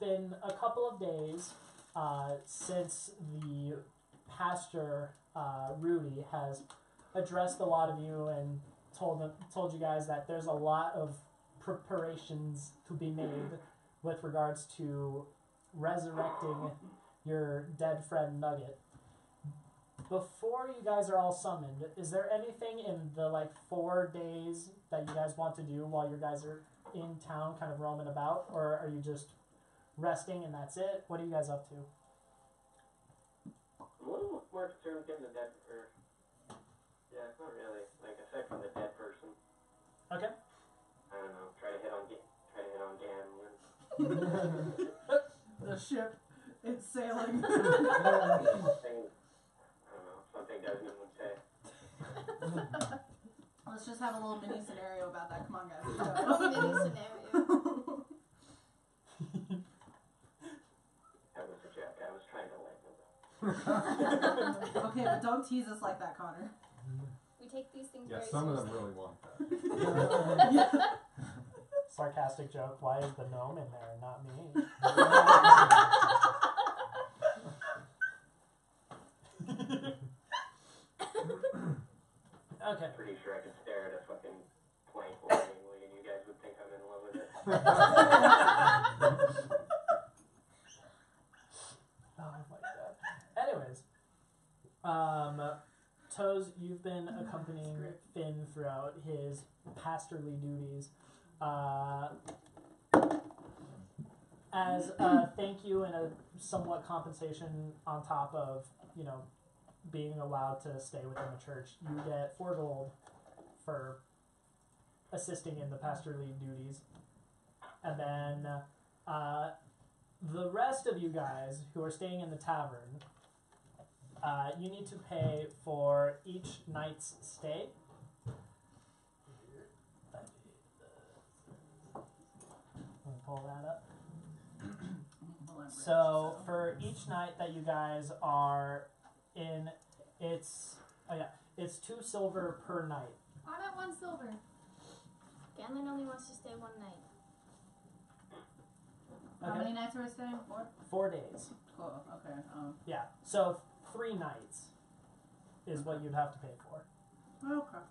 been a couple of days since the pastor, Rudy, has addressed a lot of you and told you guys that there's a lot of preparations to be made with regards to resurrecting your dead friend Nugget. Before you guys are all summoned, is there anything in the 4 days that you guys want to do while you guys are in town kind of roaming about, or are you just resting and that's it? What are you guys up to? I'm a little more concerned with getting the dead, yeah, it's not really, aside from the dead person. Okay. I don't know, try to hit on Gam. The ship is sailing. Something Desmond would say. Let's just have a little mini scenario about that. Come on, guys. Mini scenario. That was a joke. I was trying to lighten it up. Okay, but don't tease us like that, Connor. We take these things Yeah, very some of seriously. them really want that. Sarcastic joke, why is the gnome in there and not me? Okay. Pretty sure I could stare at a fucking plank willingly and you guys would think I'm in love with it. Oh my god. Anyways, Toes, you've been accompanying Finn throughout his pastorly duties. As a thank you and a somewhat compensation on top of, being allowed to stay within the church, you get 4 gold for assisting in the pastorly duties. And then the rest of you guys who are staying in the tavern, you need to pay for each night's stay. Let me pull that up. So for each night that you guys are in, it's 2 silver per night. I'm at 1 silver. Ganlin only wants to stay 1 night. How many nights are we staying? 4? 4 days. Cool, okay. Yeah. So 3 nights is what you'd have to pay for. Okay.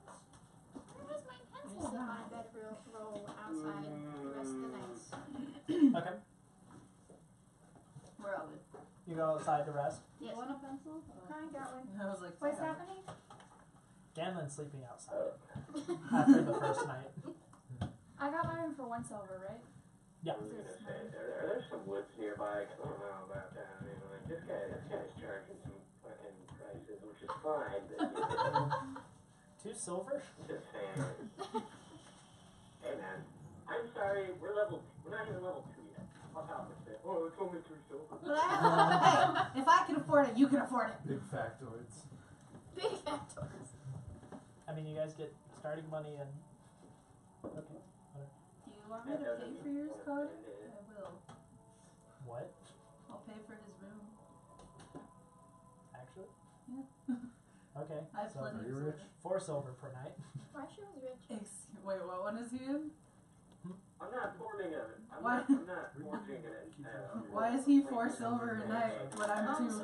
Where's my pencil? Sit my bedroll outside the rest of the nights. Okay. Where are we? You go outside to rest. Yes. You want a pencil? I got one. I was like, What's yeah. happening? Ganlin's sleeping outside after the first night. I got mine for 1 silver, right? Yeah. I was gonna say, are there some woods nearby? 'Cause I don't know about that. I mean, this guy's charging some fucking prices, which is fine, but 2 silver? just saying. Hey man, I'm sorry, we're not even level 2 yet. I'll help with it. Oh, it's only 2 silver. Hey, if I can afford it, you can afford it. Big factoids. Big factors. I mean, you guys get starting money and... Okay. Do you want me to pay for yours, Connor? I will. What? I'll pay for his room. Actually? Yeah. Okay. I have So plenty are of you silver. rich? 4 silver per night. Marsha's rich. Wait, what one is he in? I'm not forming of it. I'm Why? not forging it. Why is he 4 silver a night when I'm 2? So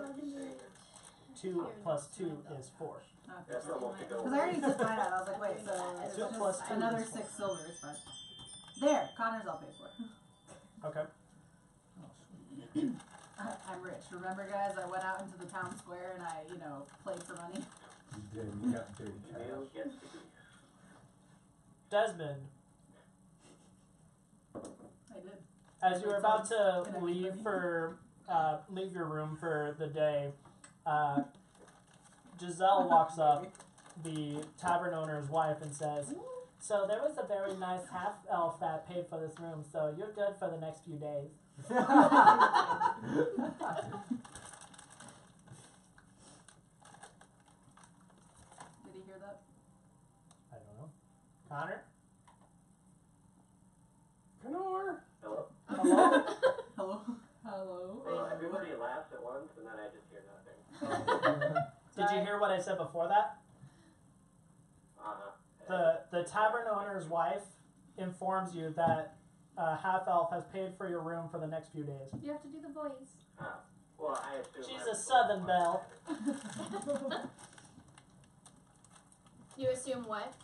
2 plus 2 is 4. That's almost a go. Because I already just tried that. I was like, wait, so it's 2 just plus 2 another is 6 silver. It's fine. There, Connor's I'll pay for. Okay. I'm rich. Remember, guys, I went out into the town square and I, played for money. You did. You got dirty Neil cash. gets the grease. Desmond, I did. as you were about to leave your room for the day, Giselle walks up, the tavern owner's wife, and says, "So there was a very nice half-elf that paid for this room, so you're good for the next few days." Did he hear that? I don't know. Connor? Connor! Hello? Hello? Hello? Hello? Well, everybody laughs at once and then I just hear nothing. Did you hear what I said before that? Uh-huh. The tavern owner's wife informs you that half elf has paid for your room for the next few days. You have to do the voice. Well, I assume She's I a was Southern supposed belle. You assume what?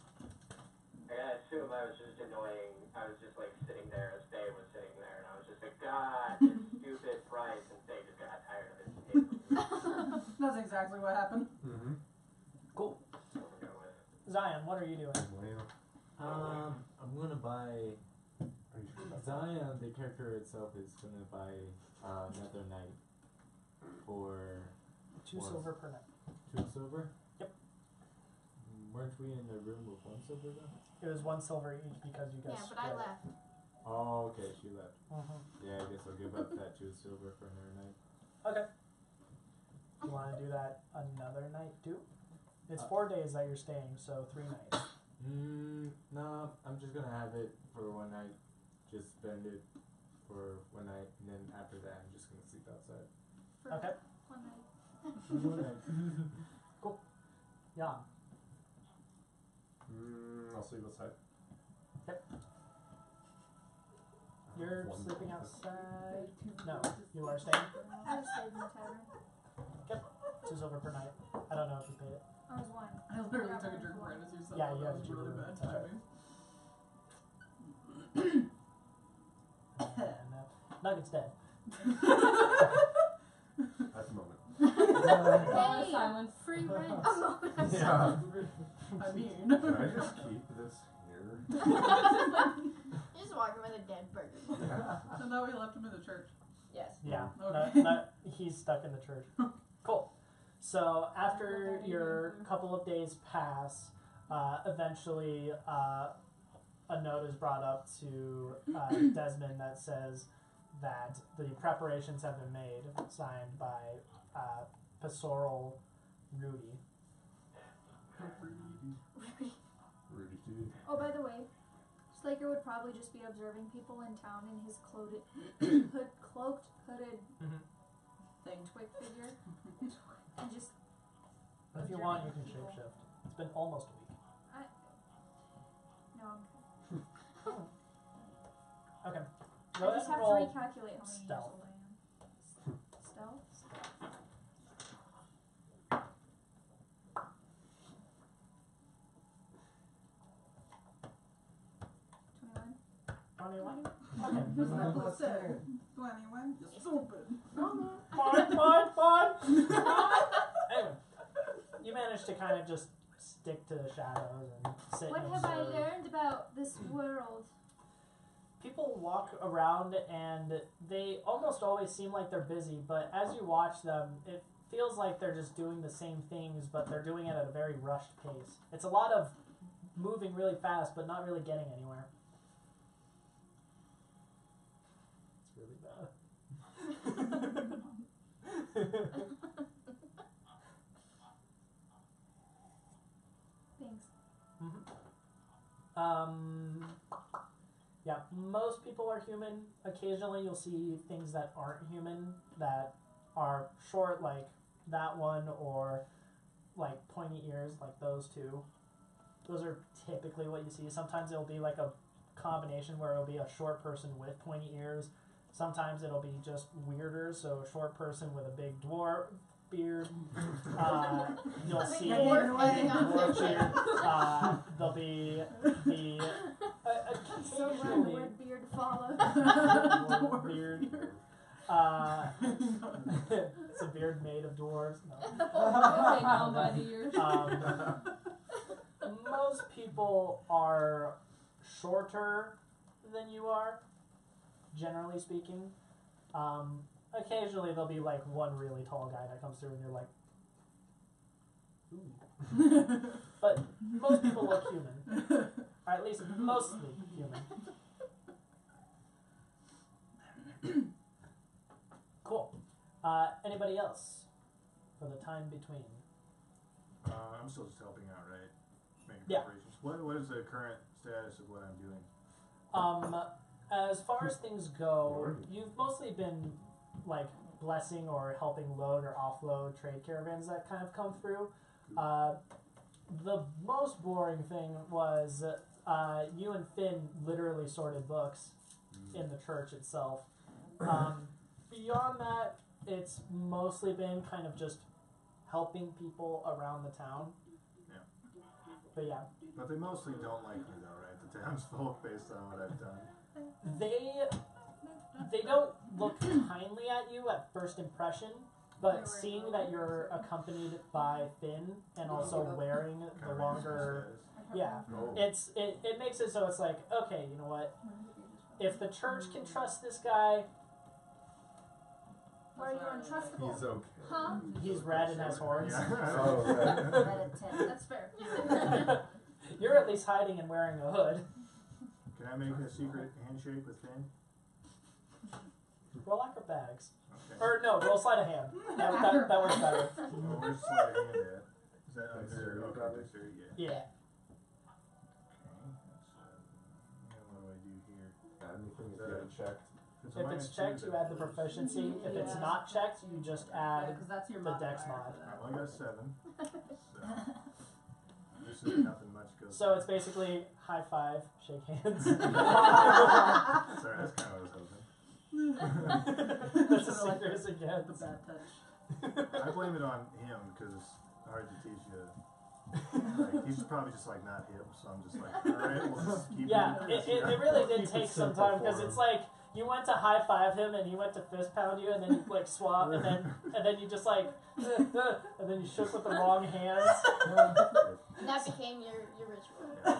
I assume I was just annoying. I was just like sitting there as Faye was sitting there, and I was just like, God, this stupid price, and Faye just got tired of it. And paid for it. That's exactly what happened. Mm-hmm. Cool. That's what we're going with. Zion, what are you doing? Well, I'm gonna buy are you sure about that? Zion. The character itself is gonna buy another night for 2 What? silver per night. 2 silver. Yep. Weren't we in a room with 1 silver though? It was 1 silver each because you guys Yeah, but I split. left. Oh, okay, she left. Mm-hmm. Yeah, I guess I'll give up that 2 silver for another night. Okay. You want to do that another night too? It's 4 days that you're staying, so 3 nights. No, I'm just gonna have it for 1 night. Just spend it for 1 night, and then after that, I'm just gonna sleep outside. For Okay. 1 night. For 1 night. Jan. I'll sleep outside. You're One sleeping more. outside? No, you are staying? I just stayed in the tavern. 2 silver per night. I don't know if you paid it. I was 1. I literally took a drink right as you said Yeah, that. you That had was to really drink bad right. timing. And, Nugget's dead. At the moment. Hey! Silence. Free rent. A moment of Yeah. silence. I mean. Can I just keep this here? You're just walking with a dead burger. So now we left him in the church. Yes. Yeah, Okay. he's stuck in the church. Cool. So after your couple of days pass, eventually a note is brought up to Desmond that says that the preparations have been made, signed by Pastoral Rudy. Rudy dude. Oh, by the way, Slaker would probably just be observing people in town in his cloaked, hooded Thing. twig figure, and just If you want, you can shapeshift. It's been almost a week. no. Okay. I Go just ahead and have to roll recalculate how many stealth. years old I am. Stealth. 21. Just like what said. 21. Stupid. Fine. Anyway, you managed to kind of just stick to the shadows and sit What and have I observe. learned about this world? People walk around and they almost always seem like they're busy, but as you watch them, it feels like they're just doing the same things, but they're doing it at a very rushed pace. It's a lot of moving really fast, but not really getting anywhere. It's really bad. Thanks. Yeah, most people are human. Occasionally you'll see things that aren't human that are short, like that one, or like pointy ears, like those two. Those are typically what you see. Sometimes it'll be like a combination where it'll be a short person with pointy ears. Sometimes it'll be just weirder, so a short person with a big dwarf beard. You'll see Dwarf getting off their dwarf chair. beard. There'll be the Somewhere the occasionally word beard follows. dwarf beard. It's a beard made of dwarves. No. Okay, now by the years. Most people are shorter than you are, generally speaking. Occasionally there'll be like one really tall guy that comes through and you're like, ooh. But most people look human. Or at least mostly human. Cool. Anybody else for the time between? I'm still just helping out, right? Making Yeah. preparations. What is the current status of what I'm doing? As far as things go, you've mostly been like blessing or helping load or offload trade caravans that kind of come through. The most boring thing was you and Finn literally sorted books in the church itself. Beyond that, it's mostly been kind of just helping people around the town. Yeah. But yeah, But they mostly don't like me though, right? The townsfolk, based on what I've done. they don't look kindly at you at first impression, but seeing that you're accompanied by Finn and also wearing the Kinda longer, raises yeah, Oh. it makes it so it's like, okay, you know what? If the church can trust this guy, Why are you untrustable? He's okay. Huh? he's red and has horns. Yeah. Oh, right. Red at 10. That's fair. You're at least hiding and wearing a hood. Can I make a secret handshake with Finn? Roll acrobatics. Okay. Or no, roll sleight of hand. That works better. Well, where's the sleight of hand at? Is that under? Dexterity, Okay, probably. dexterity, yeah. Yeah. Okay, what do I do here? Add anything you got checked. It's a If minus it's checked, two, you then. add the proficiency. If it's Yeah. not checked, you just Yeah, add. because that's your the modifier dex mod. for that. Well, I got a 7. So this is nothing much goes. So it's basically high five, shake hands. Sorry, that's kind of what I was hoping. That's a secret again. The bad touch. I blame it on him because it's hard to teach you. Like, he's probably just like not hip, so I'm just like, all right, we'll just keep Yeah, doing this, it you know? really did Keep it take some simple time because for it's him. like you went to high five him and he went to fist pound you and then you like swap and then you just like and then you shook with the wrong hands. And that became your ritual. On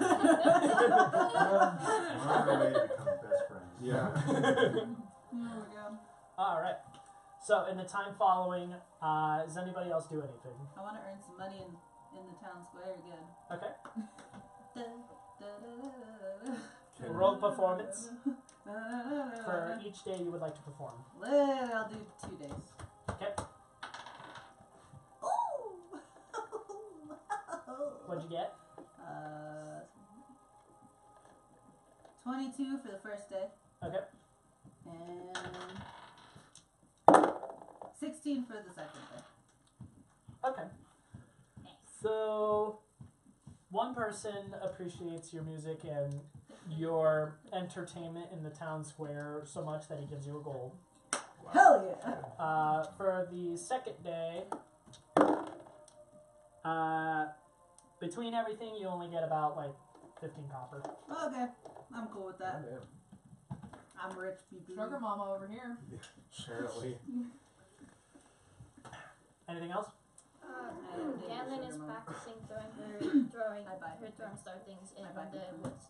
our way to become best friends. Yeah. There we go. All right. So in the time following, does anybody else do anything? I want to earn some money in the town square again. Okay. Da, da, da, da, da. Roll performance for each day you would like to perform. I'll do 2 days. Okay. Ooh! What'd you get? 22 for the first day. Okay. And 16 for the second day. Okay. So, one person appreciates your music and your entertainment in the town square so much that he gives you a gold. Hell yeah! For the second day, between everything, you only get about like 15 copper. Okay, I'm cool with that. Yeah. I'm rich, people. Sugar mama over here. Apparently. Anything else? Ganlin is practicing throwing I buy her it. throwing star things in I buy the it. woods.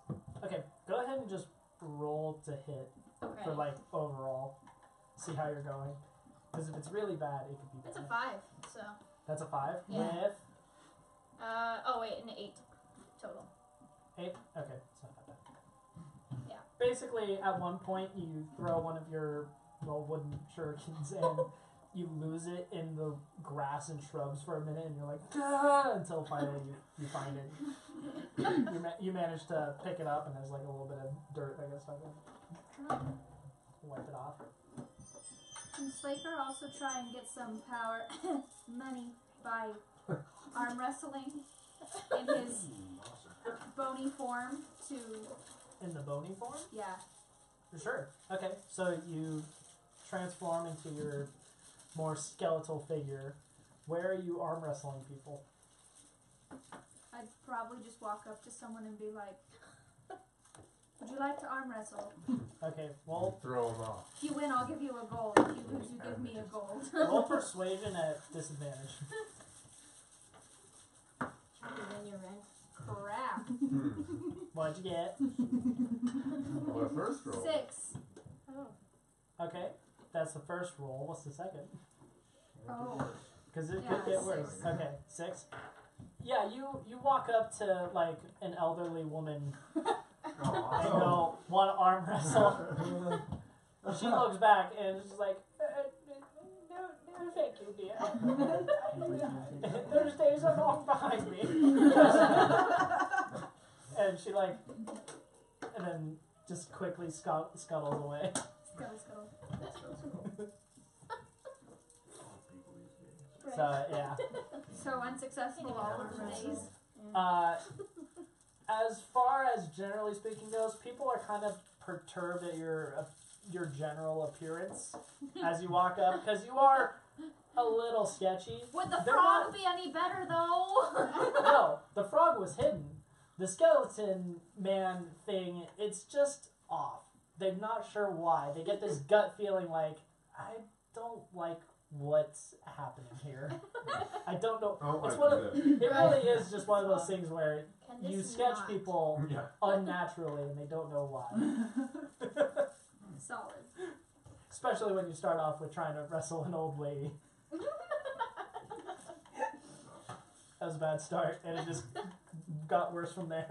Okay, go ahead and just roll to hit Okay. for like overall. See how you're going. Because if it's really bad, it could be It's a bad. 5, so That's a 5 Yeah. with oh wait, an 8 total. 8. Okay, it's not that bad. Yeah. Basically, at one point, you throw one of your wooden shurikens and you lose it in the grass and shrubs for a minute, and you're like, "Ah!" until finally you find it. You manage to pick it up, and there's like a little bit of dirt that gets stuck in. Wipe it off. Can Slaker also try and get some power money by arm wrestling in his bony form to In the bony form? yeah. For sure. Okay, so you transform into your more skeletal figure. Where are you arm wrestling people? I'd probably just walk up to someone and be like, would you like to arm wrestle? Okay, well, Throw him off. If you win, I'll give you a gold. If you lose, you give me a gold. roll persuasion at disadvantage. Then you're in. Crap. What'd you get? Well, first roll. 6. Oh. Okay, that's the first roll. What's the second? Oh. Because it Yeah, could get 6. worse. Okay, 6. Yeah, you walk up to like an elderly woman and go, want to arm wrestle? She looks back and is like, no, thank you, dear. Those days are long behind me. And she like, and then just quickly scuttles away. Scuttle. So yeah. So unsuccessful all of the days. As far as generally speaking goes, people are kind of perturbed at your general appearance as you walk up, because you are a little sketchy. Would the They're frog not- be any better though? No, the frog was hidden. The skeleton man thing, it's just off. They're not sure why. They get this gut feeling like, I don't like what's happening here. I don't know. Oh, It's I one of, do it really is just one of those things where Can you this sketch not? people that. Yeah. unnaturally and they don't know why. Solid. Especially when you start off with trying to wrestle an old lady. That was a bad start, and it just got worse from there.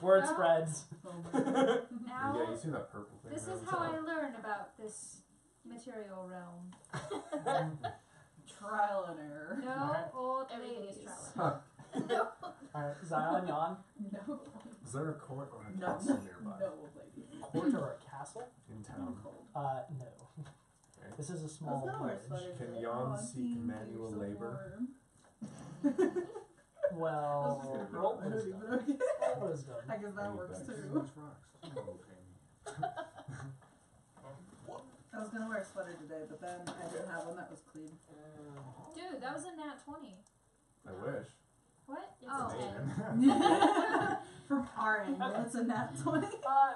Word Well, spreads. Now, Yeah, you see that purple thing? this there is on how I top? learn about this material realm. Trial and error. No Alright. old Everything is ladies. trial. No. Alright, Zion, yawn. No. Is there a court or a No. castle nearby? No, lady. Court or a castle? In town. No. This is a small village. Can Jan seek manual labor? Well, roll wisdom. Roll wisdom. I guess that Any works bags? too. Those rocks. Oh, okay. I was gonna wear a sweater today, but then I didn't have one that was clean. Dude, that was a nat 20. I wish. What? It's Oh. a 10. From our angle, it's a nat 20.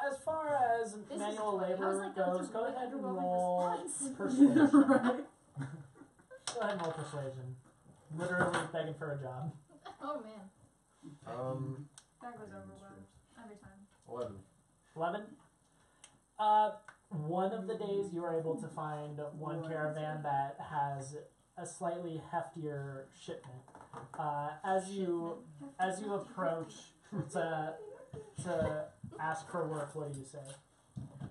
As far as This manual is 20. I was labor like, that was goes, a go really ahead and underwhelming roll response. persuasion. Right. Go ahead and roll persuasion. Literally begging for a job. Oh man. That goes over well. Every time. 11. 11. One of the days you are able to find one caravan that has a slightly heftier shipment. As you approach to ask for work, what do you say? I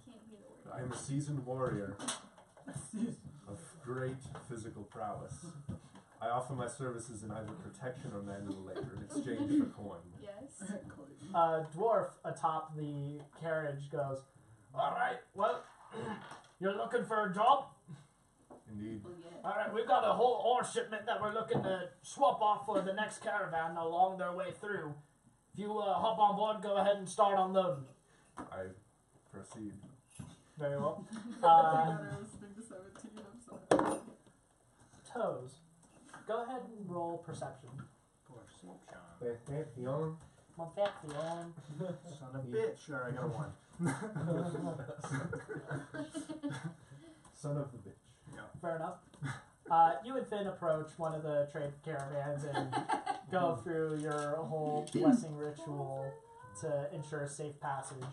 can't hear the word. I am a seasoned warrior of great physical prowess. I offer my services in either protection or manual labor in exchange for coin. Yes. Dwarf atop the carriage goes, "Alright, well, you're looking for a job? Indeed. Well, yeah. Alright, we've got a whole ore shipment that we're looking to swap off for the next caravan along their way through. If you hop on board, go ahead and start unloading." I proceed. Very well. I was listening to 17, I'm sorry. Toes, go ahead and roll perception. Hey, Jan. Mon perception. Son of a bitch. Alright, I got a 1. Son of a bitch. Fair enough. You and Finn approach one of the trade caravans and go through your whole blessing ritual to ensure safe passage.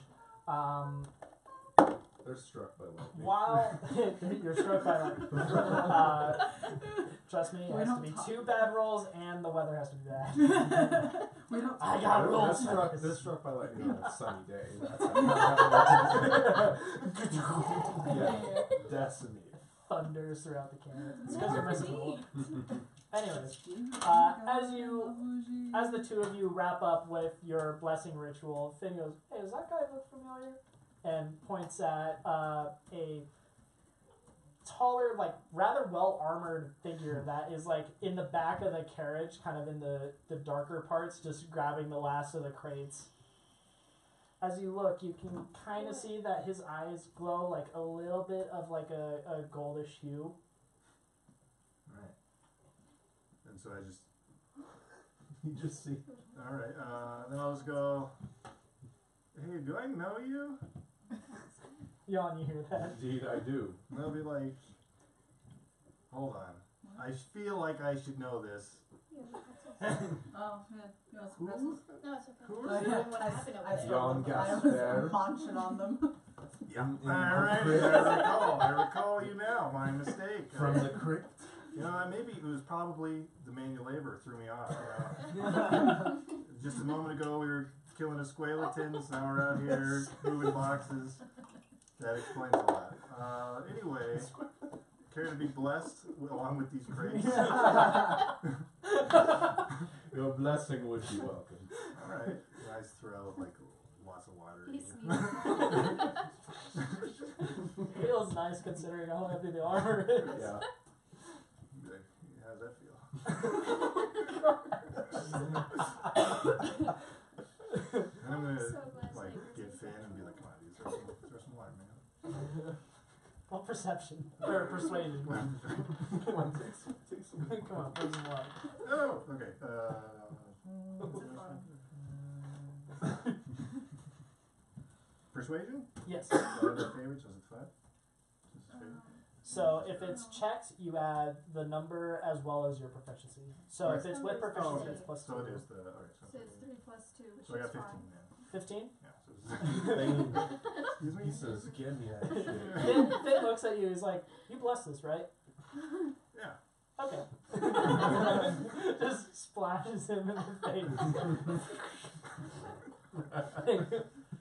They're struck by lightning. While you're struck by lightning, trust me, it We has to don't be talk 2 bad rolls and the weather has to be bad. We don't I talk got about rolls. They're struck by lightning on a sunny day. That's how yeah, decimate. Thunders throughout the canyon. It's because you're mystical. Anyways, as the two of you wrap up with your blessing ritual, Finn goes, "Hey, does that guy look familiar?" And points at a taller, like rather well armored figure that is like in the back of the carriage, kind of in the darker parts, just grabbing the last of the crates. As you look, you can kind of see that his eyes glow like a little bit of like a goldish hue. Alright. And so I just, You just see. alright, then I'll just go, hey, do I know you? Yawn, you hear that? Indeed, I do. And they'll be like, hold on. I feel like I should know this. Oh, man. You want some pretzels? No, it's okay. Who Oh, is yeah. it? What happened over I there? Jan I was Gasper. munching on them. Yeah. In Alright, I recall you now. My mistake. From the crypt. You know, maybe it was probably the manual labor threw me off. You know? Just a moment ago, we were killing a squeletons. Now we're out here moving boxes. That explains a lot. Anyway, care to be blessed along with these crates? Your blessing would be welcome. All right, nice throw, like lots of water. He sneezed. Feels nice considering how heavy the armor is. Yeah. How's that feel? And I'm gonna So glad like Snake get was Finn and Well, perception or persuasion. One takes. Come on, put some luck. Oh, okay. Persuasion? Yes. One of their favorites, was it 5? So if it's checked, you add the number as well as your proficiency. So if it's with proficiency, it's plus 2. So it is the. Okay, So it's 3 plus 2, which so I is got 15 5. then. 15? Yeah, so Excuse me? He says, get me that shit. Finn looks at you, he's like, you blessed this, right? yeah. Okay. Just splashes him in the face.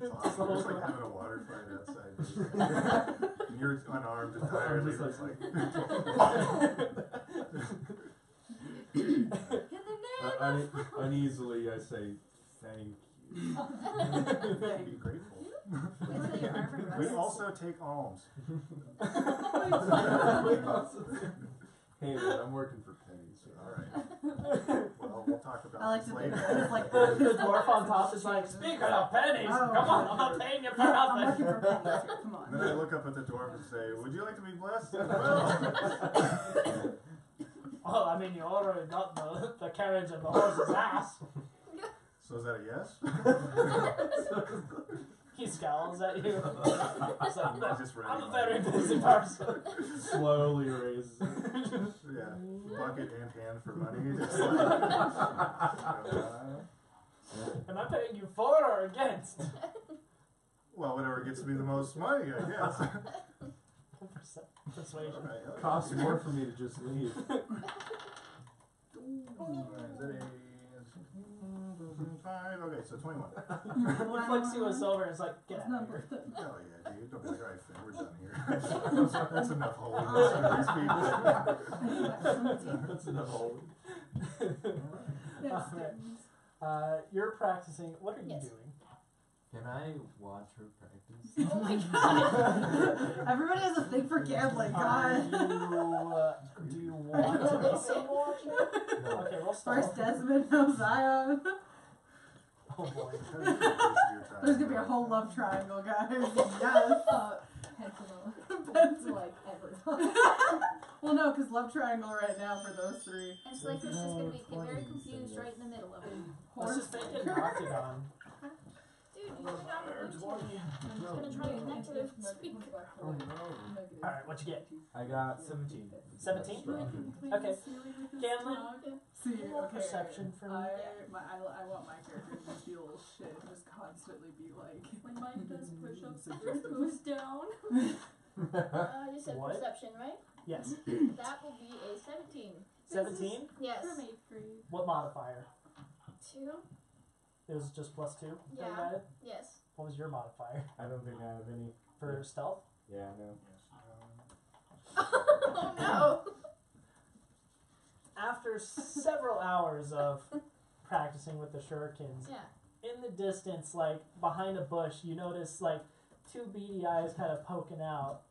It's awesome. Just like having a water fight outside. And you're unarmed and tired. Just It's like. In the name Uneasily, I say, thank you. Be grateful. Is that your armor We rest? also take alms. Hey man, I'm working for pennies. Alright. Well, we'll talk about I like this to think later. that it's like The dwarf on top is like, speaking of pennies, Oh, come on, I'm not paying you for I'm nothing. looking for pennies here. Come And then I on. look up at the dwarf and say, would you like to be blessed as well? Oh, I mean, you already got the carriage of the horse's ass. So is that a yes? He scowls at you. So, I just read I'm a it. very busy person. Slowly raises it. Yeah. Bucket and hand for money. Just like, Am I paying you for or against? well, whatever gets me the most money, I guess. Persuasion. Alright, okay. Costs more for me to just leave. Is that a 5? Okay, so 21. He flicks you a silver and is like, get out of here. Oh yeah, dude. Don't be like, alright, Finn, we're done here. That's enough holiness for these people. That's enough holy. You're practicing. What are you Yes. doing? Can I watch her practice? Oh my god. Everybody has a thing for gambling, God. Do you want to be scene watching? No. Okay, we'll start. First Desmond, now Zion. Oh boy. There's gonna be a whole love triangle, guys. Yes. Pencil. Like Edward. Well, no, because love triangle right now for those 3. And Slaker's just gonna be very confused right in the middle of it. Let's just make it an octagon. Dude, you should have a Bluetooth. I'm just gonna try to connect to the speaker. Oh no. Alright, what'd you get? I got 17. 17? Okay. Gambling? See, Roll okay. perception for me. I want my character to feel shit and just constantly be like. When Mike does push-ups, the earth goes down. You said What? perception, right? Yes. That will be a 17. 17? Yes. From 8th grade. What modifier? 2? It was just plus 2 that you Yeah. added? Yes. What was your modifier? I don't think I have any. For stealth? Yeah, no. Oh no! After several hours of practicing with the shurikens, Yeah. in the distance, like behind a bush, you notice like 2 beady eyes kind of poking out.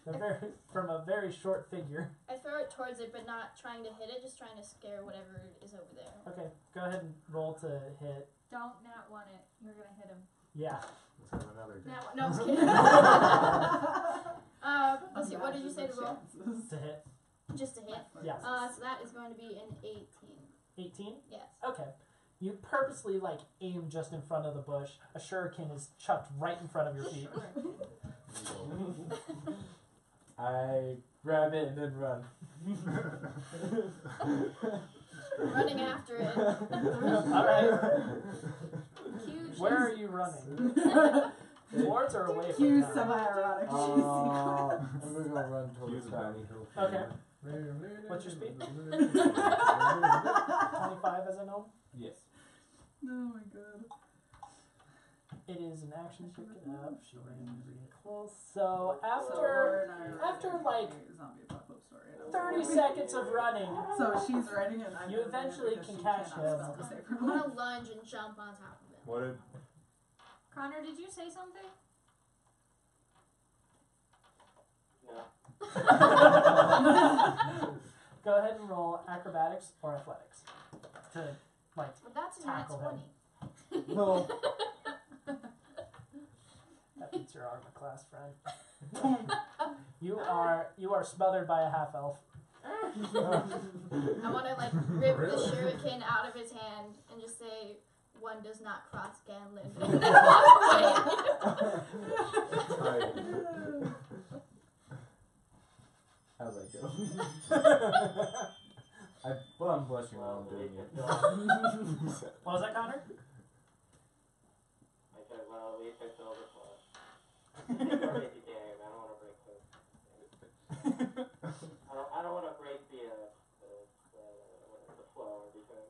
They're from a very short figure. I throw it towards it, but not trying to hit it, just trying to scare whatever is over there. Okay, go ahead and roll to hit. Don't nat one it. You're gonna hit him. Yeah. Let's have another. Nat one. No, I'm just kidding. Let's see, what did you say to roll? To hit. Just a hit? Yes. So that is going to be an 18. 18? Yes. Okay. You purposely like aim just in front of the bush. A shuriken is chucked right in front of your feet. I grab it and then run. Running after it. Alright. Huge. Where are you running? Towards or away from Cue town? semi-ironic. I'm gonna go run Use towards a town. bounty hill. Okay. What's your speed? 25 as a gnome? Yes. Oh my god. It is an action to pick it up. She ran really close. So after like zombie apocalypse story. 30 seconds of running, So she's writing it. And I'm You doing it eventually because can she catch cannot him. spell to save her I'm life. gonna lunge and jump on top of him. What did Connor, did you say something? No. go ahead and roll acrobatics or athletics to like Well, that's a nat Tackle him. 20. No. that beats your armor class, friend. You are smothered by a half elf. I want to like rip the shuriken out of his hand and just say, "One does not cross Ganland." And walk away. How's that go? I'm blushing while I'm doing it. What was that, Connor? I said, well, at least I still the flush. It's a crazy game. I don't want to break the. I don't want to break the flow or anything.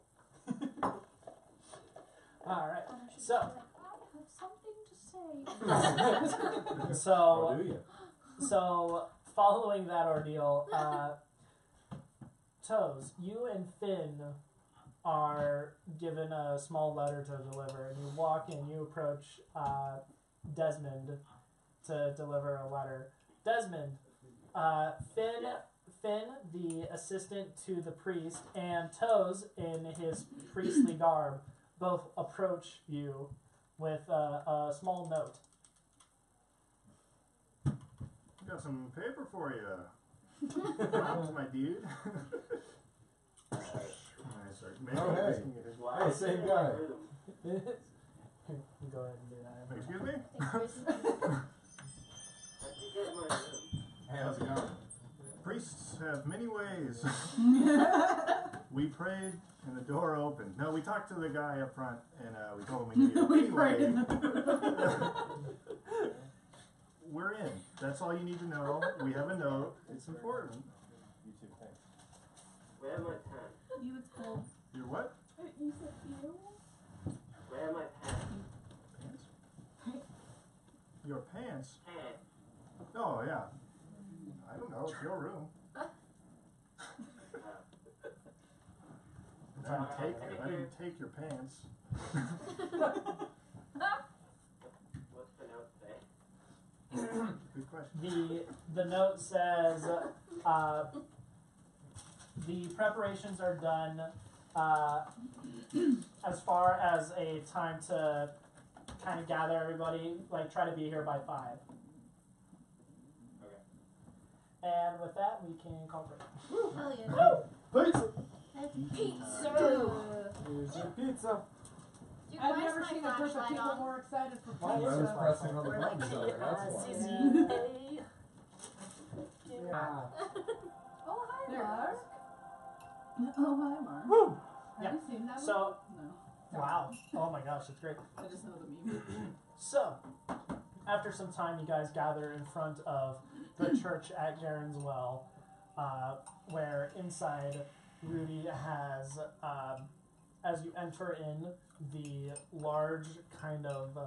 All right. Connor should So- be like, I have something to say. So, Oh, do you? so following that ordeal, Toes, you and Finn are given a small letter to deliver, and you walk in. You approach Desmond to deliver a letter. Desmond, Finn, the assistant to the priest, and Toes in his priestly garb, both approach you with a small note. Got some paper for you. That's my dude. Alright, sorry. Maybe Oh, hey. this can get his Why Hey, is same it in guy. my room? Go ahead and do that. Excuse me? How'd you get in my room? Hey, how's it going? Priests have many ways. We prayed and the door opened. No, we talked to the guy up front and we told him we needed We prayed anyway. and We're in. That's all you need to know. We have a note. It's important. You too, thanks. Where am I pen? You it's cold. Your what? You said you? Where am I pen? Pants? Your pants? Pen. Oh, yeah. I don't know. It's your room. I didn't take your pants. What's the note say? Good question. The note says the preparations are done as far as a time to kind of gather everybody, like try to be here by 5. Okay. And with that, we can call break. Hell yeah. Pizza! That's pizza. Here's your pizza. Dude, I've why is never my seen a group of flashlight people on? more excited for Mine was pizza. pressing on the We're buttons like, over, that's why. Ah. Oh, hi, There. Mark. Oh, hi, Mark. Woo! Have Yeah. you seen that So- one? No. Wow. Oh my gosh, it's great. I just know the meme. So, after some time, you guys gather in front of the church at Garen's Well, where inside Rudy has, as you enter in, the large kind of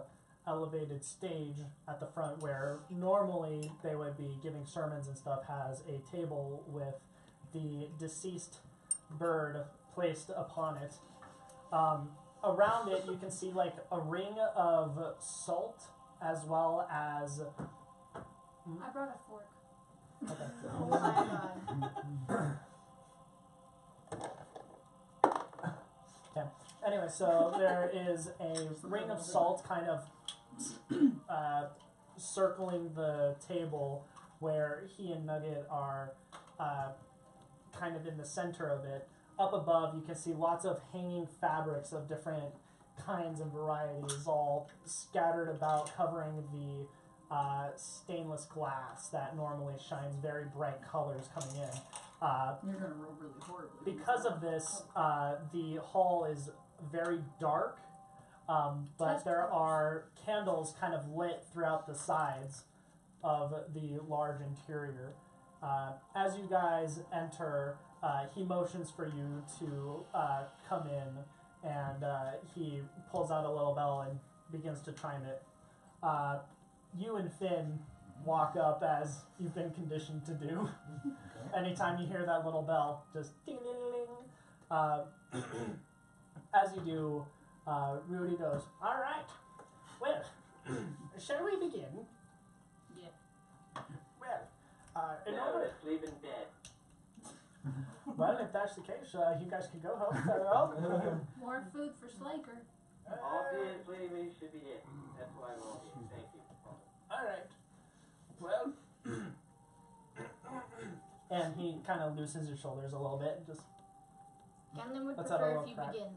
elevated stage at the front where normally they would be giving sermons and stuff has a table with the deceased bird placed upon it. Around it, you can see like a ring of salt as well as. I brought a fork. Okay. Oh my god. Okay. Anyway, so there is a ring of salt kind of circling the table where he and Nugget are kind of in the center of it. Up above, you can see lots of hanging fabrics of different kinds and varieties all scattered about, covering the stainless glass that normally shines very bright colors coming in. You're gonna roll really horribly. Because of this, the hall is very dark, but Just there colors. are candles kind of lit throughout the sides of the large interior. As you guys enter, he motions for you to come in, and he pulls out a little bell and begins to chime it. You and Finn walk up as you've been conditioned to do. Anytime you hear that little bell, just ding ding ding. As you do, Rudy goes, "All right, well, shall we begin?" Yeah. Well, in Now order, let's sleep in bed. well, if that's the case, you guys can go home. Farewell. More food for Slaker. Obviously, we should be in. That's why I'm all here. Thank you. All right. Well, And he kind of loosens his shoulders a little bit and just. Ganlin would Let's have a prefer little if you crack. begin.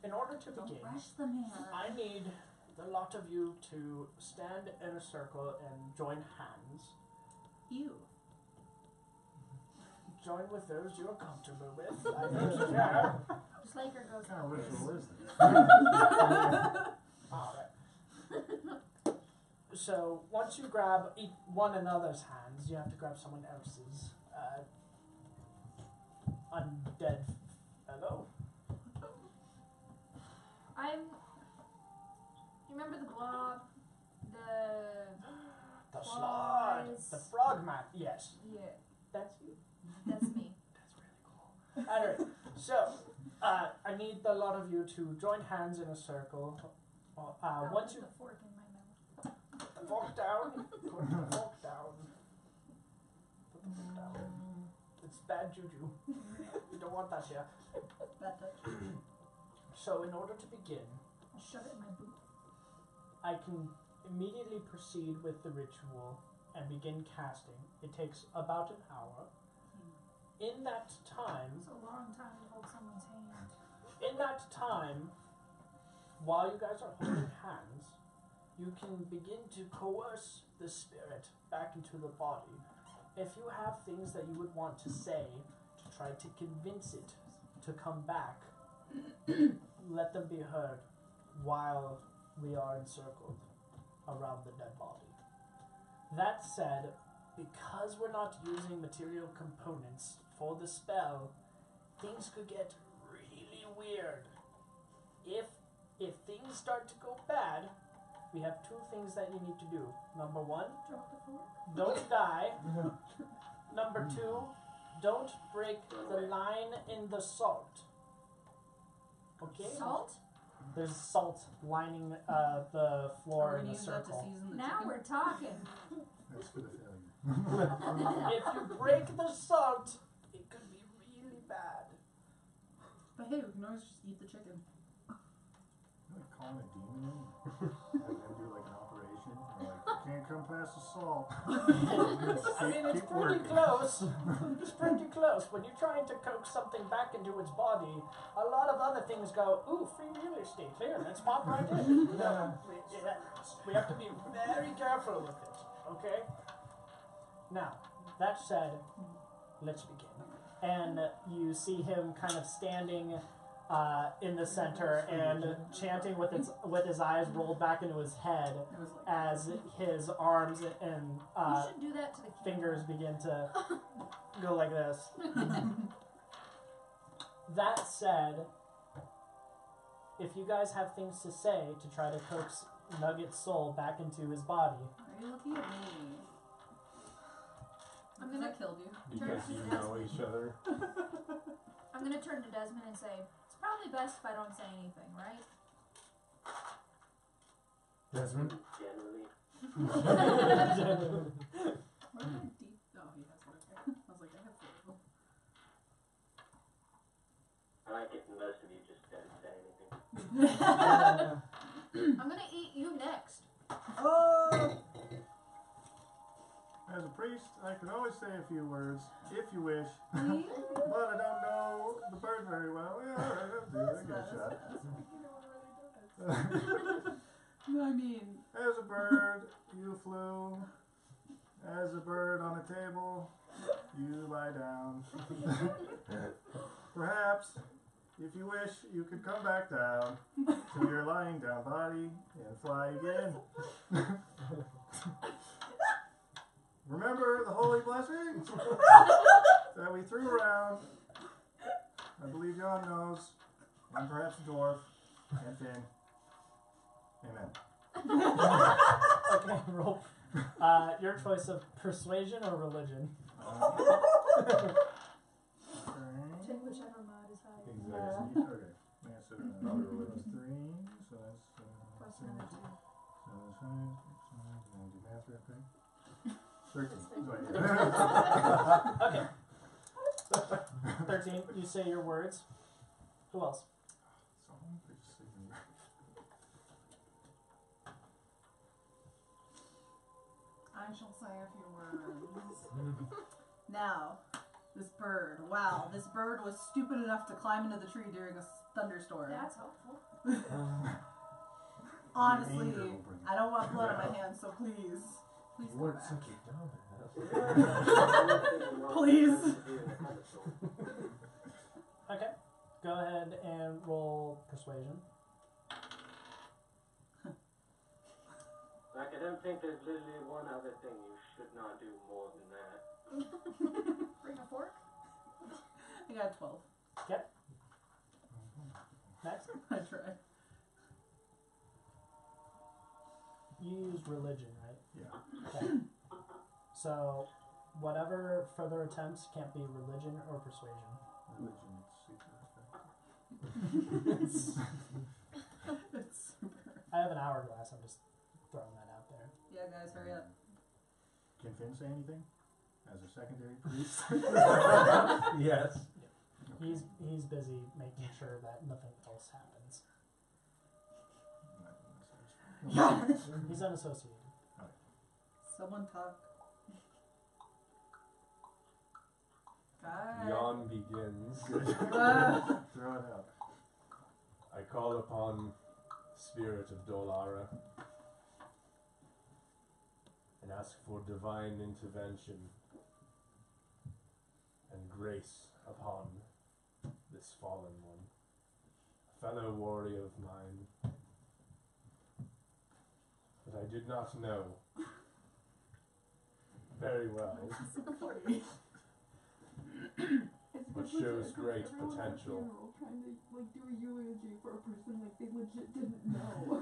In order to Don't begin, rush the man. I need the lot of you to stand in a circle and join hands. You. Join with those you're comfortable with. I don't care. Slaker goes What kind of ritual is this? Alright. So, once you grab one another's hands, you have to grab someone else's undead fellow. You remember the blob? The slide. Claws. The frogman. Yes. Yeah, That's you. that's me. That's really cool. Alright, so I need the lot of you to join hands in a circle. Once you put the fork in my mouth. put the fork down, put the fork down. Put the fork down. It's bad juju. You don't want that here. Bad touch. So in order to begin, I'll shove it in my boot. I can immediately proceed with the ritual and begin casting. It takes about an hour. In that time, It's a long time to hold someone's hand. in that time, while you guys are holding hands, you can begin to coerce the spirit back into the body. If you have things that you would want to say to try to convince it to come back, let them be heard while we are encircled around the dead body. That said, because we're not using material components for the spell, things could get really weird. If things start to go bad, we have two things that you need to do. Number one, Drop the fork. don't die. Number two, don't break the line in the salt. Okay? Salt? There's salt lining the floor We're in gonna the use that to circle. season the Now chicken. we're talking. That's for the failure. If you break the salt, it could be really bad. But hey, we can always just eat the chicken. Like calling a demon in and then do like an operation. You're like, can't come past the salt. I mean, it's Keep pretty working. close. It's pretty close. When you're trying to coax something back into its body, a lot of other things go, ooh, free real estate. Here, let's pop right in. We have to be very careful with it, okay? Now, that said, let's begin. And you see him kind of standing in the center and chanting with his eyes rolled back into his head It was like as his arms and You should do that to the fingers begin to go like this. That said, if you guys have things to say to try to coax Nugget's soul back into his body, Are you looking at me? I'm Because gonna I killed you. Because you know each other. I'm gonna turn to Desmond and say, it's probably best if I don't say anything, right? Desmond? Generally. Where did my deep? Oh, he has it. Okay. I was like, I have 4 of them. I like it when most of you just don't say anything. I'm gonna eat you next. Oh! As a priest, I can always say a few words, if you wish. Please? But I don't know the bird very well. Yeah, alright, I'll do it. I get a shot. No, I mean, As a bird, you flew. As a bird on a table, you lie down. Perhaps, if you wish, you could come back down to your lying down body and fly again. Remember the holy blessings that we threw around. I believe Jan knows, and perhaps a dwarf, and Finn. Amen. okay, roll your choice of persuasion or religion. Take whichever mod is higher. Exactly. Okay. Yeah, so Probably plus religion. 3, so that's Plus 17. another 2. So that's 5, 6, 7, and do math real quick. 13. Okay. 13, you say your words. Who else? Someone could just sleep in I'm I shall say a few words. Now, this bird. Wow, this bird was stupid enough to climb into the tree during a thunderstorm. That's helpful. Honestly, I don't want blood on my hands, so please You go weren't back. such a dumbass. Please. Okay. Go ahead and roll persuasion. Like, I don't think there's literally one other thing you should not do more than that. Bring a fork. I got a 12. Okay. Next. I tried. You use religion, right? Yeah. Okay. So, whatever further attempts can't be religion or persuasion. Religion is super effective. It's super. I have an hourglass. I'm just throwing that out there. Yeah, guys, hurry up. Can Finn say anything? As a secondary priest? Yes. He's busy making sure that nothing else happens. He's unassociated. Someone talk. Guys. Yawn begins. Throw it out. I call upon Spirit of Dolara and ask for divine intervention and grace upon this fallen one, a fellow warrior of mine. But I did not know very well, but shows great potential. Trying to like do a eulogy for a person like they legit didn't know.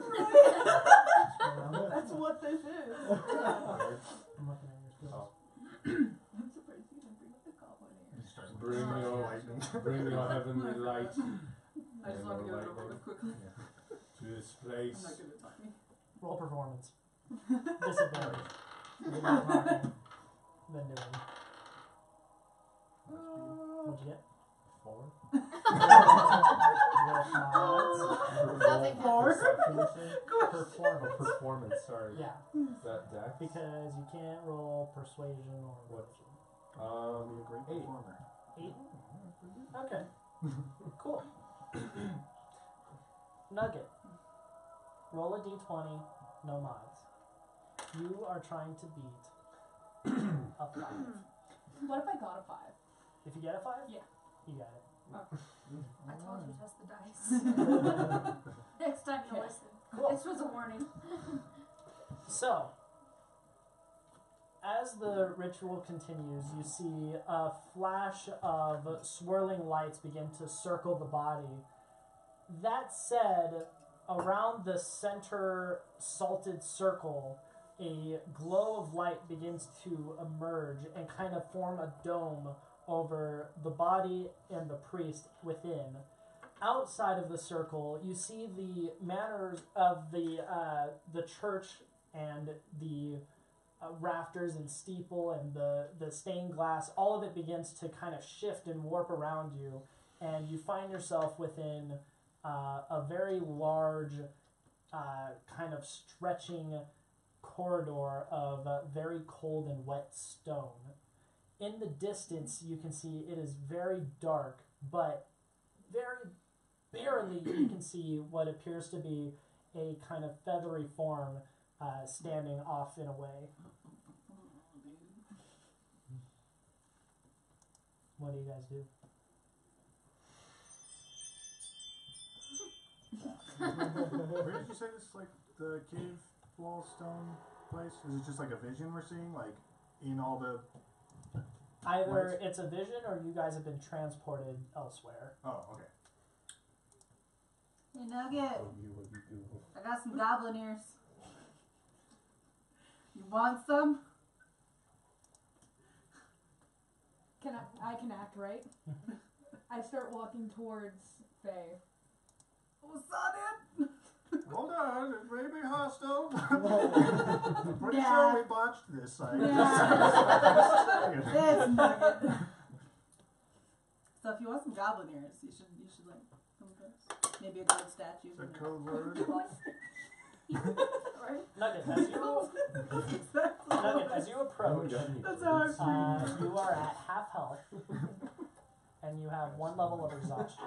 That's what this is. I'm looking at your skills. Oh. I'm surprised you didn't bring up the goblin ear. Bring your heavenly light I just want to get it over with quickly. to this I'm place. not good at talking. Roll performance. Disadvantage. You're not talking. Then doing. What'd you get? 4. With Nothing mods. Oh, Performance. performance, sorry. Yeah, Is that dex? because you can't roll persuasion or What? religion. Be a great 8. performer. 8? Okay. Cool. Nugget. Roll a d20, no mods. You are trying to beat a 5. What if I got a 5? If you get a 5? Yeah. You got it. I told you to test the dice. Next time you'll Okay. listen. Cool. This was a warning. So, as the ritual continues, you see a flash of swirling lights begin to circle the body. That said, around the center salted circle, a glow of light begins to emerge and kind of form a dome over the body and the priest within. Outside of the circle, you see the manners of the church and the rafters and steeple and the stained glass. All of it begins to kind of shift and warp around you, and you find yourself within a very large, kind of stretching corridor of very cold and wet stone. In the distance, you can see it is very dark, but very barely you can see what appears to be a kind of feathery form standing off in a way. What do you guys do? Where did you say this? Like the cave wall stone place? Is it just like a vision we're seeing? Like in all the. Either Lights? it's a vision or you guys have been transported elsewhere. Oh, okay. Hey, Nugget. What you do? I got some goblin ears. You want some? I can act, right? I start walking towards Faye. What's that Hold on, it may be hostile. Pretty Yeah. sure we botched this. Yeah. It's Nugget. So if you want some goblin ears, you should like some of those. Maybe a gold statue. It's a code word. Right? Nugget, as you Oh, approach, That's how I scream. you are at half health, and you have 1 level of exhaustion.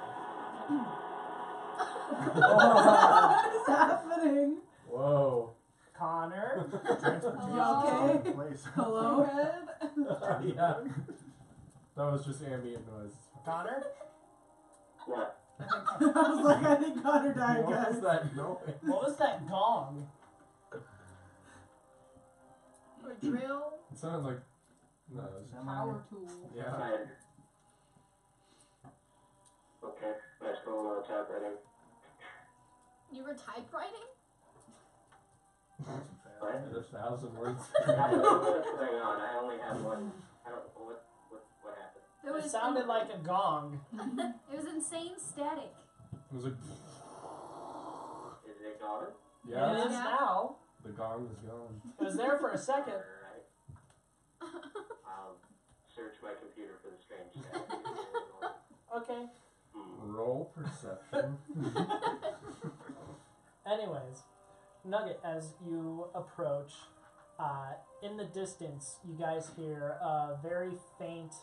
What is happening? Whoa. Connor, Transportation You okay? is in place. Hello? Yeah. That was just ambient noise. Connor, What? I was like, I think Connor died, What guys. was that noise? what was that gong? Or drill. It sounded like no. It was, Power tool. yeah. Tired. Okay, nice cool typewriting. You were typewriting? What? There's 1,000 words. I don't know what's going on. I only have one. I don't know what happened. There was It sounded like a gong. it was insane static. It was like Is it gone? yeah. It is Yeah. now. The gong is gone. It was there for a second. Alright. I'll search my computer for the strange static. Okay. Roll perception. Anyways, Nugget, as you approach, in the distance, you guys hear a very faint,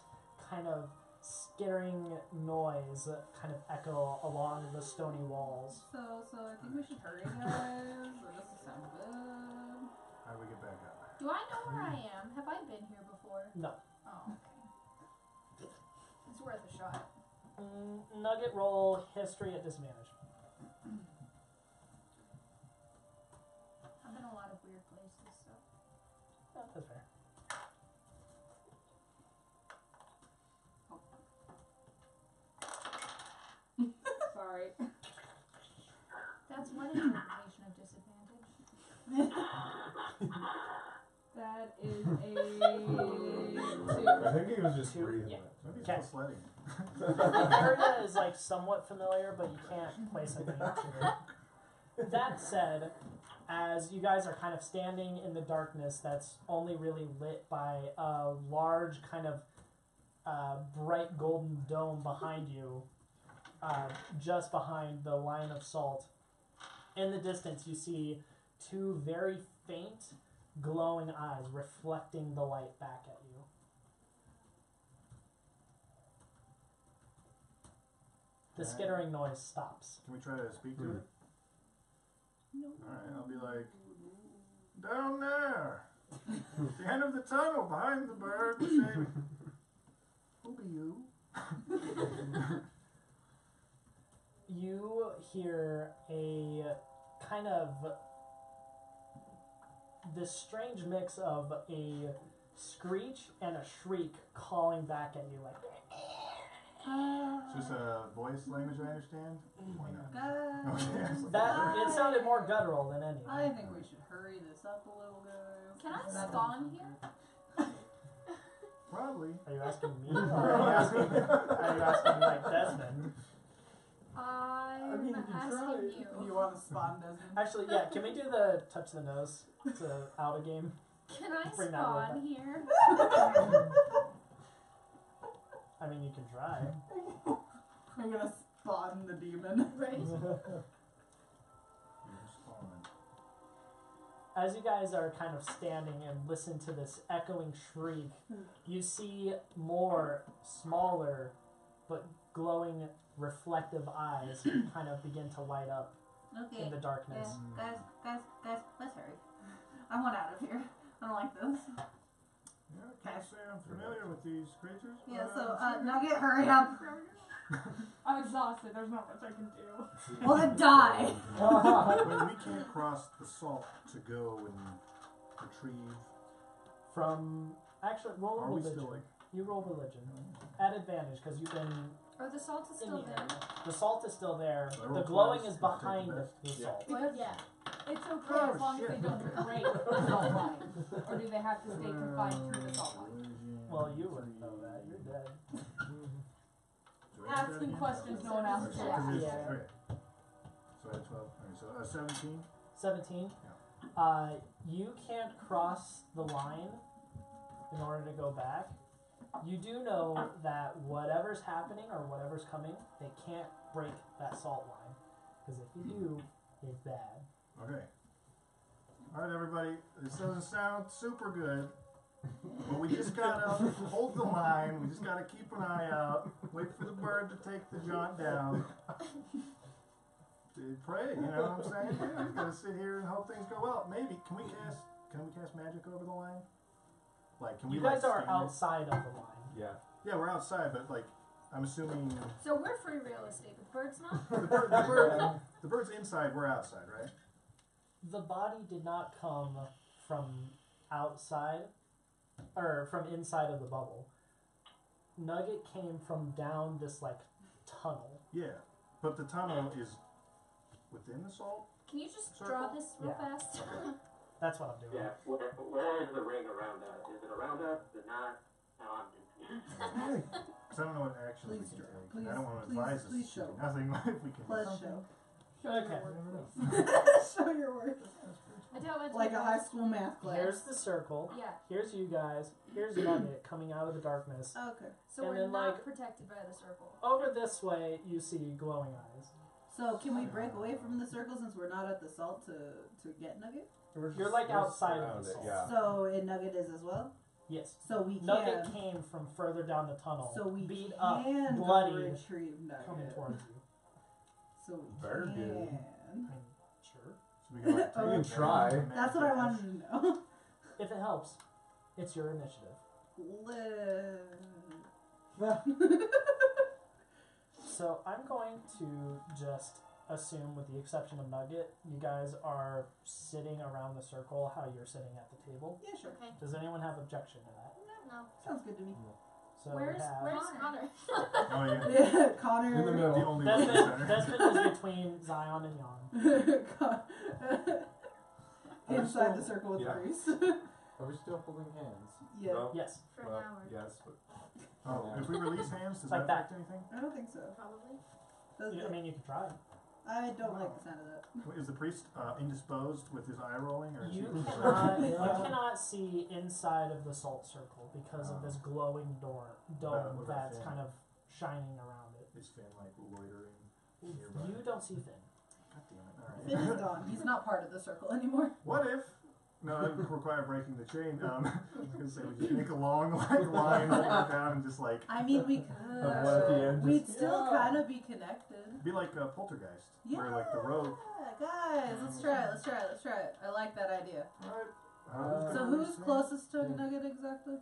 kind of skittering noise kind of echo along the stony walls. So I think we should hurry, guys. Or does it sound good? How do we get back up? Do I know where I am? Have I been here before? No. Oh, okay. It's worth a shot. Nugget, roll history at disadvantage. I've been a lot of weird places, so. Yeah, that's fair. Sorry. That's one interpretation of disadvantage. That is a 2. I think he was just Two? breathing Yeah. it. Maybe Okay. still sledding. The area is like somewhat familiar, but you can't place a name to it. That said, as you guys are kind of standing in the darkness that's only really lit by a large kind of bright golden dome behind you, just behind the line of salt, in the distance you see 2 very faint glowing eyes reflecting the light back at you. The skittering noise stops. Can we try to speak to it? Alright, I'll be like, down there! At the end of the tunnel, behind the bird, say, who be you? You hear a kind of this strange mix of a screech and a shriek calling back at you like It's just a voice language I understand? Why not? Guys, that. It sounded more guttural than anything. I think we should hurry this up a little, guys. Can I spawn here? Probably. Are you asking me or are you asking like Desmond? I'm mean, you can asking try. you. You want to spawn, Desmond? Actually, yeah, can we do the touch the nose to out a game? Can I Bring that one spawn here? I mean, you can try. I'm gonna spawn the demon. Right? You're spawning. As you guys are kind of standing and listen to this echoing shriek, you see more smaller but glowing reflective eyes kind of begin to light up Okay. in the darkness. Guys, let's hurry. I want out of here. I don't like this. Yeah, I can't say I'm familiar with these creatures. Yeah, but so, I'm Nugget, hurry up. I'm exhausted. There's not much I can do. Well, then die. Wait, we can't cross the salt to go and retrieve. From actually, roll Are we religion. still like? You roll religion at advantage because you've been Or the salt is in still the there. area. The salt is still there. So I roll The glowing twice, is I'll take the behind best. the Yeah. salt. Well, yeah. It's okay Oh, as long as shit. they don't break the salt line. Or do they have to stay confined to the salt line? Well, you wouldn't know that. You're dead. Asking questions no one else Okay, will ask. Yeah. okay. So I had 12. Okay, so 17. 17. You can't cross the line in order to go back. You do know that whatever's happening or whatever's coming, they can't break that salt line. Because if you do, it's bad. Okay. Alright, everybody, this doesn't sound super good, but we just gotta hold the line, we just gotta keep an eye out, wait for the bird to take the jaunt down. Pray, you know what I'm saying? Yeah, we gotta sit here and hope things go well. Maybe, can we cast magic over the line? Like, can we You guys like, are stand outside of the line. Yeah. Yeah, we're outside, but like, I'm assuming So we're free real estate, but birds not. the bird's inside, we're outside, right? The body did not come from outside, or from inside of the bubble. Nugget came from down this like tunnel. Yeah, but the tunnel is within the salt. Can you just Circle? draw this real Yeah. fast? That's what I'm doing. Yeah, where is the ring around us? Is it around us? Is it not? No, I'm confused. Because I don't know what action we Please can draw. take. Please- I don't want to please- advise us please to do show. nothing if we can. Let's show. Okay. Show your work. I don't want to Like a high school math class. Here's the circle. Yeah. Here's you guys. Here's Nugget coming out of the darkness. Okay. So And we're then, not like- protected by the circle. Over this way, you see glowing eyes. So can we break away from the circle since we're not at the salt to get Nugget? You're like outside of around the it, salt. yeah. So and Nugget is as well. Yes. So we Nugget can. came from further down the tunnel. So we beat up, can go bloody, retrieve coming Nugget. towards you. So we Very can. good. I mean, sure. So we can like, You can take try. advantage That's what I wanted to know. If it helps, it's your initiative. So I'm going to just assume, with the exception of Nugget, you guys are sitting around the circle how you're sitting at the table. Yeah, sure. Okay. Does anyone have objection to that? No. Sounds good to me. So Where's we have Connor? Oh yeah. Yeah, Connor. In the middle. The only one in the center. Desmond is between Zion and Jan. Inside the circle with Yeah. the priest. Are we still holding hands? Yeah. No? Yes. For an Well, hour. yes, but Oh, if we release hands, does Like that affect anything? I don't think so. Probably. Does I it? mean, you can try. I don't like the sound of that. Is the priest indisposed with his eye rolling, or is You he cannot, you cannot see inside of the salt circle because of this glowing dome What about that's Finn? kind of shining around it. Is Finn like loitering nearby? You don't see Finn. God damn it! All right. Finn is gone. He's not part of the circle anymore. What if? No, that would require breaking the chain. I was gonna say we just make a long like line hold it down and just like I mean, we one at the could. end, We'd just- still kind of be connected. be like a poltergeist, Yeah, where like the rope. guys, let's try it. Let's try it. Let's try it. I like that idea. Alright. So who's closest to Nugget exactly?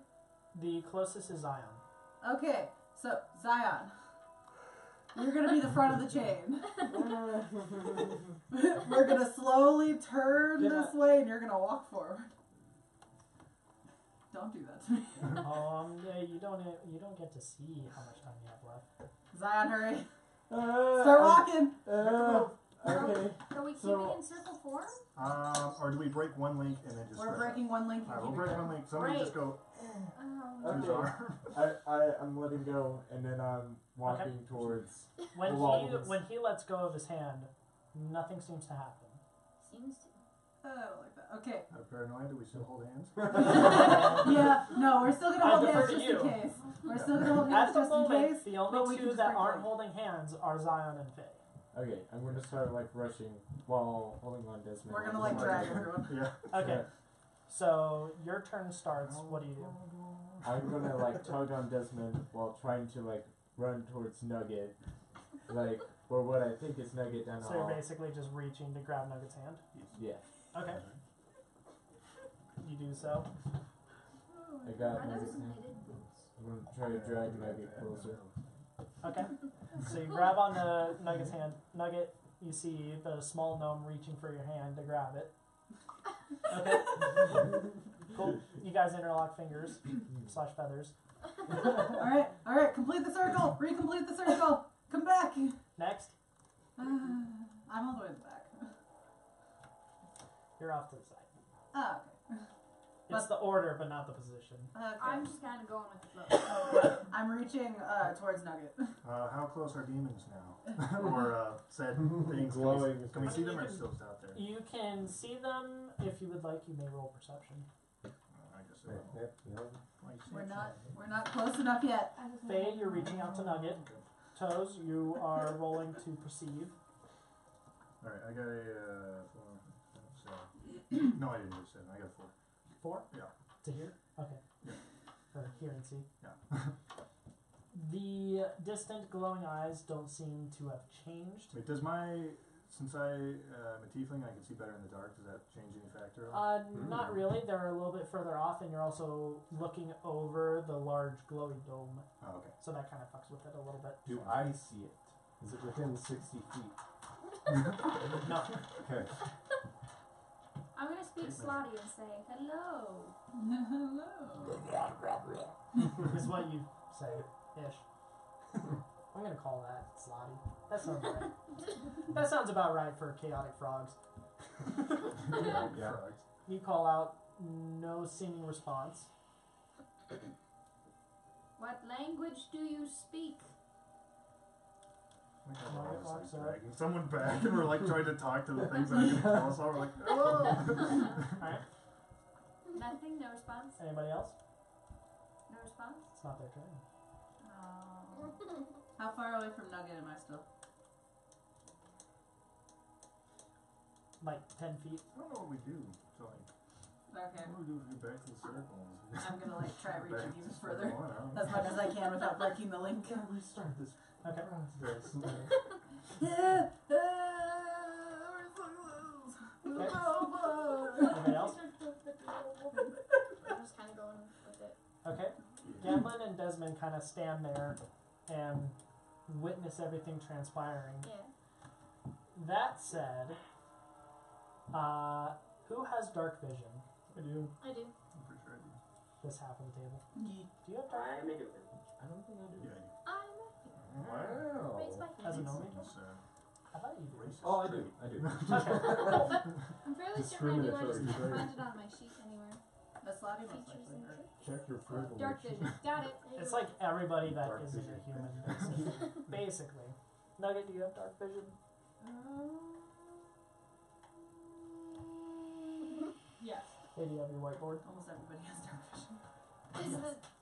The closest is Zion. Okay, so Zion, you're gonna be the front of the chain. We're gonna slowly turn Yeah. this way, and you're gonna walk forward. Don't do that to me, Yeah, you don't get to see how much time you have left. Zion. Hurry, start walking. Okay. Are we keeping So- in circle form? Or do we break one link and then just? We're breaking one link. Alright, we'll break one link. Somebody just go Oh. to his Okay. arm. I'm letting go, and then I'm walking towards. When The he walls. when he lets go of his hand, nothing seems to happen. Seems to. I don't like that. Okay. Paranoid? Do we still hold hands? Yeah. No, we're still gonna I hold defer hands to just you. in case. We're still gonna hold At hands the just in moment, case. the but we only can two just that break aren't one. holding hands are Zion and Faye. Okay, I'm gonna start like rushing while holding on Desmond. We're gonna like drag everyone. Yeah. Okay. So your turn starts. What do you do? I'm gonna like tug on Desmond while trying to like run towards Nugget, like or what I think is Nugget down the So you're hall. basically just reaching to grab Nugget's hand. Yeah, Okay. You do so. I got Are those Nugget's hand. knitted boots? I'm gonna try to drag Nugget closer. Okay. So you grab on the Nugget's hand. Nugget, you see the small gnome reaching for your hand to grab it. Okay. Cool. You guys interlock fingers / feathers. All right. Complete the circle. Recomplete the circle. Come back. Next, I'm all the way in the back. you're off to the side. Oh, It's the order, but not the position. okay. I'm just kind of going with the flow. Okay. I'm reaching towards Nugget. How close are demons now? Or said things? Glowing. Can we see them or still out there? You can see them if you would like. You may roll perception. I guess I will. We're not close enough yet. Faye, you're reaching out to Nugget. Toes, you are rolling to perceive. Alright, I got a 4, No, I didn't do 7. I got 4. 4? Yeah. To hear? Okay. Yeah. Or hear and see. Yeah. The distant glowing eyes don't seem to have changed. Wait, does my... Since I'm a tiefling, I can see better in the dark. Does that change any factor? at all? Not really. They're a little bit further off, and you're also looking over the large glowy dome. Oh, okay. So that kind of fucks with it a little bit. Do I see it? Is it within 60 feet? No. Okay. I'm gonna speak slotty and say hello. Hello. Is what you say, ish. I'm gonna call that slotty. That sounds right. That sounds about right for chaotic frogs. Yeah. You call out, no seeming response. What language do you speak? Oh my God, Margaret we're all just, walks like, up. dragging someone back, and we're like trying to talk to the things that are going to kill us all. We're like, hello! Alright. Nothing. No response. Anybody else? No response. It's not their turn. Oh. How far away from Nugget am I still? Like 10 feet. I don't know what we do. So, like, Okay. what do we do to get back to the circles? I'm gonna like try Back reaching to even square further one, I don't know. as much as I can without breaking the link. Gotta restart this Okay. process. Anybody else? I'm just kind of going with it. Okay. Gamblin and Desmond kind of stand there and witness everything transpiring. Yeah. That said, who has dark vision? I do. I do. I'm pretty sure I do. This half of the table. Yeet. Do you have dark I'm into it. I don't think I do. Yeah, I do. Wow. Raise my as a hands. gnome? It's, I thought you did. racist Oh, I do. trait. I do. Okay. I'm fairly certain I do. I just Discriminatory can't trait. find it on my sheet anywhere. The slotty most Features likely and hurt. traits. Check your privilege. Dark vision. Got it. There you It's go. like everybody that Dark isn't a vision. human, basically. Basically. Nugget, do you have dark vision? Yes. Hey, do you have your whiteboard? Almost everybody has dark vision.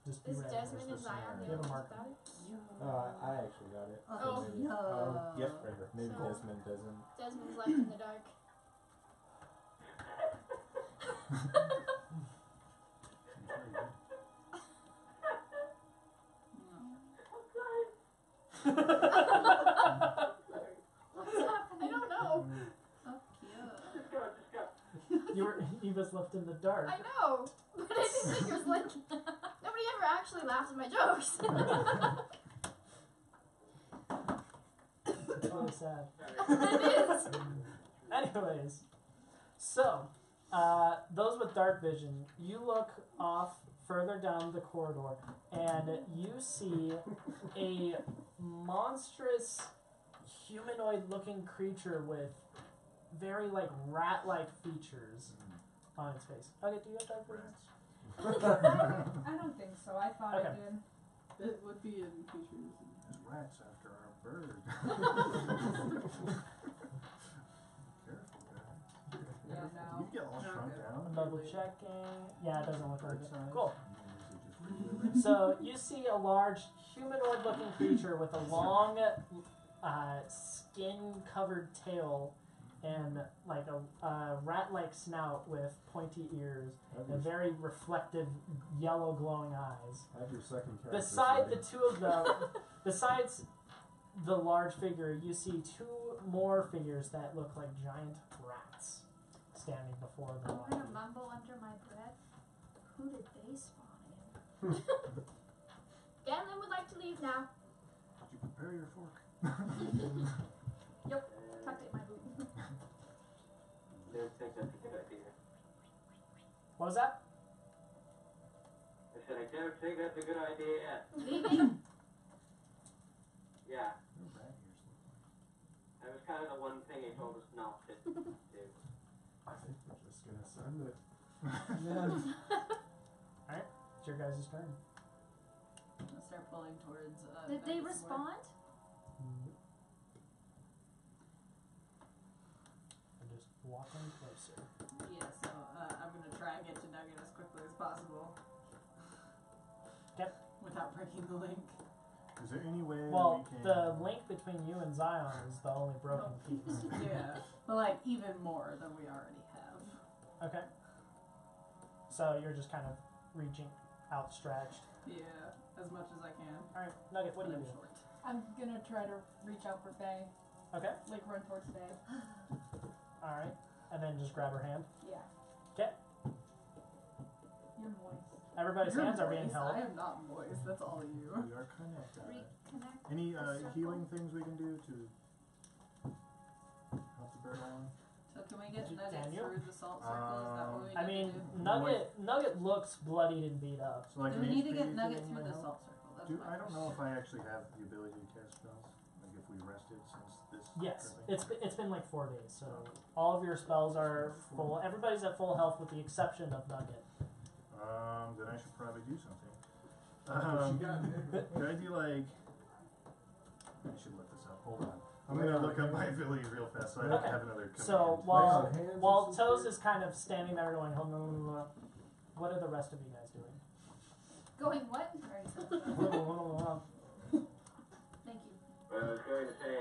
Just be Is ready. Desmond and Just Zion You the have a only ones marker. without it? I actually got it. Oh, Maybe. no. Yep, right here. Maybe So- Desmond doesn't. Desmond's left in the dark. What's happening? I don't know. So cute. Just go. You was left in the dark. I know, but I didn't think it was like nobody ever actually laughs at my jokes. It's really sad. It is. Anyways, so those with dark vision, you look off further down the corridor, and you see a monstrous humanoid-looking creature with very like rat-like features on its face. Okay, do you have dark vision? I don't think so. I thought Okay. I did. It would be in features. There's rats after our bird. Careful, guys. Yeah, You no. get all shrunk down. I'm double checking. Yeah, it doesn't look like Bird it. size. Cool. Is it just regular? So you see a large humanoid-looking creature with a long, skin-covered tail and like a rat-like snout with pointy ears and very reflective, yellow glowing eyes. Have your second character. Beside the ready. two of them, besides the large figure, you see two more figures that look like giant rats standing before them. I'm gonna mumble under my breath. Who did they spawn in? Ganlin would like to leave now. Did you prepare your fork? Tucked it in my boot. Don't think that's a good idea. What was that? I said I don't think that's a good idea. Leaving? Yeah, Your rat ears look that was kind of the one thing he told us not to do. I think we're just gonna send it. Alright, it's your guys' turn. I'm gonna start pulling towards. Did they Nuggets more. respond? I'm just walking closer. Yeah, so I'm gonna try and get to Nugget as quickly as possible. Yep. Without breaking the link. Is there any way Well, we can... the link between you and Zion is the only broken piece. Yeah. But like even more than we already have. Okay. So you're just kind of reaching outstretched. Yeah, as much as I can. Alright, Nugget, what do you I'm do? short. I'm gonna try to reach out for Faye. Okay. Like run towards Faye. Alright. And then just grab her hand. Yeah. Okay. You're moist. Everybody's You're hands are being moist. held. I am not moist. That's all you. We are connected. Reconnect. Any the circle. healing things we can do to help the bird island? So can we get Nugget Daniel? through the salt circle? Is that what we need I mean, to do? Nugget looks bloodied and beat up. So like Do an we need to HP get Nugget thing through might the help? salt circle? That's my I don't know if question. I actually have the ability to cast spells. Like if we rested since this. Yes, tripping. it's been like 4 days, so all of your spells are full. Everybody's at full health with the exception of Nugget. Then I should probably do something. What you got, Nick? Could I do like? I should look this up. Hold on. I'm gonna look up my abilities real fast so I don't Okay. have another command. So Lay while on hands while and Toes stuff. is kind of standing there going, what are the rest of you guys doing? Going what? I already said that. Thank you. Well, I was going to say,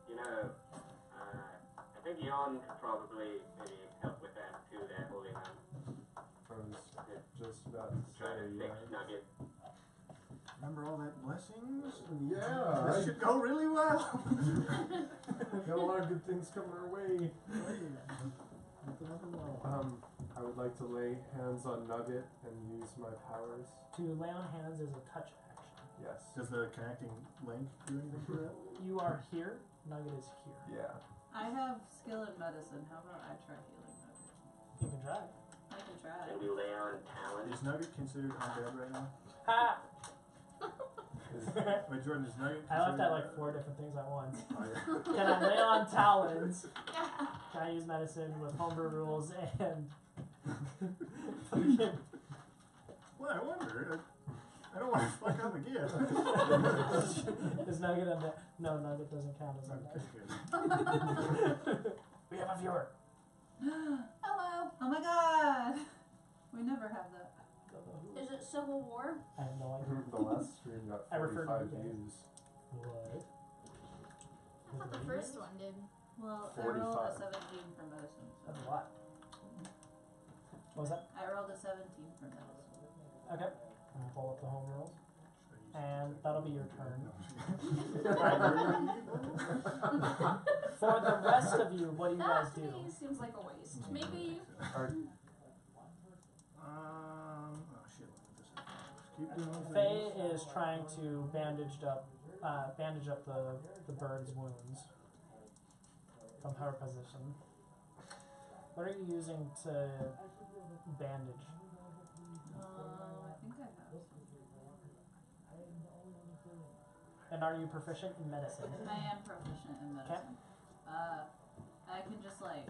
you know, I think Yon could probably maybe help with that too. There, holding on, I was just about to trying to say, fix Nugget. Remember all that blessings? yeah, This should go really well. got a lot of good things coming our way. I would like to lay hands on Nugget and use my powers. To lay on hands is a touch action. Yes. Does the connecting link do anything for that? You are here, Nugget is here. Yeah. I have skill in medicine. How about I try healing Nugget? You can try. I can try. And we lay on talent. Is Nugget considered undead right now? Ha! Wait, Jordan, is Nugget I left considered- out like 4 different things at once. Oh, yeah. Can I lay on talons? Can I use medicine with homebrew rules and Well, I wonder. I don't want to fuck up again. Is Nugget on that? No, Nugget doesn't count as Okay, undead. good. We have a viewer. Hello. Oh my god! We never have that. Don't know who. Is it Civil War? I have no idea. The last stream got I referred to 45 you guys. views. What? I thought the first one did. Well, I rolled a 45. 17 for medicine. So. That's a lot. What was that? I rolled a 17 for medicine. Okay. I'm gonna pull up the home rules. And that'll be your turn. For the rest of you, what do you guys That to do? me seems like a waste. Maybe Are, Oh shit, let me just keep doing Faye things. is trying to bandage up the bird's wounds from her position. What are you using to bandage? I think I have some. And are you proficient in medicine? I am proficient in medicine. I can just like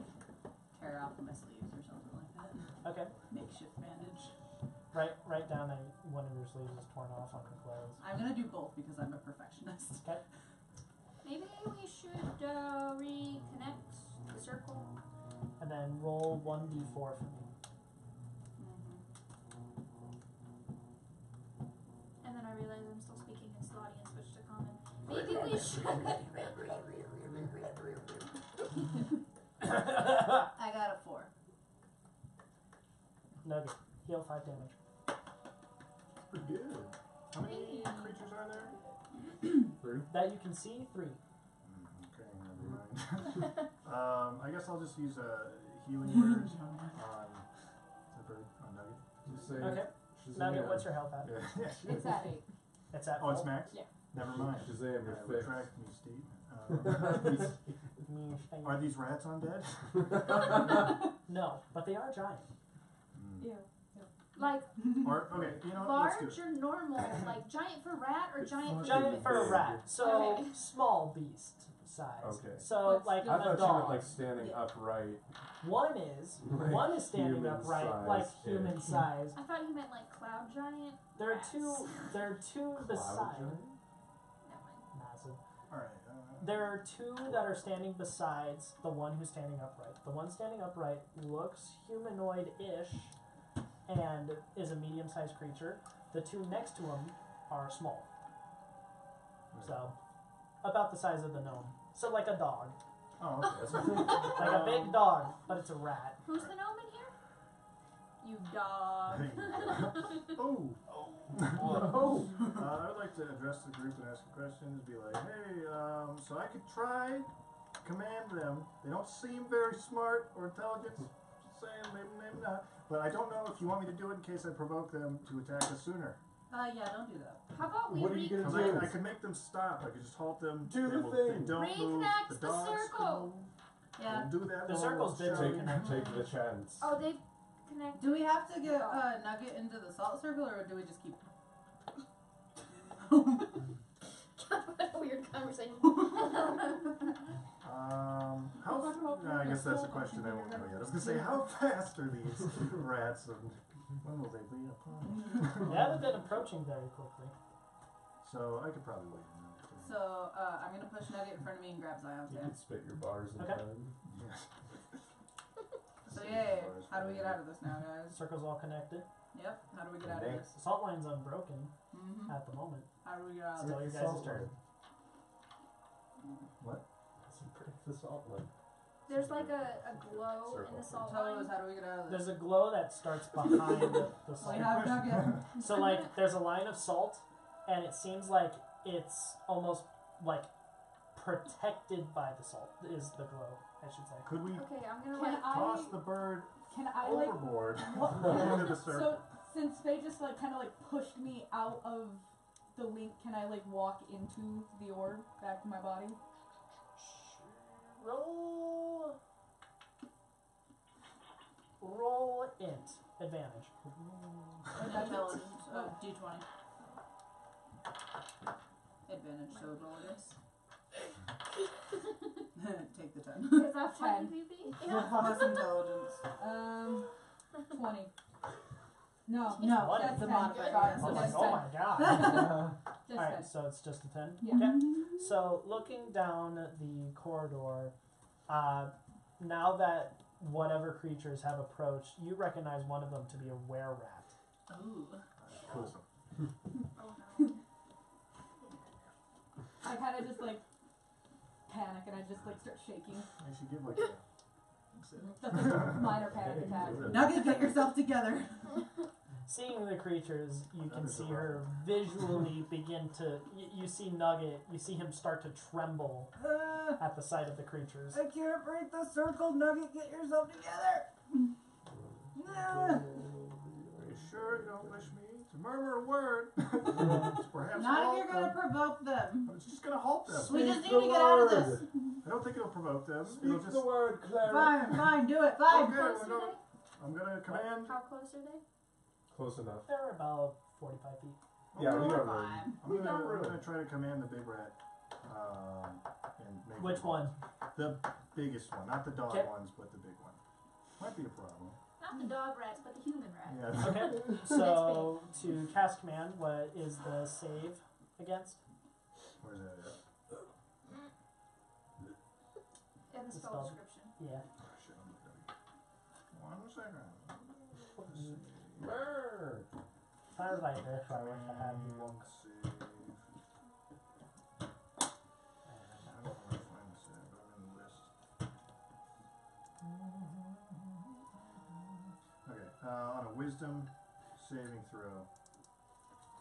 tear off my sleeves or something like that. Okay. Makeshift bandage. Write down that one of your sleeves is torn off on your clothes. I'm gonna do both because I'm a perfectionist. Okay. maybe we should reconnect the circle. And then roll 1d4 for me. And then I realize I'm still speaking in Slotty and switch to common. Maybe we should. I got a 4. Nugget. Heal 5 damage. Pretty good. How many creatures are there? 3? That you can see, 3. Okay, never mind. I guess I'll just use a healing word on Nugget. Just say Okay. Shazam. Nugget, what's your health at? Yeah. It's at 8. It's at Oh, it's full? max? Yeah. Never mind. Shazam, you're I fixed. retract me, Steve. Mm, Are these rats undead? No, but they are giant. Ew. Like Or, okay, you know what? Let's do large it. or normal? Like giant for rat or giant for Giant human? for a rat. So Okay. small beast size. Okay. So What's like the- I a thought you dog. meant like standing upright. One is Like standing human upright, size. like human size. I thought you meant like cloud giant. There are rats. two. There are two Cloud beside. giant? Never mind. Massive. Alright. There are 2 that are standing besides the one who's standing upright. The one standing upright looks humanoid-ish and is a medium-sized creature. The 2 next to him are small. So, about the size of the gnome. So like a dog. Oh, okay. That's Like a big dog, but it's a rat. Who's the gnome in here? You dog. Oh. Oh. I would like to address the group and ask questions. Be like, hey, so I could try command them. They don't seem very smart or intelligent. Just saying, maybe not. But I don't know if you want me to do it in case I provoke them to attack us sooner. Yeah, don't do that. How about we What are you gonna Because do? I could make them stop. I could just halt them. Do the They thing. don't move. Reconnect the dogs can circle. move. Yeah. Don't do that. The while circle's we're been shouting. reconnected. Take the chance. Oh, they've connected. Do we have to get Nugget into the salt circle, or do we just keep? What a weird conversation. How? I guess that's a question I won't know yet. I was gonna say, how fast are these rats, and when will they be upon? They haven't been approaching very quickly. So I could probably wait a minute. So I'm gonna push Nugget in front of me and grab Zion's You hand. can spit your bars in Okay. time. So yay! How do we get out of this now, guys? Circle's all connected. Yep. How do we get out of this? The salt line's unbroken Mm-hmm. at the moment. How do we get out of Still this? your guys' turn. What? Break the salt line. There's like a glow in the salt Toes, line. how do we get out of this? There's a glow that starts behind the We salt. have Nugget. So like there's a line of salt and it seems like it's almost like protected by the salt is the glow, I should say. Could we Okay, I'm gonna Can like. toss the bird Can I like? overboard What? into the circle? So since Faye just like kind of like pushed me out of the link, can I like walk into the orb back to my body? Roll int advantage. Intelligence. D20. Advantage. So roll this. Take the 10. Is that funny, 10. Phoebe? Plus intelligence. 20. No. No, that's the 10. modifier. Sorry, Yes, Oh my, that's that's oh 10. my god. Just Alright, 10. so it's just a 10? Yeah. Okay. So looking down the corridor, now that whatever creatures have approached, you recognize one of them to be a were-rat. Ooh. Cool. Oh no. I kind of just like panic and I just like start shaking. I should give like a. That's like a minor panic attack. Nugget, get yourself together. Seeing the creatures, you That can is a see her visually begin to. You see Nugget, you see him start to tremble at the sight of the creatures. I can't break the circle. Nugget, get yourself together. Are you sure you don't wish me to murmur a word? Perhaps Not halt if you're gonna them. provoke them. I'm just gonna halt them. We just Speak need the to get out of word. this. I don't think it'll provoke them. Speak It'll just. the word, cleric. Fine, fine, do it, fine. Okay, Close we're are gonna, they? I'm gonna command. How close are they? Close enough. They're about 45 feet. Yeah, we We're got room. fine. I'm gonna try to command the big rat. And make Which it halt. one? The biggest one, not the dog Okay. ones, but the big one. Might be a problem. Not the dog rats, but the human rats. Yeah. Okay, so to cast command, what is the save against? Where's that at? In the The spell spell. description. Yeah. Oh, shit, I'm looking at it. 1 second. Let's see. Brr. Sounds like this, I wish I had the book. Save. I don't know where to find the save, but I'm in the list. Okay, on a wisdom saving throw.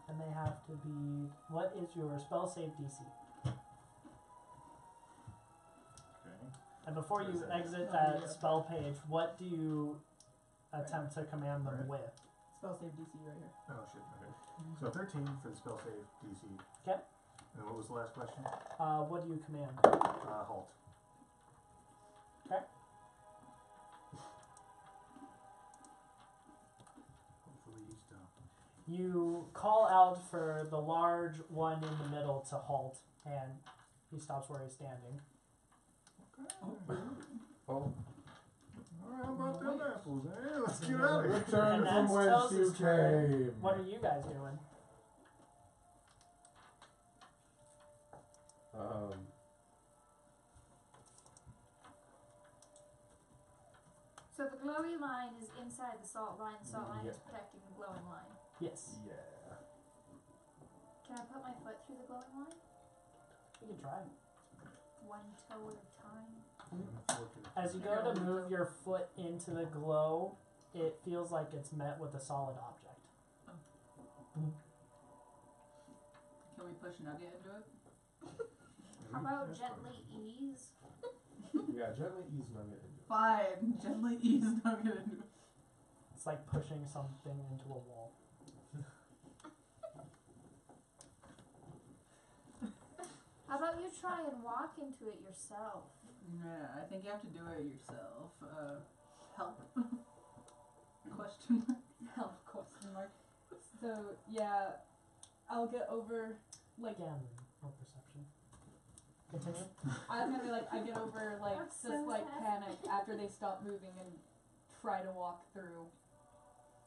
And they have to be. What is your spell save DC? Okay. And before What you is that? exit that spell page, what do you attempt to command them Right. with? Spell save DC right here. Oh shit, okay. So 13 for the spell save DC. Okay. And what was the last question? What do you command? Halt. Okay. Hopefully he's done. You call out for the large one in the middle to halt, and he stops where he's standing. Oh. Alright, how about them apples, eh? Let's get out of here. Return And from that's whence Toes' you turn. came. What are you guys doing? So the glowy line is inside the salt line. The salt line Yeah. is protecting the glowing line. Yes. Yeah. Can I put my foot through the glowing line? You can try. One toe at a time. As you go to move your foot into the glow, it feels like it's met with a solid object. Can we push Nugget into it? How about gently ease? Yeah, gently ease Nugget into it. Fine. Gently ease Nugget into it. It's like pushing something into a wall. How about you try and walk into it yourself? Yeah, I think you have to do it yourself. Help? Question mark. Help? Question mark. So yeah, I'll get over like Again, no perception. Continue. I'm gonna be like I get over like I'm this so like sad. panic after they stop moving and try to walk through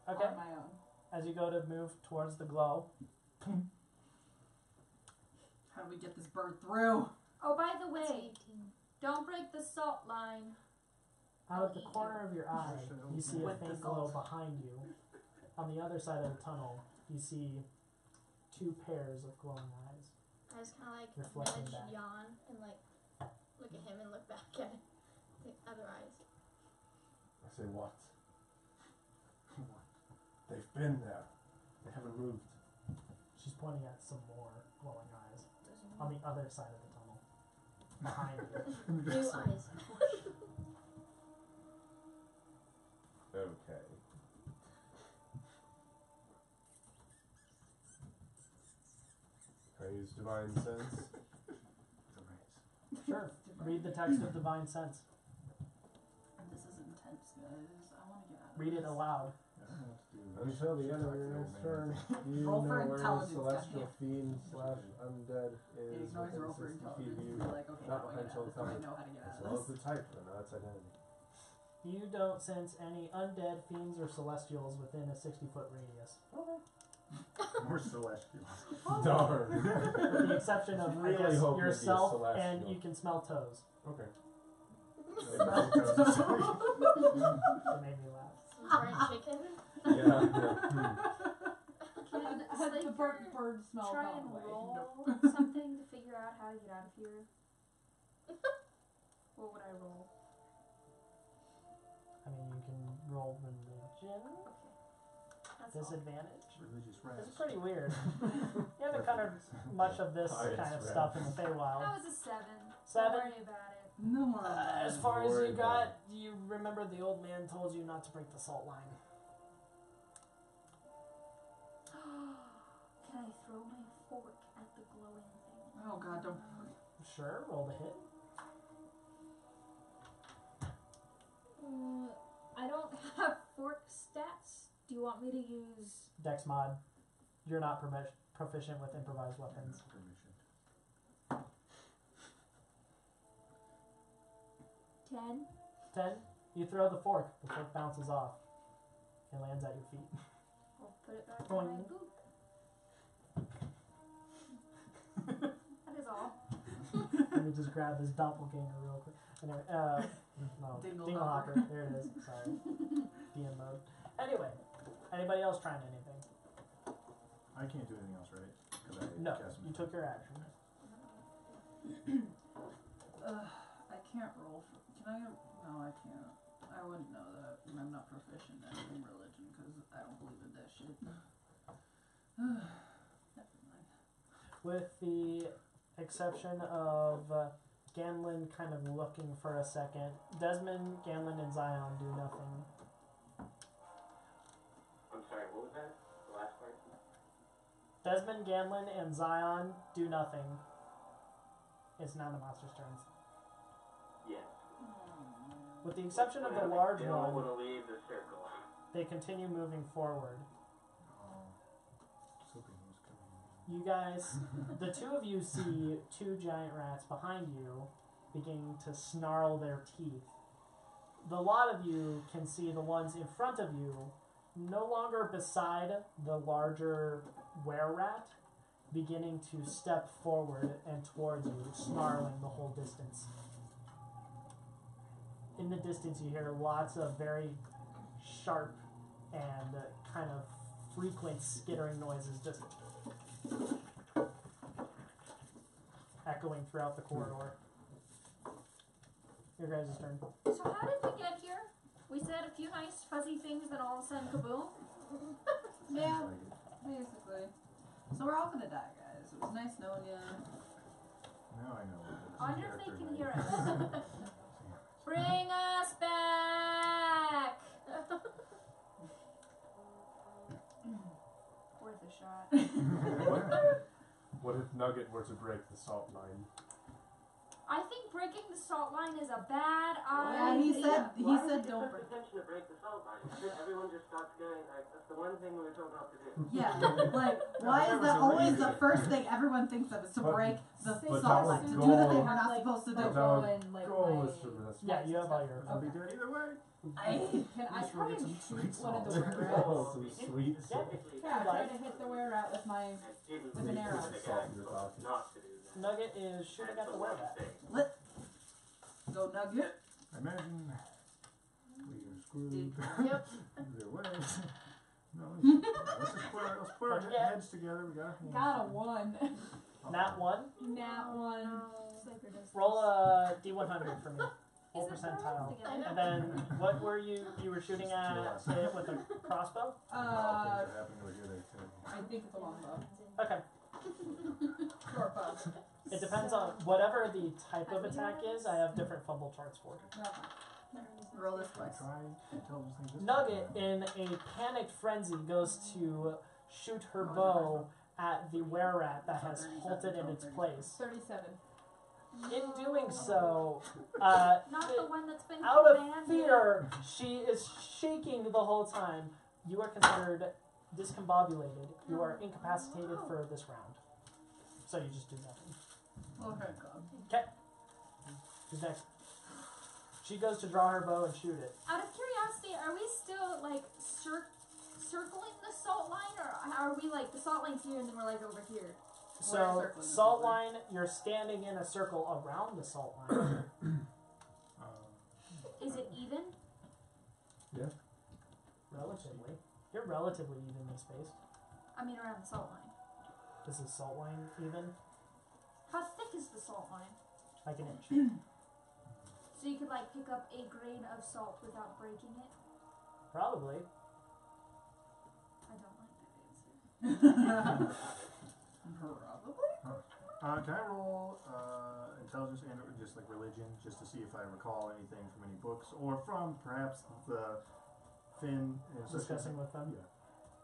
Okay. on my own. As you go to move towards the glow, How do we get this bird through? Oh, by the way, don't break the salt line. out of the corner of your eye, you see a With the faint glow salt. behind you. On the other side of the tunnel, you see 2 pairs of glowing eyes. I just kind of like Reflecting nudge, back. yawn, and like look at him and look back at the other eyes. I say, what? What? They've been there. They haven't moved. She's pointing at some more glowing eyes Doesn't on the other side of the tunnel, behind you. New eyes. Okay. Can I use divine sense? Sure. Read the text of Divine Sense. This is intense, guys. I want to get out of Read it this. aloud. Until the end of your next turn, you Roll know for where intelligence, celestial goddamn. fiend slash undead He is ignores within roll for 60 feet of intelligence. you, We're like, okay, not how do I get out of potential this? Do I target, know how to get as out well of as the this? type, but not its identity. You don't sense any undead, fiends, or celestials within a 60-foot radius. More celestials. Darn. With the exception of, Really I guess, hope it'd be a yourself, and celestial. you can smell toes. Okay. It made me laugh. Some burnt chicken. Yeah. Can Had the Slaker bird smell try gone and away? roll something to figure out how to get out of here? What would I roll? I mean, you can roll religion. That's all. Disadvantage. Religious It's rites. pretty weird. You haven't covered much of this Highest kind of rank. stuff in the Feywild. That was a 7. 7? Don't worry about it. No. As far as Worry you about got, you remember the old man told you not to break the salt line. Can I throw my fork at the glowing thing? Oh god, don't. Sure, roll to hit. I don't have fork stats. Do you want me to use... Dex mod. You're not proficient with improvised weapons. 10? 10. You throw the fork. The fork bounces off and lands at your feet. I'll put it back in Boing. my boot. That is all. Let me just grab this doppelganger real quick. Anyway, no, Dinglehopper. Dinglehopper. There it is. Sorry. DM mode. Anyway, anybody else trying anything? I can't do anything else, right? 'Cause I No, cast you took your action. I can't roll. Can I? No, I can't. I wouldn't know that. And I'm not proficient in religion because I don't believe in that shit. Never mind. With the exception of Ganlin kind of looking for a second, Desmond, Ganlin, and Zion do nothing. I'm sorry, what was that? The last part? Desmond, Ganlin, and Zion do nothing. It's now the monster's turns. Yes. With the exception of the But I large still one, want to leave the circle. they continue moving forward. Just hoping he was coming. You guys, the 2 of you see 2 giant rats behind you beginning to snarl their teeth. The lot of you can see the ones in front of you, no longer beside the larger were-rat, beginning to step forward and towards you, snarling the whole distance. In the distance, you hear lots of very sharp and kind of frequent skittering noises just echoing throughout the corridor. Your guys' turn. So how did we get here? We said a few nice fuzzy things, then all of a sudden, kaboom. Yeah, basically. So we're all gonna die, guys. It was nice knowing you. Now I know. I wonder if they can hear us. us. Bring us back! Worth a shot. What if Nugget were to break the salt line? I think breaking the salt line is a bad Yeah, idea. he said Why would don't you have break. the intention to break the salt line? Everyone just stops going, like, that's the one thing we were told not to do. Yeah, like why is that always the first thing everyone thinks of is to break the but salt that line, was to do the thing gold. we're not supposed to do. That Go would and, like, go my- is to rest. Yeah, you have all your. I'll be dead either way. Can I Just try get and some shoot sweet one of the salt. were-rats? Oh, some sweet Yeah. salt. Yeah, try to hit the were-rat with my... I didn't With an think arrow. the Salt guy in your told us pocket. not to do that. Nugget is shooting at That's the one were-rat. thing. Go Nugget. I imagine we are screwed. Yep. Either way. No, let's just put our Yeah. heads together. We got hands. Got a 1. Nat 1. Nat 1. Slaker does Roll a D100 for me. Full Is it percentile. together? And then what were you were shooting at it with a crossbow? Things are happening over here. I think it's a longbow. Okay. Short bow. It depends on whatever the type of attack is. I have different fumble charts for it. Roll this twice. Try intelligence thing this Nugget, time. in a panicked frenzy, goes to shoot her bow at the were-rat that has halted in its place. 37. In doing so, Not the one that's been out of commanded. fear, she is shaking the whole time. You are considered discombobulated. You are incapacitated for this round. So you just do nothing. Okay, God. Okay. Who's next? She goes to draw her bow and shoot it. Out of curiosity, are we still like circling the salt line, or are we like the salt line's here and then we're like over here? So, circling the salt salt line, you're standing in a circle around the salt line. Is it even? Relatively. You're relatively evenly spaced. I mean, around the salt line. Is the salt line even? How thick is the salt line? Like an inch. So you could like pick up a grain of salt without breaking it? Probably. I don't like that answer. Probably. Can I roll intelligence and or just like religion, just to see if I recall anything from any books or from perhaps the Finn Discussing with them? Yeah.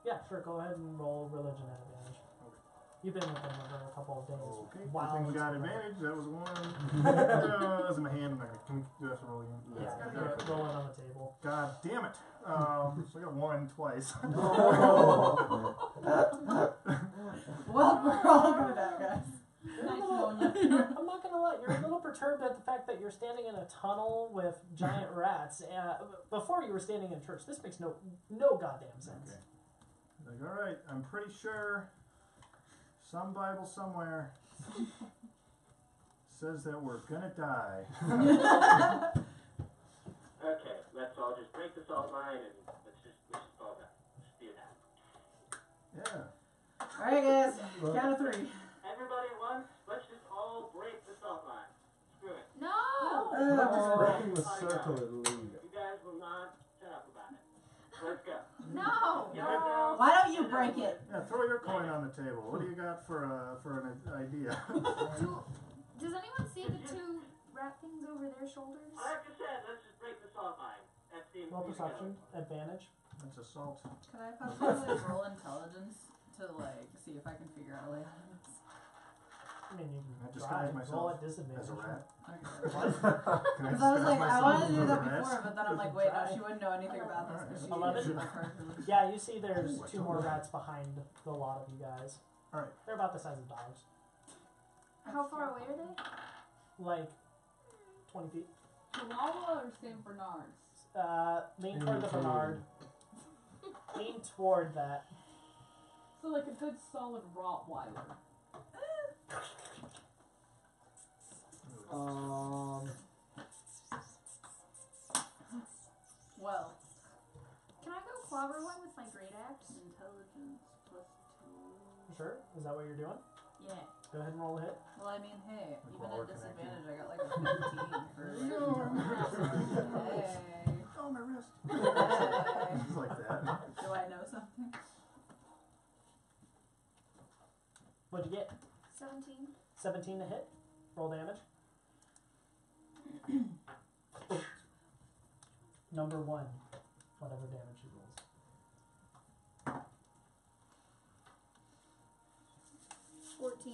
Yeah, sure. Go ahead and roll religion at advantage. Okay. You've been with them over a couple of days. Okay. Wow. Everything got advantage. That was one. That was in my hand. I'm not gonna. Can we do that to roll again? Yeah, Okay. you're rolling on the table. God damn it. So I got one twice. Well, we're all gonna die, guys. You're a Nice little- knowing you. I'm not gonna lie, you're a little perturbed at the fact that you're standing in a tunnel with giant rats. Before you were standing in church. This makes no goddamn sense. Okay. Like, all right, I'm pretty sure some Bible somewhere says that we're gonna die. Okay, let's all just break the salt line and let's just all that. Just do that. Yeah. Alright, guys. Count of 3. Everybody at once, let's just all break the salt line. Screw it. No! Breaking the circle and leave it. You guys will not shut up about it. Let's go. No! No. Why don't you break it? Yeah, throw your coin on the table. What do you got for an idea? Does anyone see the two rat things over their shoulders? Like I said, let's just break the salt line. That seems Roll to be perception, advantage. That's assault. Can I possibly roll intelligence to like see if I can figure out a way out of this? I mean, you I can disguise try. myself Roll at disadvantage. as a rat. Okay. Can Because I was disguise like, I myself wanted to do as that a rat? before, but then I'm like, wait, no, she wouldn't know anything about this because she 11? should have heard her. Yeah, you see there's Ooh, I two told more her. rats behind the lot of you guys. Alright. They're about the size of dogs. How far away are they? Like 20 feet. Chihuahua or San Bernards? Lean toward the Bernard. Lean toward that. So like a good solid Rottweiler. Well, Can I go clobber one with my great axe? intelligence plus 2. Sure? Is that what you're doing? Yeah. Go ahead and roll a hit. Well, I mean, hey, Like even while we're at disadvantage, connected. I got like a 15 for like. Hey. Oh, my wrist. It's like that. Do I know something? What'd you get? 17. 17 to hit. Roll damage. Number 1. Whatever damage he rolls. 14.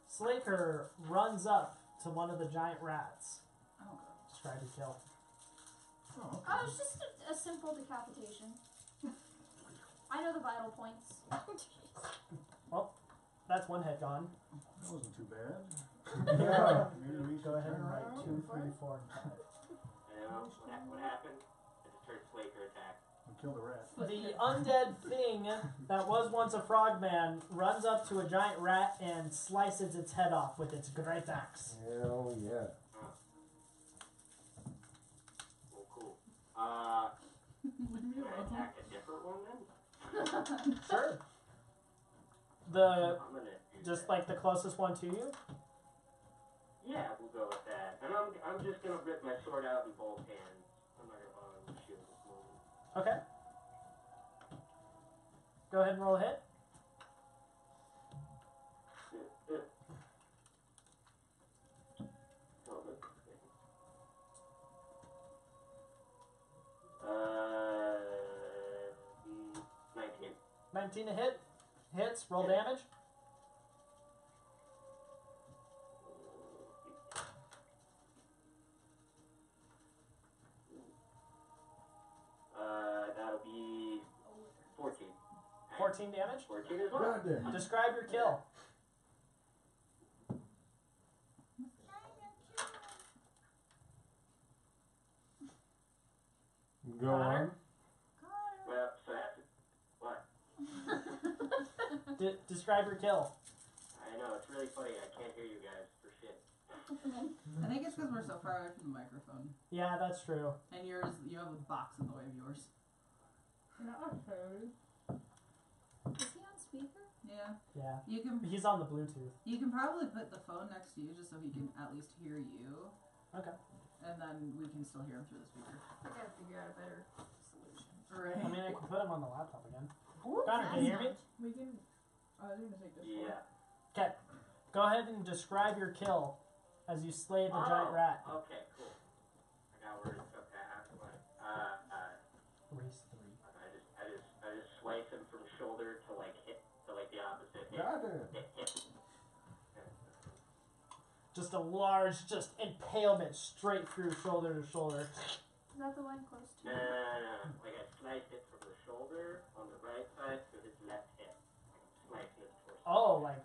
Slaker runs up to one of the giant rats. Oh, God. Describe your kill. Oh, okay. Oh, it's just a simple decapitation. I know the vital points. That's one head gone. That wasn't too bad. Yeah. Maybe we Go should ahead and turn write around 2, 3, 4, and 5. You know, what happened? I just heard Slaker attack. and kill the rat. The undead thing that was once a frogman runs up to a giant rat and slices its head off with its great axe. Hell yeah. Oh, cool. Can I attack a different one then? Sure. I'm gonna do Just that. like the closest one to you. Yeah, we'll go with that. And I'm just gonna rip my sword out in both hands. I'm not gonna bother with the shield this moment. Okay. Go ahead and roll a hit. Oh, look. 19. 19 to hit. Hits. Roll damage. That'll be 14. 14 damage. 14 as well. God damn. Describe your kill. Go on. Well, so that's what? Describe your kill. I know, it's really funny. I can't hear you guys for shit. I think it's because we're so far away from the microphone. Yeah, that's true. And yours, you have a box in the way of yours. Not fair. Is he on speaker? Yeah. Yeah. You can He's on the Bluetooth. probably put the phone next to you just so he can at least hear you. Okay. And then we can still hear him through the speaker. I gotta figure out a better solution. Right. I mean, I can put him on the laptop again. Connor, can you hear me? We can. I was gonna take this one. Yeah. Okay. Go ahead and describe your kill as you slay the giant rat. Okay, cool. I got words. Okay, I have to like, Race 3. I just slice him from shoulder to like hip, to like the opposite hip. God damn. Hip. Just a large, just impalement straight through shoulder to shoulder. Is that the one close to No, you? like I sliced it from the shoulder on the right side to his left hip. Slicing his torso. Oh, like,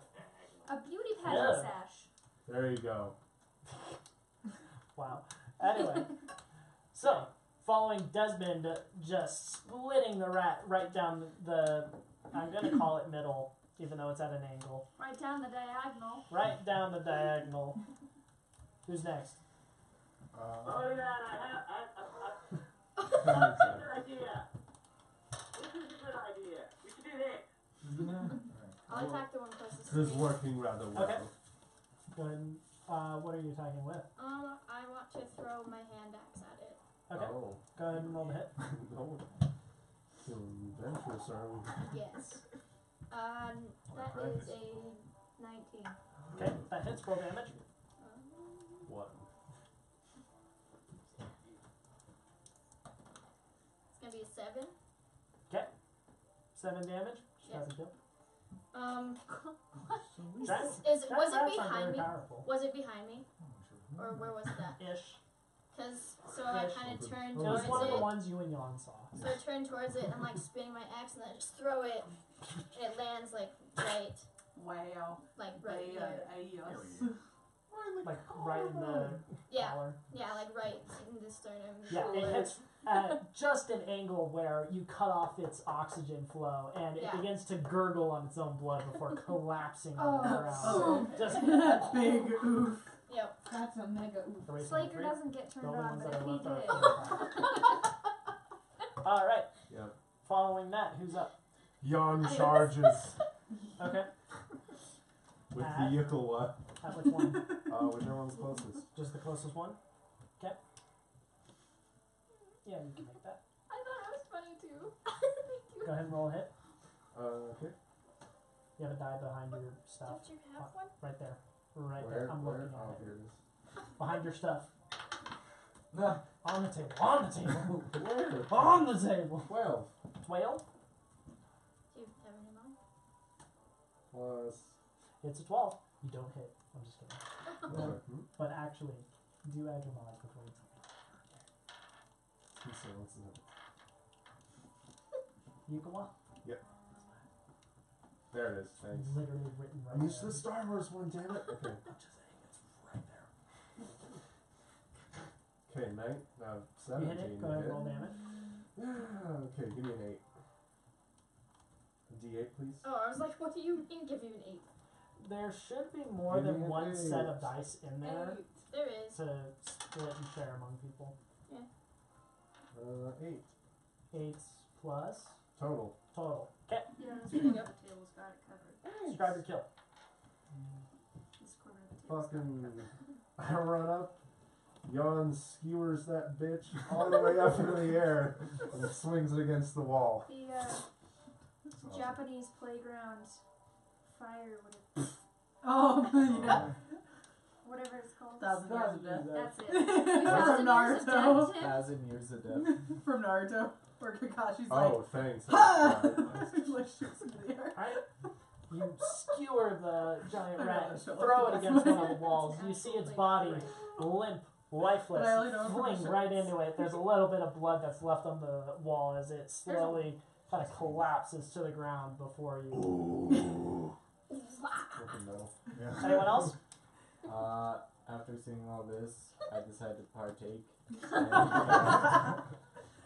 A beauty pageant Yeah. sash. There you go. wow. Anyway, so, following Desmond just splitting the rat right down the I'm going to call it middle, even though it's at an angle. Right down the diagonal. Right down the diagonal. Who's next? Oh yeah, that's a good idea. This is a good idea. We should do this. I'll attack the one closest to This is me. working rather well. Okay. Go ahead and, what are you attacking with? I want to throw my hand axe at it. Okay. Oh. Go ahead and roll the hit. No. You're adventurous, are we? Yes. That is a 19. Okay, that hits. Roll damage. One. It's gonna be a 7. Okay. 7 damage. She Yeah. has a kill. So Was it rats aren't behind very me? powerful. Was it behind me? Or where was it at? Ish. Cause so I Ish. kind of turned It was towards one of the it. ones you and Jan saw. So I turn towards it and I'm like spinning my axe and then I just throw it and it lands like right here. Yes. Like right in the Yeah, collar. yeah, like right in the sternum. Yeah, it shoulder. hits at just an angle where you cut off its oxygen flow and it Yeah. begins to gurgle on its own blood before collapsing on the ground. Oh. Just Big oof. Yep. That's a mega oof. erase number Slaker 3. doesn't get The turned only on, ones but that if I he left did. are Alright, Yep. following that, who's up? Jan charges Okay, with vehicle what? at which one? Whichever one's closest. Just the closest one? Okay. Yeah, you can make that. I thought it was funny too. Thank you. Go ahead and roll a hit. Okay. You have a die behind your stuff. Don't you have one? Right there. Right there. I'm looking Oh, at it. here it is. Behind your stuff. No. On the table. On the table. Where? On the table. 12 12? Do you have any more? plus. It's a 12. You don't hit. I'm just kidding. Okay. But actually, do add your mod before you tell So what's that? me. Yukawa? There it is. Thanks. Literally written right I used there. the Star Wars one, damn it. Okay. I'm just saying, it's right there. Okay, 9. You 17. hit it. Go ahead and roll damage. Yeah. Okay, give me an 8. A D8, please. Oh, I was like, what do you mean give you an 8? There should be more Give me than an one set 8. of dice in there There is. to split and share among people. 8 8 plus total. total. Okay. Yeah, There you go. the table's got it covered. Describe your kill. This corner of the table's got it Fucking. covered. I run up. Yawn skewers that bitch all the way up into the air and swings it against the wall. The That's awesome. Japanese playground fire, Oh, yeah. whatever it's called. 1,000 Years of Death. That's it. From Naruto. 1,000 years of death. From Naruto. Where Kakashi's Oh, thanks. Ha! That's like, shoots into the air. Alright. You skewer the giant I rat, know, so throw it that's against funny. one of the walls. You see its body limp, lifeless, But I only know it from fling the right shows. into it. There's a little bit of blood that's left on the wall as it slowly kind of collapses to the ground before you. Ooh. Fucking metal. Yeah. Anyone else? After seeing all this, I decided to partake in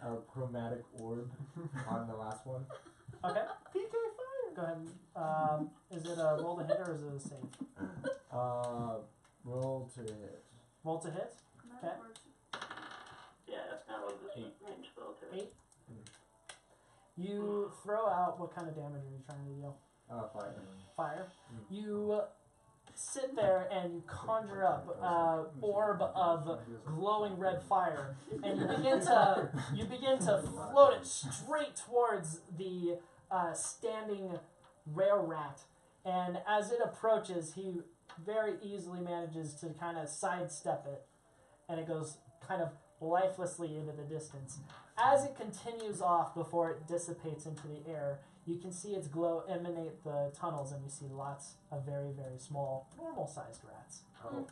a chromatic orb on the last one. Okay. PK fire. Go ahead. Is it a roll to hit or is it a save? Roll to hit. Roll to hit. Okay. Yeah, that was the 8. range spell too. 8. You throw out. What kind of damage are you trying to deal? Fire. Fire. You sit there and you conjure up an orb of glowing red fire, and you begin to float it straight towards the standing rare rat. And as it approaches, he very easily manages to kind of sidestep it, and it goes kind of lifelessly into the distance. As it continues off before it dissipates into the air, you can see its glow emanate the tunnels, and you see lots of very, very small, normal-sized rats. Oh.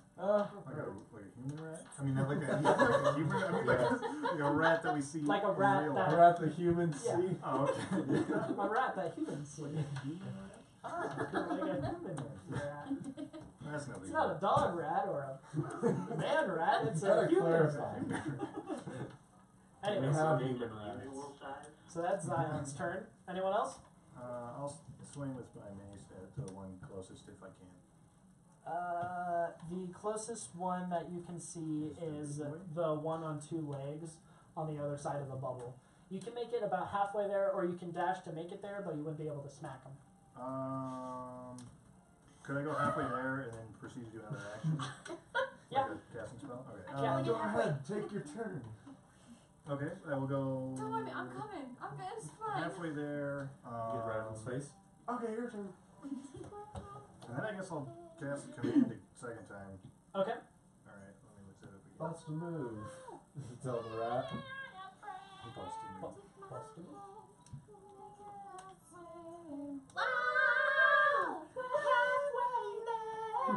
Like a human rat? I mean, not like a human. I mean, like a rat that we see. Like a in rat real that- life. We're at the human Yeah. sea. Oh, okay. A rat that humans see. Ah, like a human rat. That's no big It's not a deal. dog rat or a man rat, it's a Gotta human clarify. rat. We Anyways, have Is human it rats. usual size? so that's Zion's turn. Anyone else? I'll swing with my mace at the one closest if I can. The closest one that you can see is the one on 2 legs on the other side of the bubble. You can make it about halfway there, or you can dash to make it there, but you wouldn't be able to smack him. Could I go halfway there and then proceed to do another action? Yeah. Like a casting spell? Okay. Yeah. Go ahead, take your turn. Okay, I will go Don't worry, I'm coming. I'm good. It's fine. halfway there. Get right in his face. Okay, your turn. And then I guess I'll cast command a second time. Okay. Alright, let me look that up again. Bust a move. Tell the rat. Busted move. Plus 2. Wow! We're halfway there!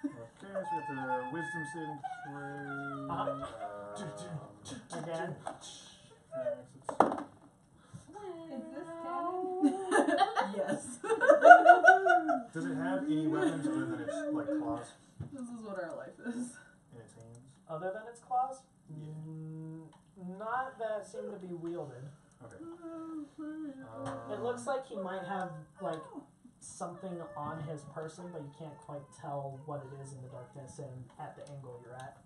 Okay, so we got the wisdom saving throw. Again. Is this canon? Yes. Does it have any weapons other than its like claws This is what our life is. in its hands? Other than its claws? Yeah. Not that seem to be wielded. Okay. It looks like he might have, like, something on his person, but you can't quite tell what it is in the darkness and at the angle you're at.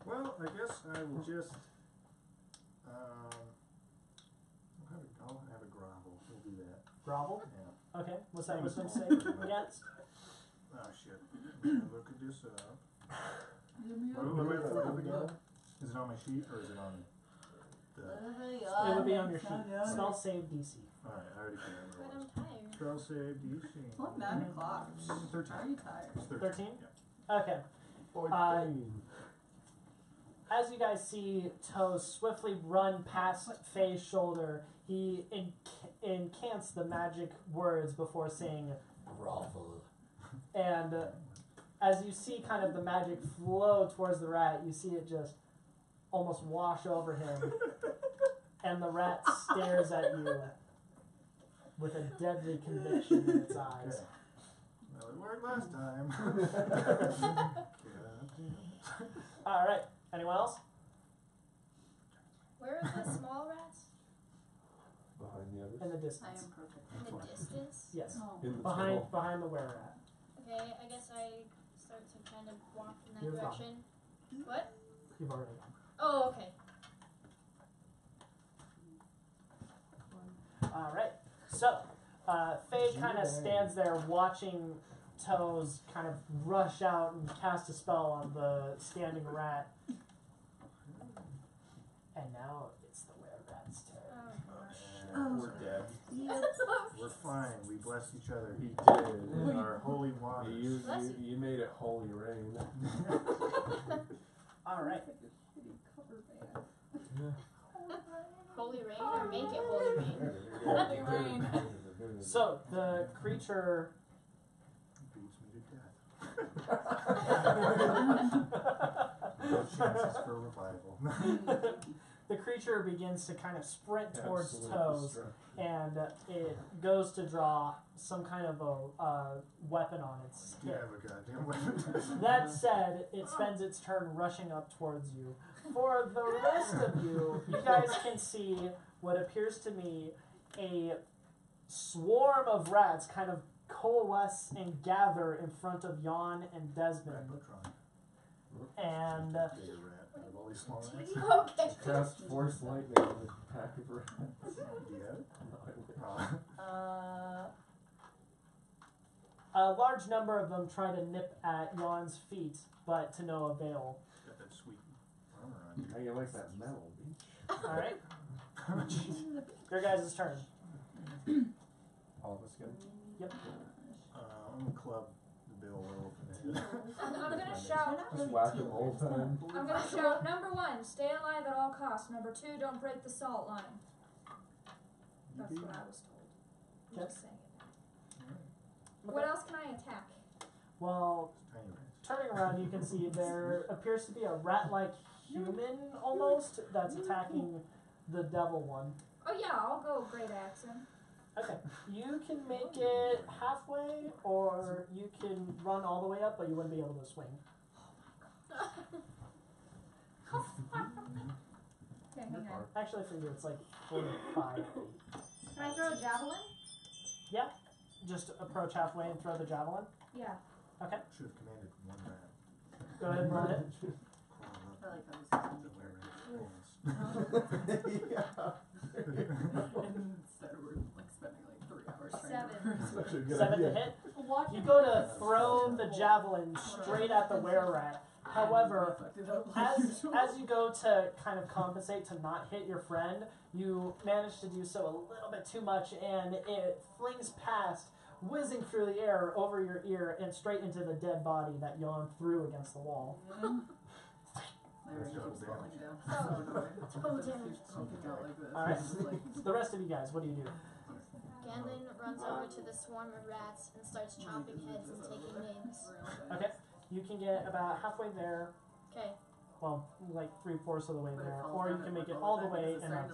Well, I guess I will just I'll have a grovel. We'll do that. Grovel? Yeah. Okay, what's that wisdom save against? Oh shit. Look at this up. What do I have again? Is it on my sheet or is it on the... It would be on your sheet. Spell save DC. Alright, I already can't But remember I'm tired. Spell save DC. It's like 9 o'clock. 13. Are you tired? It's 13? Yeah. Okay. As you guys see Toes swiftly run past Faye's shoulder, he incants the magic words before saying grovel. And as you see kind of the magic flow towards the rat, you see it just almost wash over him. And the rat stares at you with a deadly conviction in its eyes. Okay. Well, it worked last time. Alright, anyone else? Where are the small rats? Behind the others. In the I distance. am perfect. In the distance? Yes. Oh. In the Behind tunnel. the were rat. Okay, I guess I start to kind of walk in that You're gone. direction. What? You've already gone. Oh, okay. Alright. So, Faye kind of stands there watching Toes kind of rush out and cast a spell on the standing rat. And now it's the were-rat's turn. Oh, We're dead. We're fine. We blessed each other. He did. In our holy waters. You made it holy rain. Alright. Holy rain or make it holy rain? Holy rain. So, the creature... Beats me to death. No chances for revival. The creature begins to kind of sprint towards Absolute Toes, destruction. and it goes to draw some kind of a weapon on its Do you hip. have a goddamn weapon? That said, it spends its turn rushing up towards you. For the rest of you, you guys can see what appears to me a swarm of rats kind of coalesce and gather in front of Jan and Desmond. And Bigger rat out of all these small rats. Okay. Cast force lightning on the pack of rats. Do you have it? No, I wish. a large number of them try to nip at Jan's feet, but to no avail. Got that sweet armor on. How you like that metal, bitch? Alright, your guys' turn. All of us good? Yep. I'm gonna club the bill roll for the head. I'm gonna shout. Just whack him all the time. I'm gonna shout. Number 1, stay alive at all costs. Number 2, don't break the salt line. That's what I was told. I'm Okay. just saying it. What else can I attack? Well, Tiny rats. turning around, you can see there appears to be a rat-like human almost that's attacking the devil one. Oh yeah, I'll go great accent. Okay, you can make it halfway, or you can run all the way up, but you wouldn't be able to swing. Okay, hang on. Actually, for you, it's like 45 feet. Can I throw a javelin? Yeah, just approach halfway and throw the javelin. Yeah. Okay, Should have commanded one rat. go ahead and run it. I like how this is instead we're like spending like 3 hours trying to 7. Such a good 7 to idea. hit. You go to throw the javelin straight at the were-rat. However, as you go to kind of compensate to not hit your friend, you manage to do so a little bit too much, and it flings past, whizzing through the air over your ear and straight into the dead body that Jan threw against the wall. Alright. The rest of you guys, what do you do? Ganlin runs over to the swarm of rats and starts chopping heads and taking names. Okay, you can get about halfway there, Okay. well, like 3/4 of the way there, or you can make it all the way and not.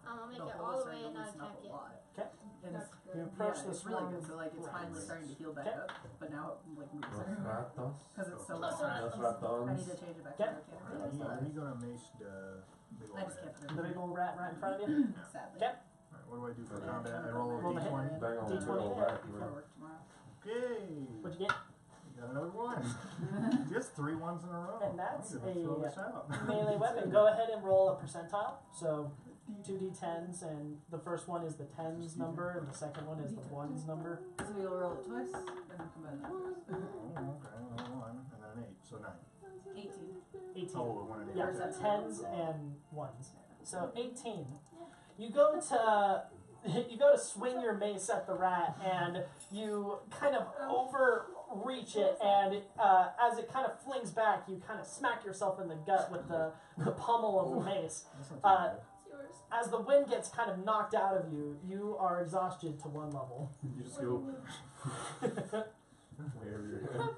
I'll make it all the way and not attack it. Okay, and That's you good. approach the it's really swarm good. So like it's of finally rats. starting to heal back Okay. up, but now it like moves Los ratos. because it's so Los loud. ratos. Los I need ratons. to change it back Okay. to Arcana. Are you gonna mace the big old I just rat? can't put it The in. big old rat right in front of you. Sadly. Okay. Alright, what do I do for combat? I roll Roll a the hit. d20. Bang on D20 the old there. rat. Before work tomorrow. Okay. What'd you get? You got another 1. Just 3 ones in a row. And that's I'm gonna throw this out. Melee weapon. Go ahead and roll a percentile. So 2d10s, and the first one is the tens number, and the second one is the ones number. So you'll roll it twice, and then come back. Oh, okay, well, 1 and then an 8, so 9. 18. 18. Oh, one and a Yeah, half. Or is that 10s and 1s. So 18. You go to you go to swing your mace at the rat, and you kind of overreach it, and as it kind of flings back, you kind of smack yourself in the gut with the pummel of the mace. That's not too bad. It's yours. As the wind gets kind of knocked out of you, you are exhausted to 1 level. You just go wherever you're going.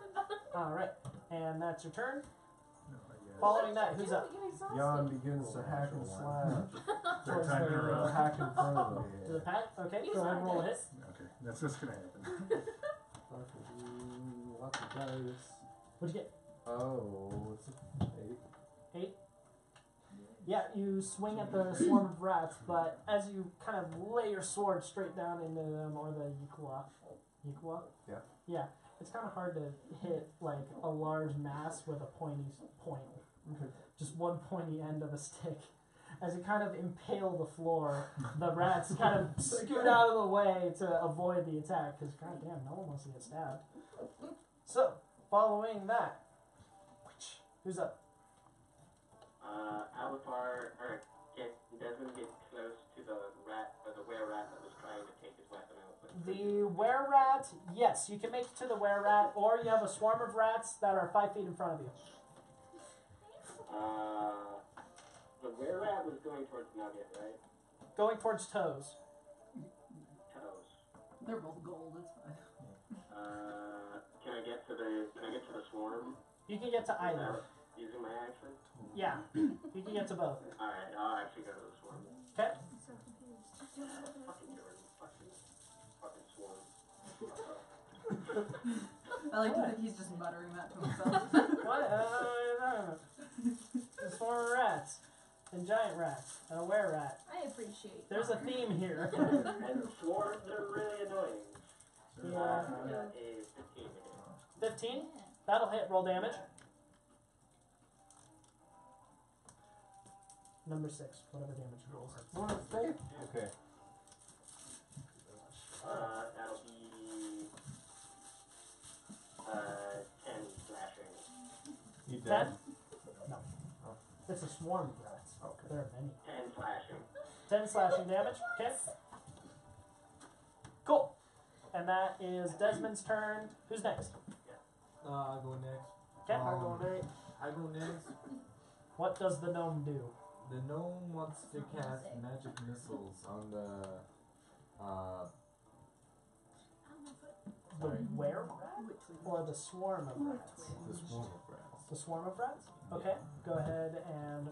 Alright, and that's your turn. No, yeah. Following that, who's up? Get exhausted. Jan begins to hack and slash. Third Towards time in a the row. Hack in front of them. To the pack? Okay, Use go ahead and my roll a hit. dice. Okay, that's what's gonna happen. Lots of dice. What'd you get? Oh, it's an 8. 8? Yeah, you swing at the swarm of rats, but as you kind of lay your sword straight down into them, or the Yukula. Yeah. Yeah, it's kind of hard to hit like a large mass with a pointy point. Just one pointy end of a stick. As you kind of impale the floor, the rats kind of scoot out of the way to avoid the attack, because goddamn, no one wants to get stabbed. So, following that, who's up? Avatar, or Desmond get close to the rat, or the were-rat that was trying to take his weapon out. The were-rat, yes, you can make it to the were-rat, or you have a swarm of rats that are 5 feet in front of you. The were-rat was going towards Nugget, right? Going towards toes. Toes. They're both gold, it's fine. Can I get to the swarm? You can get to either. Using my action? Yeah, you can get to both. Alright, I'll actually go to the swarm. Okay? I'm so confused. Fucking Jordan. Fucking swarm. I like to think he's just muttering that to himself. What? A swarm of rats, and giant rats, and a were-rat. I appreciate There's a that. theme here. And swarms are really annoying. Yeah. I got a 15 again. 15? That'll hit. Roll damage. Number 6, whatever damage you rolls. Okay. That'll be 10 slashing. You 10? dead? No. It's a swarm of rats. Okay. There are many. 10 slashing. 10 slashing damage. Okay. Cool. And that is Desmond's turn. Who's next? I go next. Okay. I go next. What does the gnome do? The gnome wants to cast magic missiles on the The Sorry. were or the swarm of rats? the swarm of rats. The swarm of rats? Okay. Go ahead and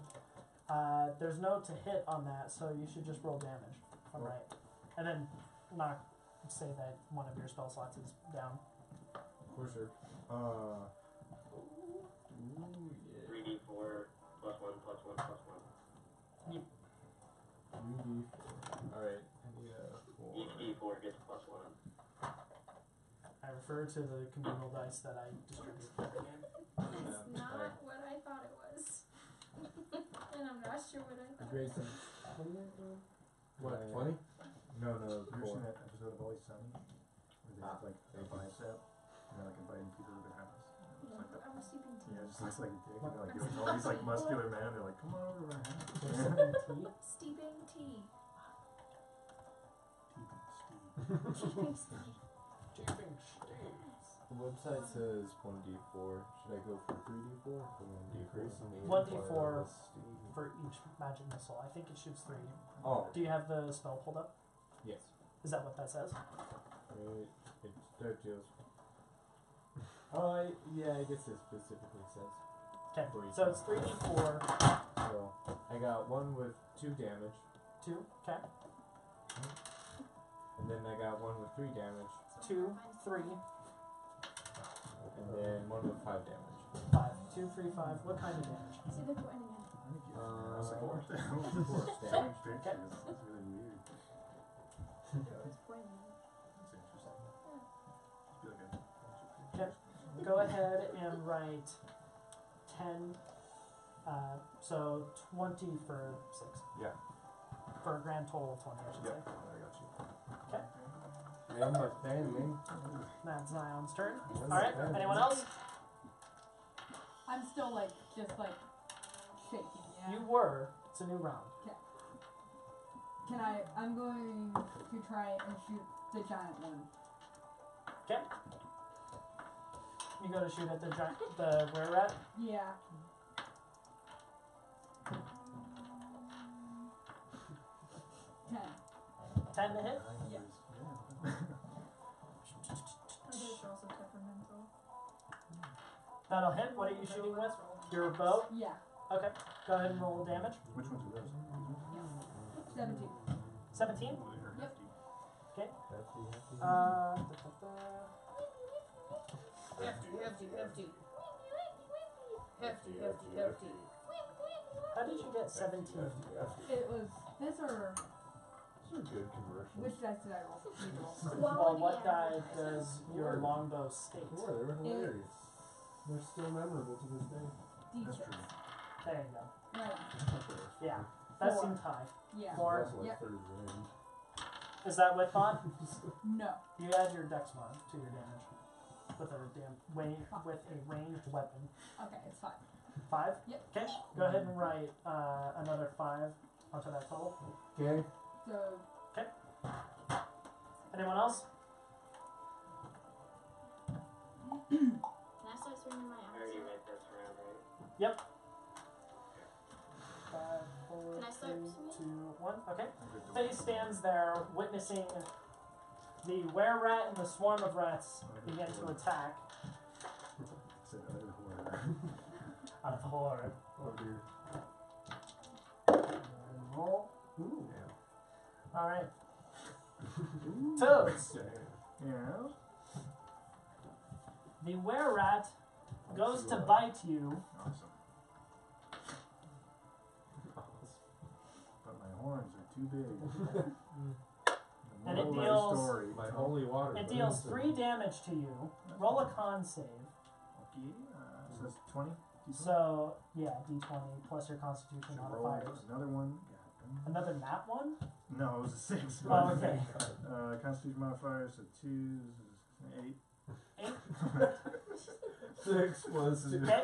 there's no to hit on that, so you should just roll damage. Alright. And then not say that one of your spell slots is down. For sure. Ooh, yeah. 3d4 plus 1 plus 1 plus 1. 3d4. Alright, I need a 4. Each d4 gets plus 1. I refer to the communal dice that I distributed for the game. It's not what I thought it was. And I'm not sure what I thought. Grayson. What, 20? No, You ever seen 4. that episode of Always Sunny? Where they have like a bicep and they're like inviting people to their house. It's like I was sleeping too. yeah, it just looks like a dick. And they're like doing all these like muscular men. They're like, come on over to my house. There's something tea. Steeping tea. Steve. The website says 1d4. Should I go for 3d4 or 1d4? 1d4 for each magic missile. I think it shoots 3. Oh, Do you have the spell pulled up? yes. Is that what that says? Right. It's that deals. Oh, yeah, I guess it specifically says. Okay, For each so it's 3d4. So, I got one with 2 damage, 2. Okay. and then I got one with 3 damage, 2, 3, and then one with 5 damage. 5. 2, 3, 5. What kind of damage? See the point again. I was like, what the hell is Force this? damage. Picture. It's really weird. It's pointing. It's interesting. Just be like a Okay. Go ahead and write 10. So 20 for 6. Yeah. For a grand total of 20, I should Yep. say. I got you. Man, my fan, man. That's Zion's turn. Yes, Alright, yes. anyone else? I'm still like just like shaking. Yeah. You were. It's a new round. Can I? I'm going to try and shoot the giant one. Okay. You go to shoot at the were rat. Yeah. Ten to hit. Yeah. I just roll some temperamental. That'll hit. What are you shooting with? Your bow. Yeah. Okay. Go ahead and roll damage. Which ones are those? 17. 17. Oh, they are Yep. hefty. Hefty. How did you get 17? It was this or Those are good commercials. which dice did I roll? Need to roll. Well, what die does your longbow state? Sure, they were hilarious. They're still memorable to this day. That's D6. true. There you go. Right. Yeah, that Four. seemed high. Yeah. Four. Also like Yep. third range. Is that with mod? No. You add your dex mod to your damage with a ranged weapon. Okay, it's 5. 5. Yep. Okay. Go ahead and write another 5 onto that total. Okay. So Anyone else? Can I start swinging my I already arms? went this round, right? 5, 4, Can I start 3, swinging? 2, 1. Okay. I'm good to So he stands there witnessing the were-rat and the swarm of rats begin to attack Said utter horror. out of horror. Oh dear. And roll. Ooh. Alright. Toads. Yeah. The were-rat goes to bite you. Awesome. But my horns are too big. And it Moral of the deals- story. My holy water. It deals 3 damage to you. Roll a con save. Okay. So that's 20. So, yeah, d20 plus your constitution Should roll modifiers. another one. Another nat one? No, it was a 6. Oh, okay. Constitution modifier, so 2 is 8. 8? 6 plus Okay.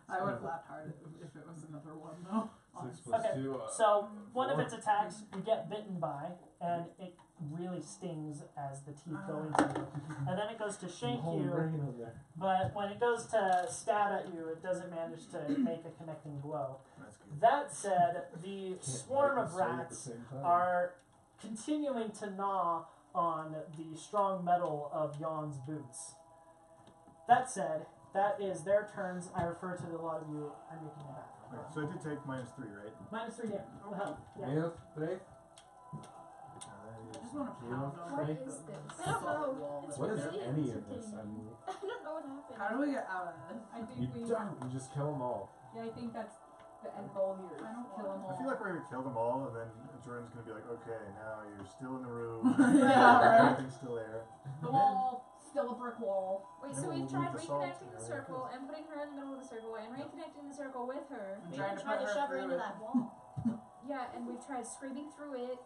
I would have laughed hard if it was another one, though. 6 plus Okay, 2. So, one of its attacks you get bitten by, and it really stings as the teeth go into you. And then it goes to shake Holy you, brain in there. but when it goes to stab at you, it doesn't manage to make a connecting blow. That's good. That said, the Can't swarm bite of and swing at the rats same time. are continuing to gnaw on the strong metal of Jan's boots. That said, that is their turns. I refer to a lot of you. I'm making it back. Okay, so I did take -3, right? -3 damage. Oh, hell. Yeah. Yeah, three. I just want to You know, pound on What the is this? I solid don't know. wall. It's What is really any of this? entertaining. I don't know what happened. How do we get out of this? I think You we. don't. You just kill them all. Yeah, I think that's the end goal here. I don't Kill them all. I feel like we're gonna kill them all, and then Jordan's gonna be like, "Okay, now you're still in the room. Yeah, right. Everything's still there." The wall, still a brick wall. Wait, Then so we'll we've tried move the salt reconnecting the area. circle and putting her in the middle of the circle and reconnecting the circle with her. And We trying even to tried put to her shove her through into it. that wall. Yeah, and we've tried screaming through it.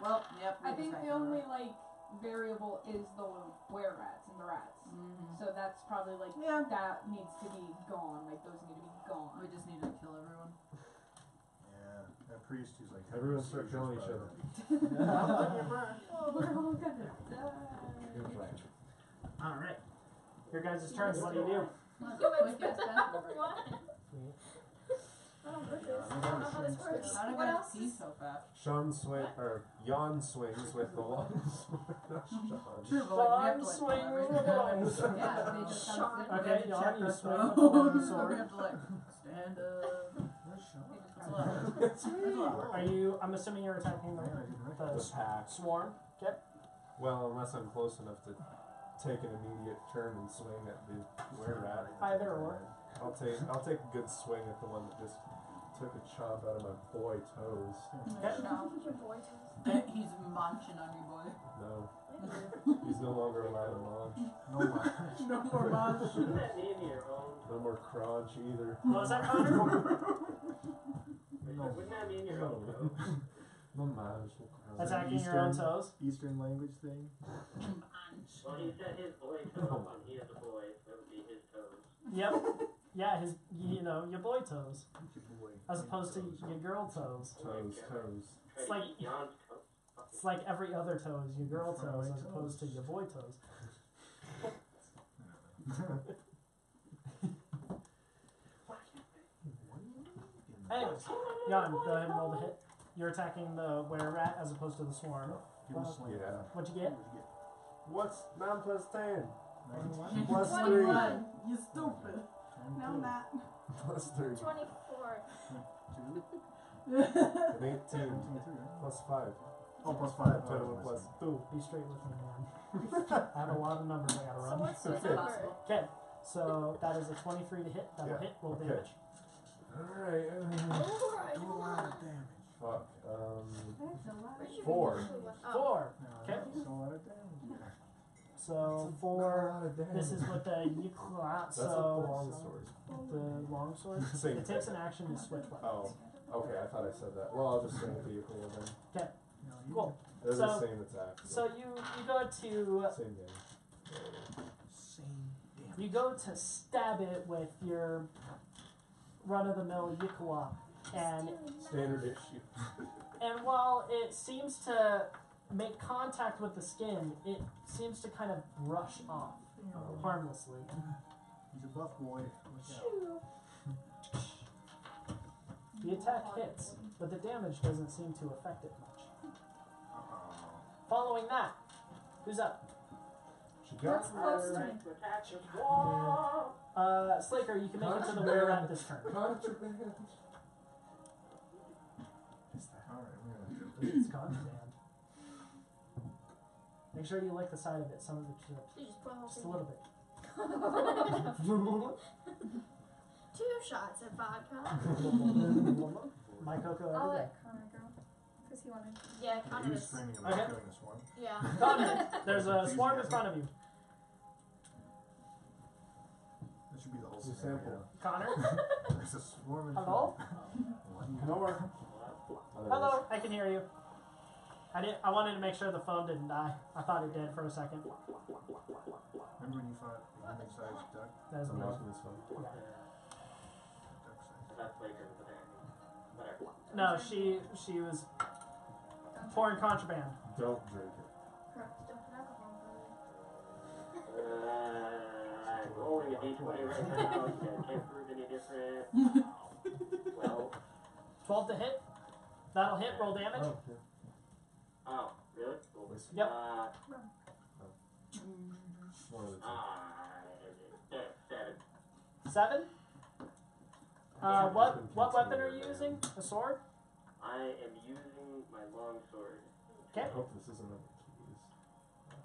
Well, yep. I think the only like variable is the were rats and the rats. Mm-hmm. So that's probably like Yeah. that needs to be gone. Like those need to be gone. We just need to kill everyone. Yeah, that priest who's like, Everyone start killing each other. Oh, we're all gonna Good die. plan. Alright. Your guys' turns. What do you do? What? What? Quick ass death over. I don't get this. I don't know how this works. How did What I else see is... so fast? Jan swings with the long sword. Not Sean. True, but like, we have Sean to like swing pull with the long everything. sword. Yeah, they just Sean. sound Okay, We have to Jan, check you our swing throw. with the long We sword. have to like stand up. Where's Sean? That's a lot. That's a lot. Are you? I'm assuming you're attacking Yeah, I didn't the recognize The pack. swarm. Okay. Well, unless I'm close enough to take an immediate turn and swing at the were-rat. Either or. I'll take a good swing at the one that just took a chop out of my boy toes. Okay. No. Your boy toes. He's munching on you, boy. No, he's no longer allowed to launch. No lie. No more munch. Wouldn't that mean your own? No more crunch either. What was that, Connor? Wouldn't that mean your own? No. No man. Attacking your own toes. Eastern language thing. Munch. Well, he said his boy toe, and he is a boy, so it would be his toes. Yep. Yeah, your boy toes. Boy. As opposed to your girl toes. Toes. It's like it's like every other toes, your girl toes, as opposed to your boy toes. Anyways, Jan, go ahead and roll the hit. You're attacking the were-rat as opposed to the swarm. Give him a slam. Yeah. What'd you get? What's 9 plus 10? 21. Plus 3. 21. You stupid. No, I'm not. Plus 3. 24. 2. And 18. Plus 5. Oh, plus 5. 21 plus. Ooh, be straight with me, man. I have a lot of numbers I gotta So run. what's the number? Okay, so that is a 23 to hit. That'll Yeah. hit. Roll Okay. damage. Alright. Alright. A lot of damage. Fuck. That's a lot. Where's your 4. Oh. 4. No, Okay. that's a lot of damage. So That's a 4. lot of damage. This is with the Yukla. That's a So long sword. the long sword. Same It takes an action to switch weapons. Oh, okay. I thought I said that. Well, I'll just say with the vehicle then. Okay, No, you cool. They're So- the same attack. So you go to Same game. Same damage. you go to stab it with your run-of-the-mill Yukla, and Standard issue. while it seems to make contact with the skin, it seems to kind of brush off harmlessly. He's a buff boy. Look out. The attack hits, but the damage doesn't seem to affect it much. Uh-oh. Following that, who's up? She That's got close to me. Slaker, you can make it to the were-rat this turn. contraband. Alright, we're gonna do It's contraband. Make sure you lick the side of it, some of the chips. You just put a whole Just a thing little bit. in. 2 shots of vodka. My cocoa I'll every day. let Connor go. Because he wanted. Yeah, He Connor was was. screaming about Okay. killing this one. Yeah. Connor, there's a swarm in front of you. That should be the whole It's a scenario. sample. Connor? There's a swarm in Hello? front. No work. Hello, I can hear you. I wanted to make sure the phone didn't die. I thought it did for a second. Remember when you fought the human-sized duck? That was I'm me. watching this one. Yeah. Duck-sized. That's Laker with the band. Whatever. No, she was pouring contraband. Don't drink it. Correct. Don't put alcohol in I'm rolling a d20 right now. You can't prove any different. Well, 12 to hit. That'll hit. Roll damage. Oh, yeah. oh, really? Cool. Yep. One of the two. Seven. 7. What weapon are you using? A sword? I am using my long sword. Okay. I hope this isn't on the keys.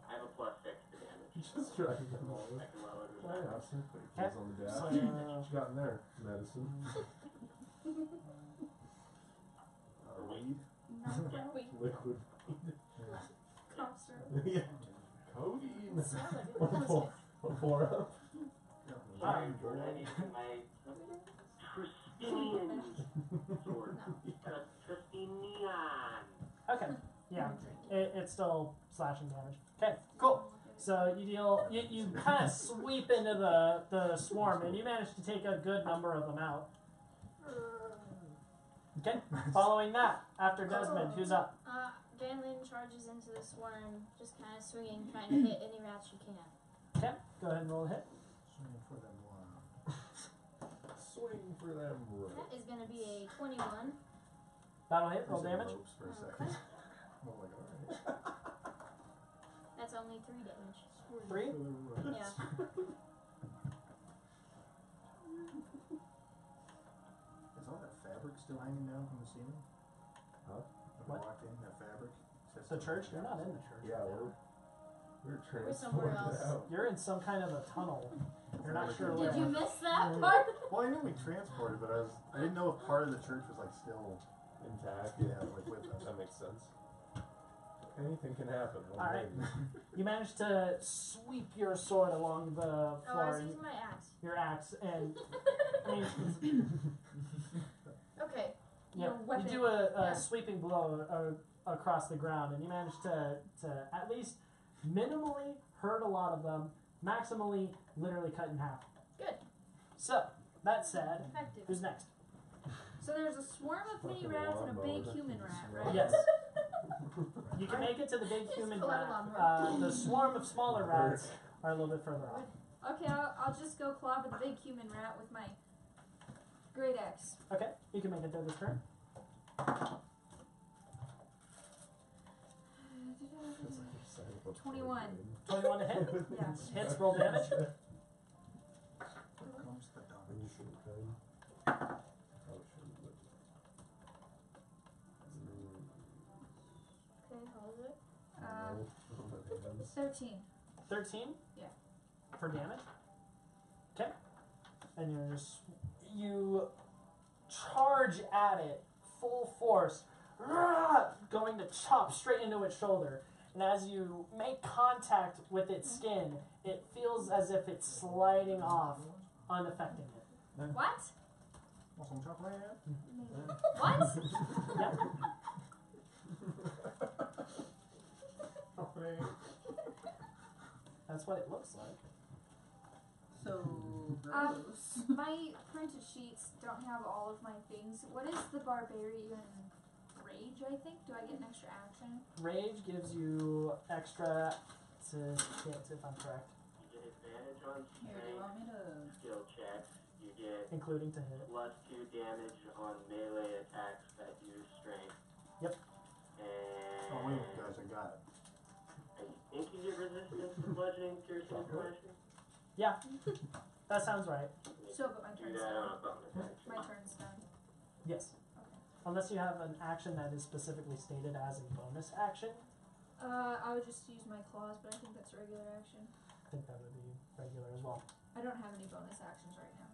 I have a +6 to damage. Just driving them all. I can lower it. Right, I'll see. Put your keys on the dash. So, What you got in there? Medicine. Weed? Liquid. Cough syrup. Yeah. Codeine. Sounds like it. What pour up? I'm using my pristine sword. Pristine neon. okay. Yeah. It's still slashing damage. Okay. Cool. So you kind of sweep into the swarm, and you manage to take a good number of them out. Okay. Following that, after Desmond, who's up? Ganlin charges into the swarm, just kind of swinging, trying to hit any rats you can. Okay. Go ahead and roll a hit. Swinging for them one. Swing for them That is going to be a 21. That'll hit. Roll I was in damage. ropes for a second. I'm like, alright. That's only 3 damage. 3. Yeah. Is all that fabric still hanging down from the ceiling? Huh? When What? I walked in, that fabric? Is that The still church? hanging You're not down? in the church. Yeah, we're We're somewhere transported else. out. You're in some kind of a tunnel. You're not sure where. Did you miss that part? Well, I knew we transported, but I didn't know if part of the church was like still, Intact. yeah, like with us. That makes sense. Anything can happen. All right. You managed to sweep your sword along the Oh, I floor, was using my axe. your axe, and I mean, Okay. yeah, Your you weapon. do a Yeah. sweeping blow across the ground, and you manage to at least minimally hurt a lot of them, maximally literally cut in half. Good. So, that said, Effective. who's next? So there's a swarm of mini rats and a big human rat, right? Yes. You can make it to the big Just human pull out a rat. lawnmower. The swarm of smaller rats are a little bit further off. Okay, I'll just go clobber the big human rat with my great axe. Okay, you can make it there this turn. 21. 21 to hit. Yeah. Hits, roll damage. Comes the dog. Okay, how is it? 13. 13? Yeah. For damage. Okay. And you charge at it full force, going to chop straight into its shoulder. And as you make contact with its skin, it feels as if it's sliding off, unaffecting it. What? Want some chocolate? What? Yep. That's what it looks like. So gross. My printed sheets don't have all of my things. What is the barbarian rage, I think? Do I get an extra action? Rage gives you extra to hit, if I'm correct. You get advantage on Here, do you strength want me to? skill checks. You get Including to hit. plus 2 damage on melee attacks that use strength. Yep. And Oh wait, guys, I got it. I think you get resistance to bludgeoning, piercing, and slashing. Yeah, that sounds right. So, but my Do turn's that done. on a bonus action. My turn's done. Yes. Okay. Unless you have an action that is specifically stated as a bonus action, I would just use my claws, but I think that's a regular action. I think that would be regular as well. I don't have any bonus actions right now.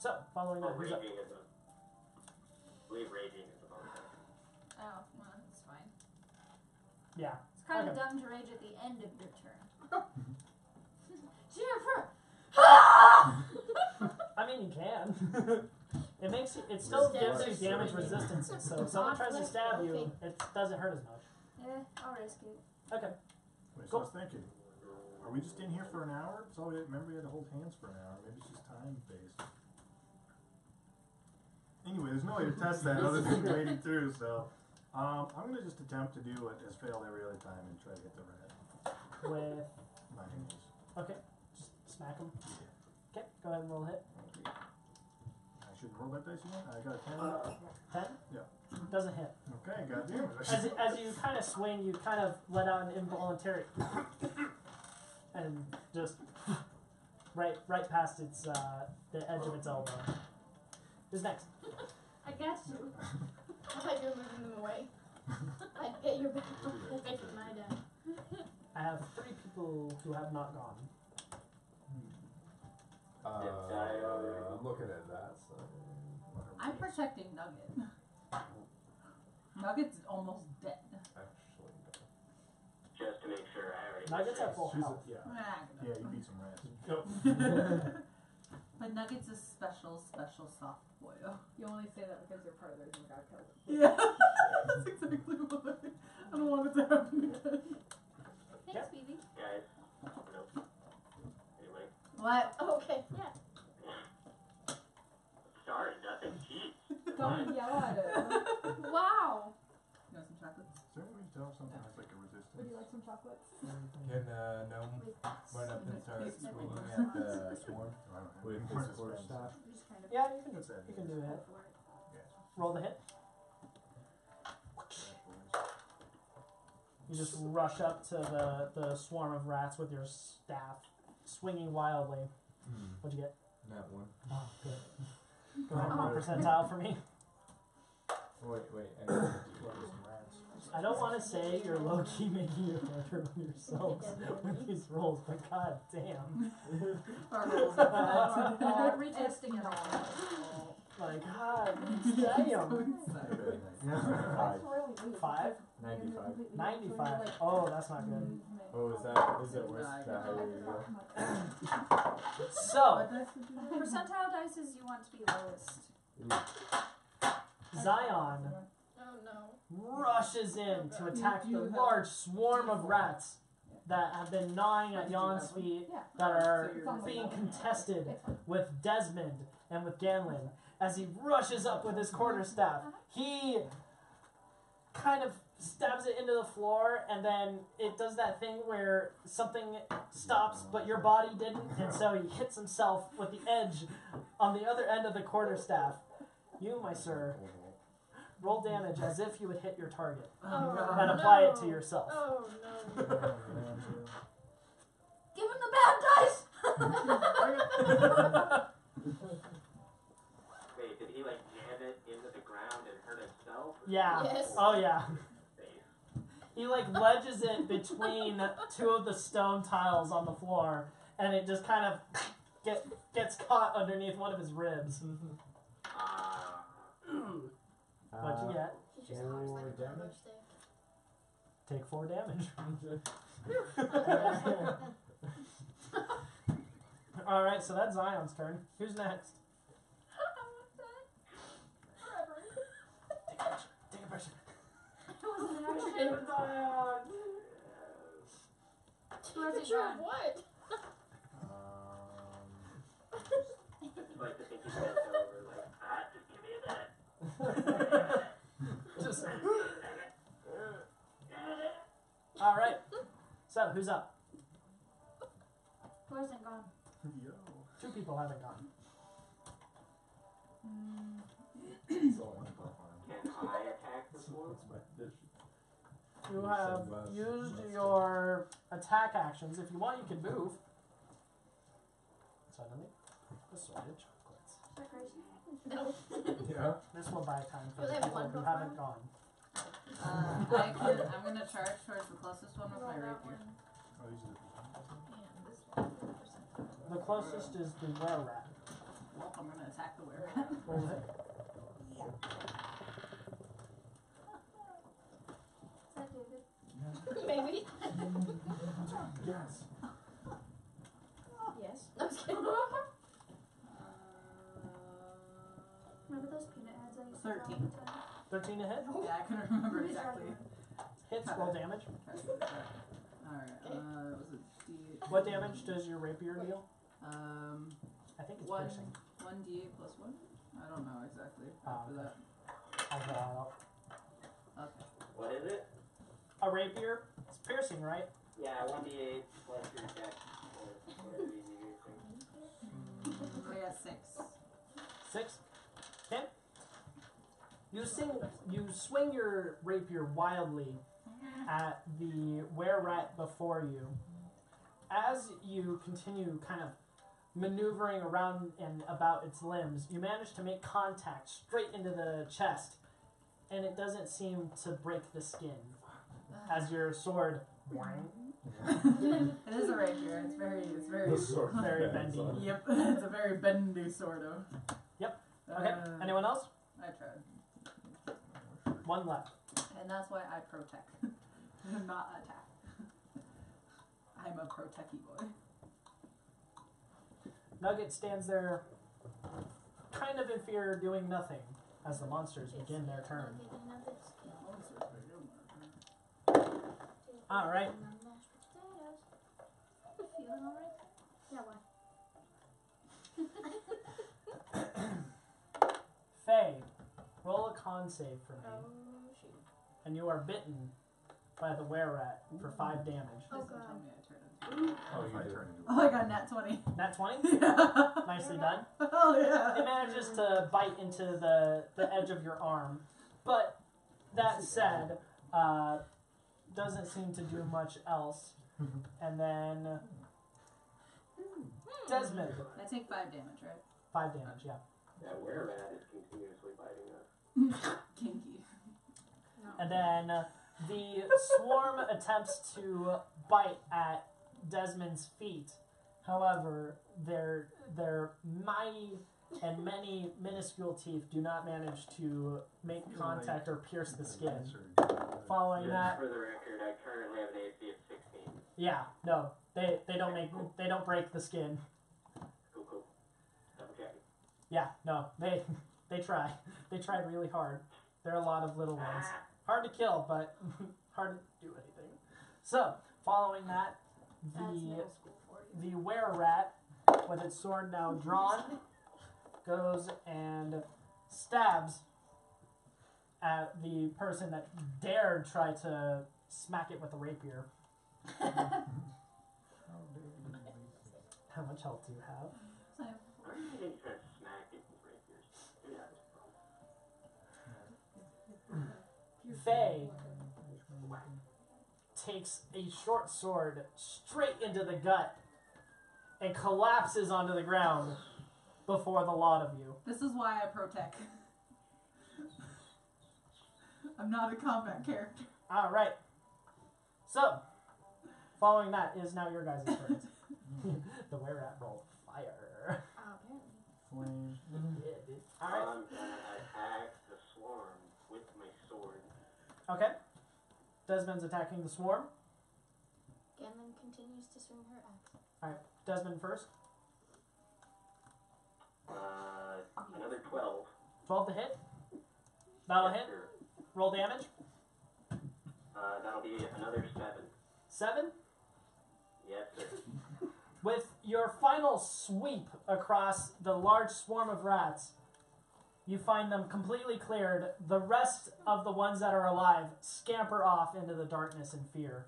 So, following that, Oh, who's up? raging is a. I believe raging is a bonus action. Oh, well, that's fine. Yeah. It's kind of Okay. dumb to rage at the end of your turn. Jennifer! I mean, you can. It still gives you damage resistance, so if someone tries to stab you, it doesn't hurt as much. Yeah, I'll risk it. Okay. Wait, so I was thinking, are we just in here for an hour? That's all remember we had to hold hands for an hour. Maybe it's just time based. Anyway, there's no way to test that other than wading through, so I'm gonna just attempt to do what has failed every other time and try to hit the rat. With. My hands. Okay. Just smack him. Okay, go ahead and roll a hit. Okay. I should roll that dice again? I got a 10. 10? Yeah. Doesn't hit. Okay, goddamn it. As you kind of swing, you kind of let out an involuntary. And just. Right past its the edge of its elbow. Who's next? I got you. I thought you were moving them away. I'd get your back away from my dad. I have 3 people who have not gone. I'm looking at that. So. I'm protecting Nugget. Nugget's almost dead. Actually, Just to make sure I already. Nuggets have full She's health. yeah. Ah, Yeah, you beat some rats. But Nugget's a special soft boy. You only say that because you're part of the reason we got killed. Yeah, that's exactly what I don't want it to happen again. Thanks, Phoebe. Guys. Nope. Anyway. What? Oh, okay, yeah. Sorry, nothing. Jeez. Don't yell at it. Wow. You want some chocolates? Is there a way to tell if something has like a resistance? Would you like some chocolates? Can Gnome run up and start swinging at the swarm I don't have with any his more sword spells. staff? Just kind of Yeah, you can What's that? you can do it. for it. Roll the hit. You just rush up to the swarm of rats with your staff, swinging wildly. What'd you get? That one. Oh, good. Go ahead and roll percentile for me. Wait. I need to do I don't want to say you're low-key making it harder on yourselves with these rolls, but god damn. Our rolls are bad. Retesting it all. Like, god damn. So excited. Five. 5? 95. 95. Oh, that's not good. Oh, is it worse the higher you go? So, What dice did you roll? Percentile dices you want to be lowest. Zion Oh no. rushes in to attack the large swarm of rats. that have been gnawing at Jan's feet Yeah. that are So It's on the being wall. contested It's fine. with Desmond and with Ganlin. As he rushes up with his quarterstaff, he kind of stabs it into the floor, and then it does that thing where something stops, but your body didn't, and so he hits himself with the edge on the other end of the quarterstaff. You, my sir, roll damage as if you would hit your target, Oh, and apply it no. to yourself. Oh no. Give him the bad dice! Wait, did he like jam it into the ground and hurt himself? Yeah. Yes. Oh yeah. Face. He like ledges it between two of the stone tiles on the floor, and it just kind of gets caught underneath one of his ribs. What'd you get? He just looks like a damage? rubber stick. Take 4 damage. All right, so that's Zion's turn. Who's next? Take a picture. Picture of what? Like to think he bent over, like, just give me that. Just. All right. So who's up? Who hasn't gone? Yo. 2 people haven't gone. Can I attack this one? You have used your attack actions. If you want, you can move. Suddenly, assorted chocolates. Is that crazy? No. Yeah. This will buy time for Do the they have people one who profile? haven't gone. I'm gonna charge towards the closest one with Roll my that rapier. one. Oh, these are the And this one. The closest is the were rat. Well, I'm gonna attack the were. Roll it. Is that David? Maybe. Yes. Yes. No, I'm just kidding. Remember those peanut heads I used to draw all 13. the time? 13 to hit. Yeah, I couldn't remember exactly. Hits. Roll damage. Alright, was it D8? What damage does your rapier deal? I think it's One. piercing. 1d8 plus 1? I don't know exactly after okay. that. I'll draw it up. Okay. What is it? A rapier. It's piercing, right? Yeah, 1d8 plus your dex. Or whatever you using. I got 6. 6. Okay. You swing your rapier wildly at the were-rat before you. As you continue kind of maneuvering around and about its limbs, you manage to make contact straight into the chest, and it doesn't seem to break the skin. As your sword It is a rapier. It's very The sword very bends bendy. on. Yep, it's a very bendy sort of. Yep. Okay. Anyone else? I tried. 1 left. And that's why I protect. Not attack. I'm a protecty boy. Nugget stands there, kind of in fear, doing nothing, as the monsters begin their turn. All right. Feeling alright? Yeah, why? Faye, roll a con save for me, Oh shoot. and you are bitten by the were-rat for 5 damage. Oh Please don't tell god. me I turned into Oh, If I you turn do. into Oh, I got nat 20. Nat 20? Yeah. Nicely done. Oh yeah. It manages to bite into the edge of your arm, but that said, doesn't seem to do much else. And then Desmond, I take 5 damage, right? 5 damage, yeah. That were-rat is continuously biting us. Kinky. And then the swarm attempts to bite at Desmond's feet. However, their mighty and many minuscule teeth do not manage to make contact or pierce the skin. Following that, For the record, I currently have an AC of 16. yeah, no, they don't break the skin. Cool. Okay. Yeah, no, they try. They tried really hard. There are a lot of little ones. Hard to kill, but hard to do anything. So, Following that, That's the middle school for you. the were-rat, with its sword now drawn, goes and stabs at the person that dared try to smack it with a rapier. How much health do you have? Why are you trying to smack it with rapiers? Do that. Faye takes a short sword straight into the gut and collapses onto the ground before the lot of you. This is why I protect. I'm not a combat character. Alright. So, following that is now your guys' turns. The were-rat rolled fire. Apparently. Flame. Yeah, dude. Alright. I'm gonna attack the swarm with my sword. Okay. Desmond's attacking the swarm. Ganlin continues to swing her axe. Alright. Desmond first. Another 12. 12 to hit. That'll Yes, hit. sir. Roll damage. That'll be another 7. 7. Yes, sir. With your final sweep across the large swarm of rats, you find them completely cleared. The rest of the ones that are alive scamper off into the darkness in fear.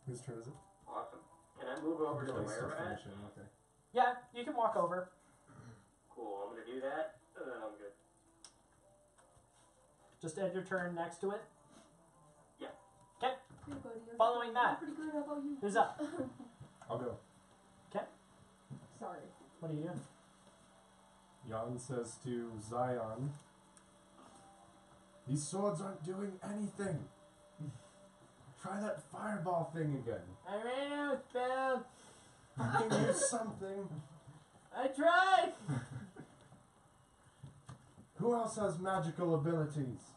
Whose turn is it? Awesome. Can I move over to the Oh, he's still were-rat? finishing, okay. Yeah, you can walk over. Cool, I'm gonna do that, and then I'm good. Just end your turn next to it. Yeah. Okay, Pretty good. You're following that, pretty good. How about you? who's up? I'll go. Sorry. What are you doing? Jan says to Zion, "These swords aren't doing anything. Try that fireball thing again. I ran out of spells. Fucking use something. I tried. Who else has magical abilities?"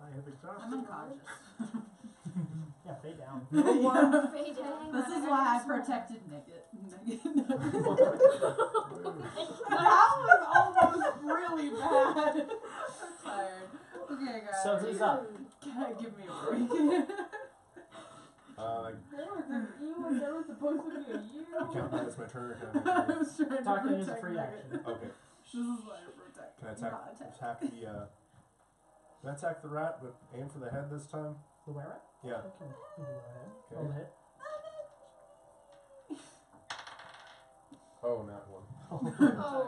I have exhausted. I'm unconscious. Yeah, fade down. Fade down. This is why I protected Nugget. That was almost really bad. I'm tired. Okay, guys. So who's up? Give me a break. That wasn't you, and that was supposed to be a you. Count that as my turn or can I was trying Talking to is a protect free Nugget. action. Okay. This is why I protect. Can I Not attack. attack the, can I attack the rat, but aim for the head this time? The were-rat? Yeah. Okay. You can go ahead. Okay. Roll hit. Oh, not one. Oh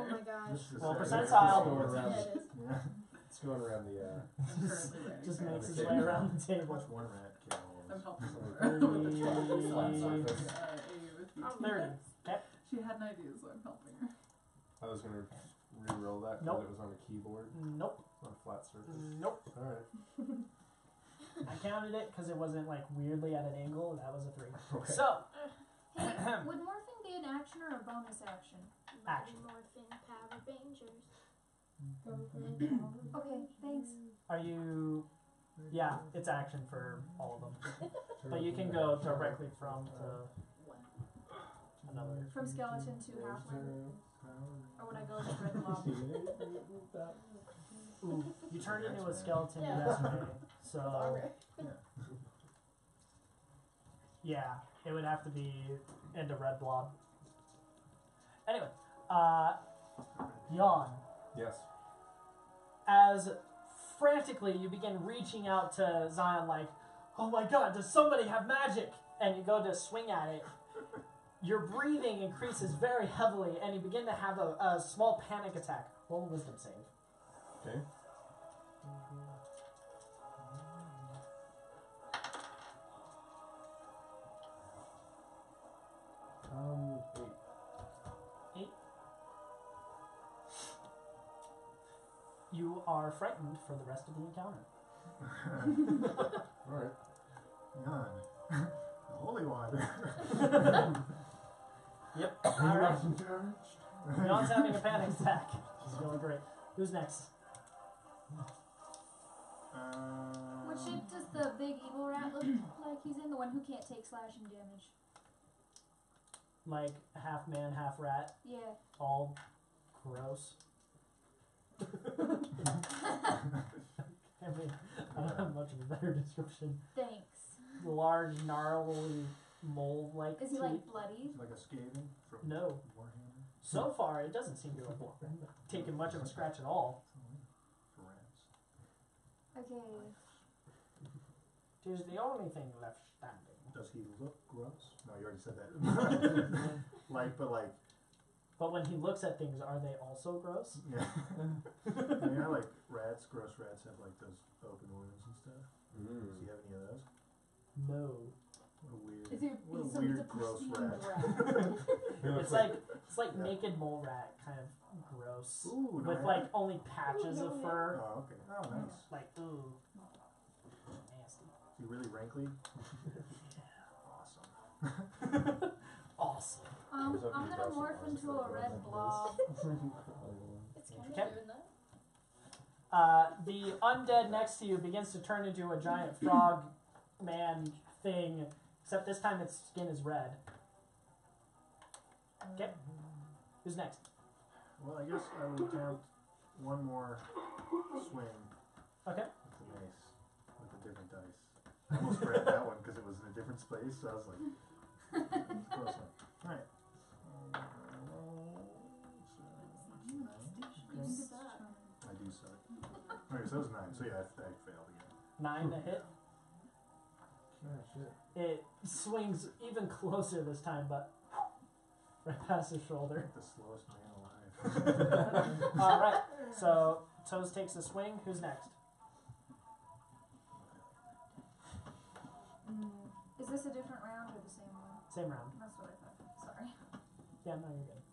my gosh. This is Well, sad. percentile. Going Yeah, around, it is. Yeah. it's going around the, Just makes his Okay. way around the table. Watch one rat kill. I'm helping her. 30. Okay. She had an idea, so I'm helping her. I was going to re-roll that because Nope. it was on a keyboard, Nope. on a flat surface. Nope. Alright. I counted it because it wasn't like weirdly at an angle. That was a 3. Okay. So, Hey, would morphing be an action or a bonus action? Action. Morphing Power Rangers. Okay, Okay, thanks. are you... Yeah, it's action for all of them. But you can go directly from to another. From skeleton to halfling. Or would I go to red blob? Ooh, you turned into a skeleton Yeah. yesterday. So, Armor. yeah, it would have to be into red blob. Anyway, Yawn. Yes. As frantically you begin reaching out to Zion like, oh my god, does somebody have magic? And you go to swing at it. Your breathing increases very heavily and you begin to have a small panic attack. Roll a wisdom save. Okay. Eight. 8. You are frightened for the rest of the encounter. Alright. God. Holy water. Yep. Alright. Yawn's having a panic attack. She's going great. Who's next? What shape does the big evil rat look like he's in? The one who can't take slashing damage. Like half man, half rat, Yeah. all gross. I mean, I don't have much of a better description. Thanks. Large, gnarly, mole-like Is he teeth. like bloody? Like a skaven from No. Warhammer So far, it doesn't seem to have taken much of a scratch at all. for rats. Okay. Tis the only thing left standing. Does he look gross? No, you already said that. like, But when he looks at things, are they also gross? yeah. You know, like rats, gross rats have like those open wounds and stuff. Does he have any of those? No. What a weird, Is he, what a so weird he's a gross pristine rat. It's like Yeah. naked mole rat, kind of gross, Ooh, with no. like only patches of fur. Oh, okay. Oh, nice. Like ooh, nasty. Is he really wrinkly? Awesome. Awesome. I'm gonna morph into a red blob. It's kind of Okay. doing that. The undead next to you begins to turn into a giant frog man thing, except this time its skin is red. Okay. Who's next? Well, I guess I would attempt one more swing Okay. with the mace with a different dice. I almost grabbed that one because it was in a different space, so I was like, it's close enough. Alright. You suck. I do suck. Okay, so that was 9. So yeah, I failed again. 9 to hit. Oh, shit. It swings even closer this time, but right past his shoulder. The slowest man alive. Alright, so Toes takes a swing. Who's next? Is this a different round or the same one? Same round. That's what I thought. Sorry. Yeah, no, you're good.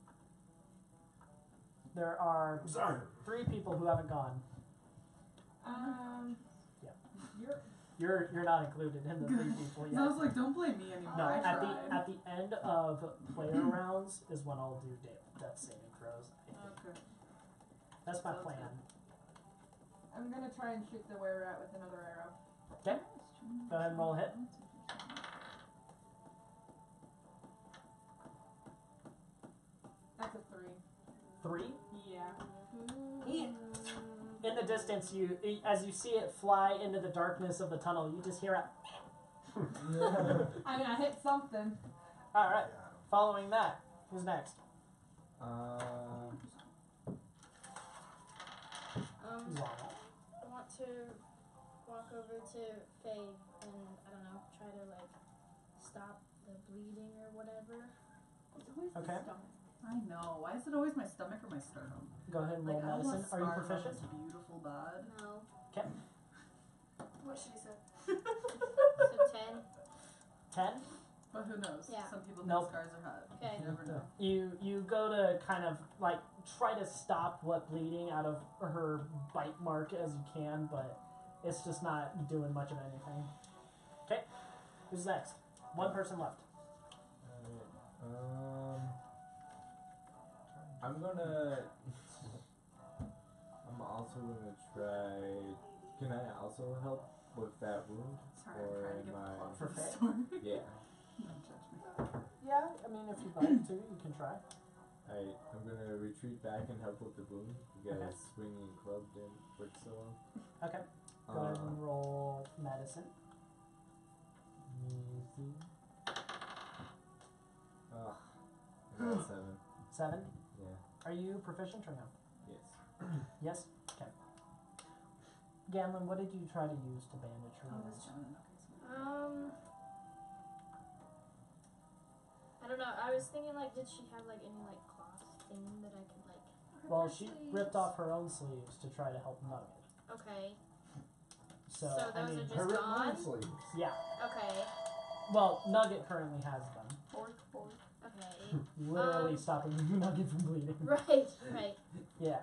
There are Sorry. 3 people who haven't gone. Yeah. You're not included in the 3 people yet. I was like, don't blame me anymore. No, I at tried. the end of player rounds is when I'll do death saving throws. I think. Okay. That's my Sounds plan. I'm gonna try and shoot the were rat with another arrow. Okay. Go ahead and roll a hit. That's a 3. 3. Yeah. In the distance, as you see it fly into the darkness of the tunnel, you just hear it. I mean, I hit something. All right. Following that, who's next? Zara. I want to walk over to Faye and, I don't know, try to, like, stop the bleeding or whatever. It's always the Okay. stomach. I know. Why is it always my stomach or my sternum? Go ahead and roll Like, I medicine. was Are you scarred on proficient? this beautiful bod. No. Okay. What should he say? So 10. 10. But who knows? Yeah. Some people think Nope. scars are hot. Okay. You never know. You go to kind of like try to stop what bleeding out of her bite mark as you can, but it's just not doing much of anything. Okay. Who's next? One person left. I'm also gonna try. Can I also help with that wound? Sorry, I'm Or trying to get am the I- plot For for the Faye? story. Yeah. Don't judge me. Yeah, I mean, if you'd like to, you can try. I'm gonna retreat back and help with the wound because Okay. swinging club didn't work so well. Okay. Go ahead and roll medicine. Easy. I got 7. 7. Yeah. Are you proficient or no? Yes. Yes. Okay. Gamlin, what did you try to use to bandage her Oh, wounds? this gentleman. Okay, so I don't know. I was thinking, like, did she have, like, any, like, cloth thing that I could, like... Well, she ripped off her own sleeves to try to help Nugget. Okay. So, So I those mean, are just Her ripped mine gone? sleeves. yeah. Okay. Well, Nugget currently has them, Fork. Okay. literally stopping Nugget from bleeding. Right. Yeah.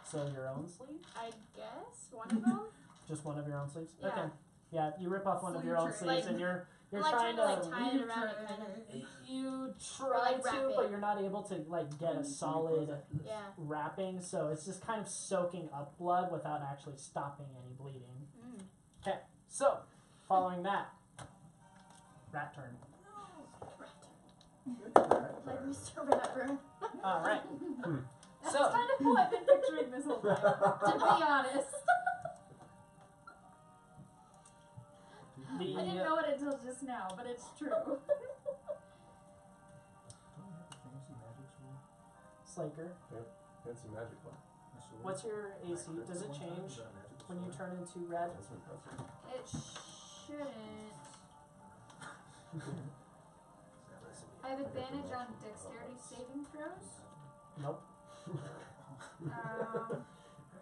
So your own sleeve? I guess one of them. Just one of your own sleeves? Yeah. Okay. Yeah, you rip off one of So your you're own try- sleeves like- and you're I'm, like, trying trying to, to like, tie it around it, kind of. you try like, wrap to, it. but you're not able to like get a solid Yeah. wrapping, so it's just kind of soaking up blood without actually stopping any bleeding. Mm. Okay, so following that, rat turn. Like Mr. Ratburn. All right. That's So kind of what I've been picturing this whole time. To be honest. just now, but it's true. Don't you have the fancy magic sword? Slaker. Fancy magic one. A sword? What's your AC? Like, Does it one time, change is that a magical when you sword? turn into red? That's impressive. It shouldn't. I have advantage on dexterity saving throws. Nope.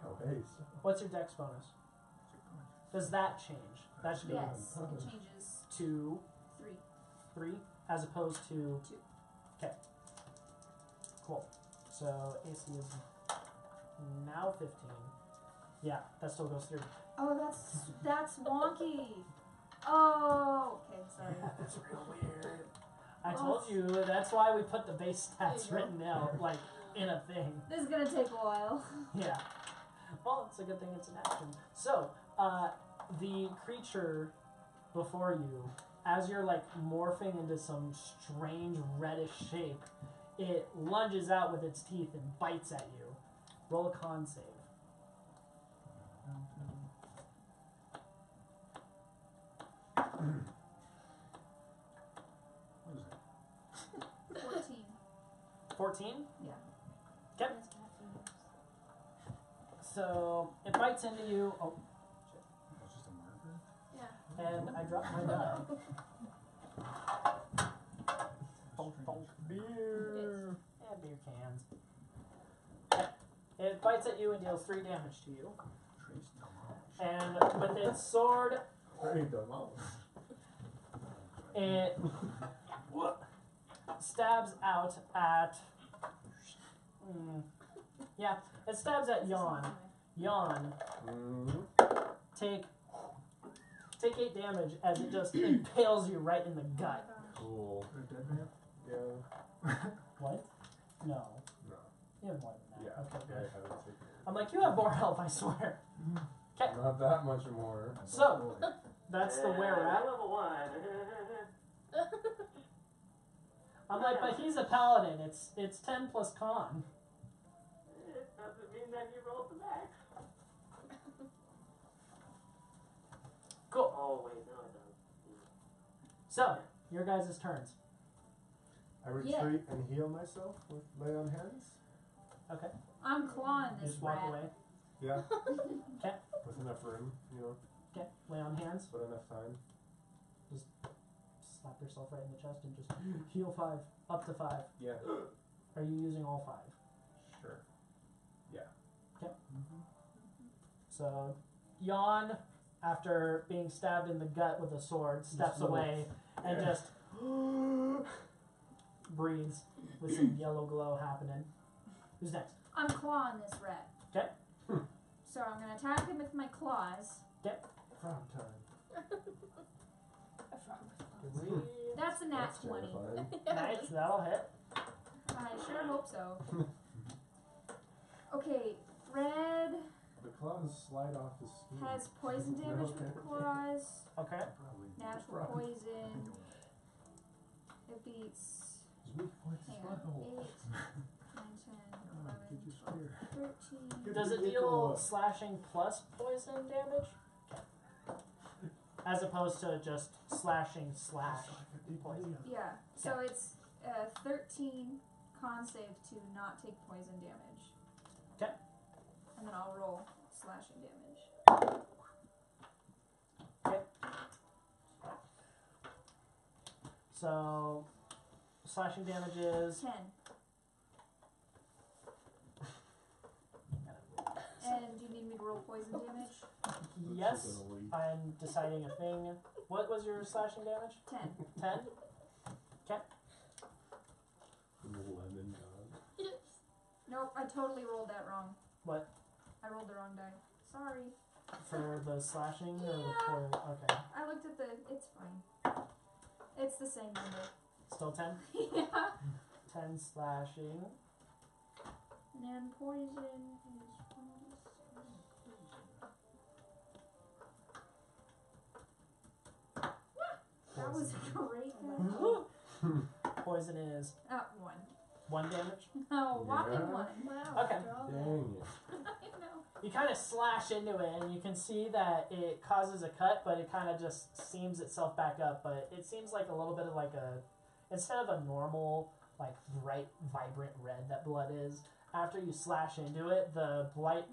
Oh, hey. What's your dex bonus? Does that change? That should be Yes, it changes. 2, 3. 3, as opposed to 2. Okay. Cool. So AC is now 15. Yeah, that still goes through. Oh, that's wonky. Oh, okay, sorry. That's real weird. I told you, that's why we put the base stats There you go. written out, like, in a thing. This is gonna take a while. Yeah. Well, it's a good thing it's an action. So, the creature before you, as you're, like, morphing into some strange reddish shape, it lunges out with its teeth and bites at you. Roll a con save. What is that? 14. 14? Yeah. Okay. So, it bites into you. Oh, That's just a marker? Yeah. and I dropped my die. Bonk, bonk. Beer. Yeah, beer cans. Okay. It bites at you and deals 3 damage to you. Trace damage. And with its sword, Very dumb. it stabs out at. Yeah, it stabs at Yawn. Yawn, take 8 damage as it just impales you right in the gut. Cool. Is that dead man? Yeah. What? No. No. You have more than that. Yeah. Okay, I good. haven't taken I'm like, you have more health, I swear. Okay, Not that much more. so that's the where we're at. Level 1. I'm like, but he's a paladin. It's 10 plus con. It doesn't mean that you rolled the max. Cool. Oh, wait, no, it doesn't. So, your guys' turns. I retreat and heal myself with lay on hands. Okay. I'm clawing You this just walk rat. away. Yeah. Okay. With enough room, you know, Okay. Lay on hands. but enough time. Slap yourself right in the chest and just heal 5. Up to 5. Yeah. Are you using all 5? Sure. So, Yawn, after being stabbed in the gut with a sword, steps little- away and just breathes with some yellow glow happening. Who's next? I'm clawing this rat. 'Kay. So I'm gonna attack him with my claws. Frog time. That's a nat That's 20. terrifying. Nice, that'll hit. I sure hope so. Okay, red The claws slide off his skin. has poison damage with the claws. Okay. Probably. Natural poison. It beats. His weak point is Hang on. butthole. 8, 9, 10, 11, Get your 12, spear. 13. Does it deal slashing plus poison damage? As opposed to just slashing slash poison. Yeah, so it's 13 con save to not take poison damage. 'Kay. And then I'll roll slashing damage. So, slashing damage is 10. And do you need me to roll poison damage? yes. I'm deciding a thing. What was your slashing damage? 10. 10? Lemon dog. Nope, I totally rolled that wrong. What? I rolled the wrong die. Sorry. For the slashing or the Yeah. poison? Okay. I looked at the. It's fine. It's the same number. Still 10? Yeah. 10 slashing. And then poison is 1. That was great. Poison is 1. 1 damage. No, whopping Yeah. 1. Wow. Okay. after all that. Dang it. I know. You kind of slash into it, and you can see that it causes a cut, but it kind of just seams itself back up. But it seems like a little bit of like a, instead of a normal like bright, vibrant red that blood is. After you slash into it, the bright,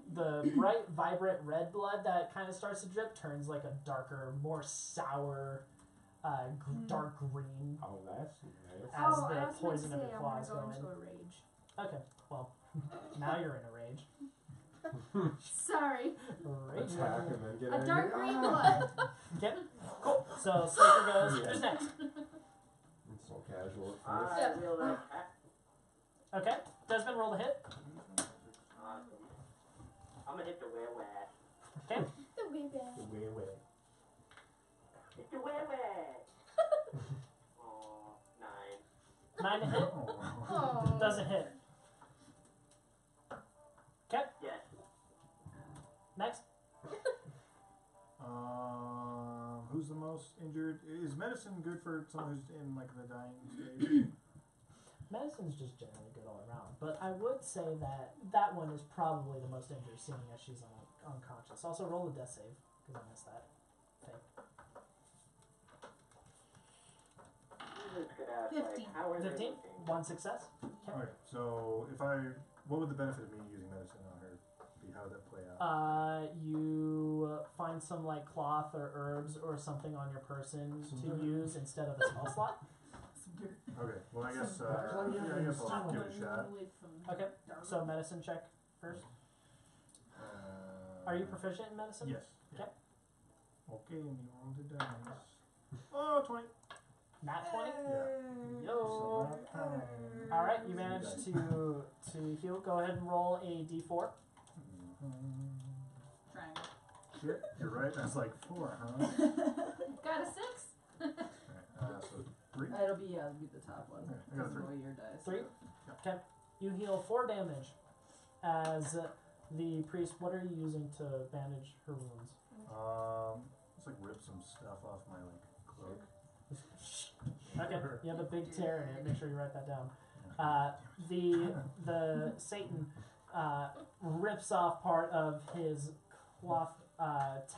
vibrant red blood that kind of starts to drip turns like a darker, more sour, dark green. Oh, that's nice. As Oh, the I was poison of meant to your say I'm claws gonna go go in. into a rage. Okay, well, now you're in a rage. Sorry. Rage. Attack and then get A angry. dark green blood. Okay, cool. So Slaker goes. Who's next? It's so casual at I first. will attack. Okay, Desmond, roll the hit. Awesome. I'm gonna hit the where. Okay, The wee bad. Way. Hit the where. Oh, 9. 9 to hit. Oh. Doesn't hit. Okay, Yes. next. Who's the most injured? Is medicine good for someone who's in like the dying stage? Medicine's just generally good all around, but I would say that that one is probably the most injured, seeing as she's unconscious. Also, roll a death save because I missed that. Okay. I was gonna ask, 15. like, how are they 15. looking? 1 success. Okay. Okay, so what would the benefit of me using medicine on her be? How would that play out? You find some like cloth or herbs or something on your person to use instead of a spell slot. Okay, well I guess I'll give it a shot. Okay, so medicine check first. Are you proficient in medicine? Yes. Okay. Okay, and you roll the dice. Oh, 20. Nat 20? Yeah. Yo. So, Alright, you managed to heal. Go ahead and roll a d4. Triangle. Shit, you're right. That's like 4, huh? Got a 6? Alright, so 3. It'll be the top one. Okay, I got a 3. Roll your dice. 3? Okay. You heal 4 damage as the priest. What are you using to bandage her wounds? Let's like rip some stuff off my like cloak. Okay, you have a big tear in it. Make sure you write that down. The Satan rips off part of his cloth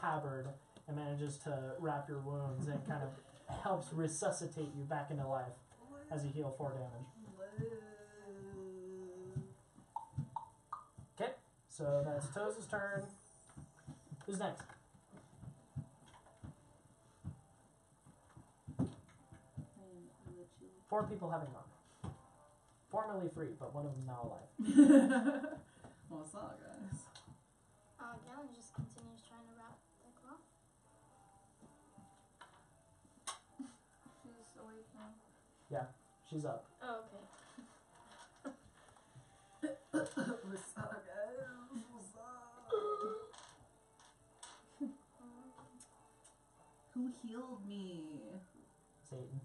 tabard and manages to wrap your wounds and kind of helps resuscitate you back into life as you heal 4 damage. Okay, so that's Toes' turn. Who's next? Four people having gone. Formerly 3, but one of them now alive. What's up, guys? Galen just continues trying to wrap the cloth. She's awake now. She's up. Oh, okay. What's up, guys? What's up? Who healed me? Satan.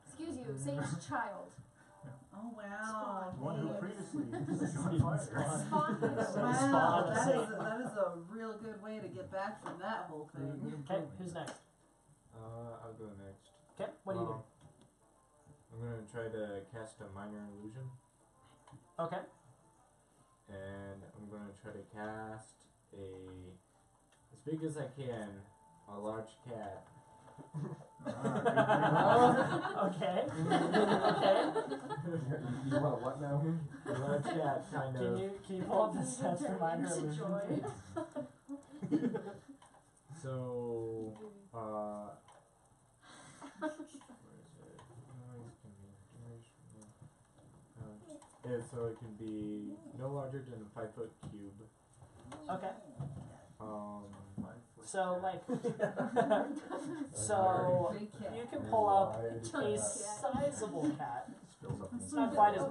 Excuse you, Satan's child. Oh wow. The one who Thanks. previously was on fire. Spawn. Wow, Spawn of that Satan. is a real good way to get back from that whole thing. Okay, who's next? I'll go next. Okay, what do you do? I'm gonna try to cast a minor illusion, Okay. and I'm gonna try to cast as big as I can, a large cat. Okay. Okay. You want what now? A large cat, kind of. Can you pull up the stats for minor illusion? So, where is it? Yeah, so it can be no larger than a 5-foot cube. Okay. 5 foot So cat. like, so Big cat. you can pull up Wide a cat. sizable cat. Spills up in It's the not quite as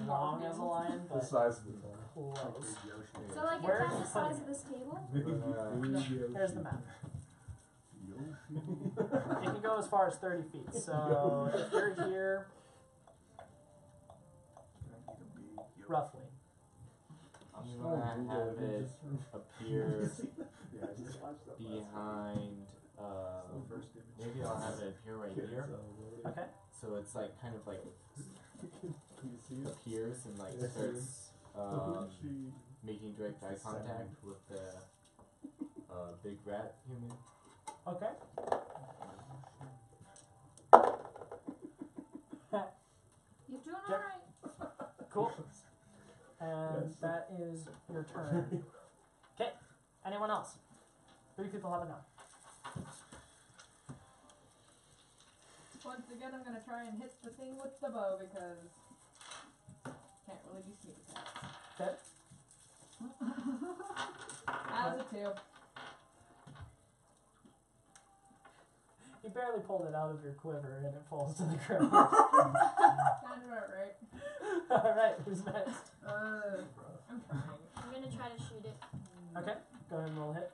long as a lion, The but size of the dog. close. So like Where it's are at you the size putting of this table? Here's the map. Yoshi. It can go as far as 30 feet. So if you're here, roughly. I'm gonna have it appear Yeah, I just watched that last behind, night. The first image. maybe I'll have it appear right here. Okay. So it's like kind of like Can you see it? appears and like Yes, starts making direct eye contact with the big rat human. Okay. You're doing Yep. alright. Cool. And Yes. that is your turn. Okay. Anyone else? 3 people have it now. Once again, I'm gonna try and hit the thing with the bow because can't really do sneak attacks. Okay. As a 2. You barely pulled it out of your quiver and it falls to the ground. Sounds about right. Alright, who's next? I'm trying. I'm gonna try to shoot it. Okay, go ahead and roll a hit.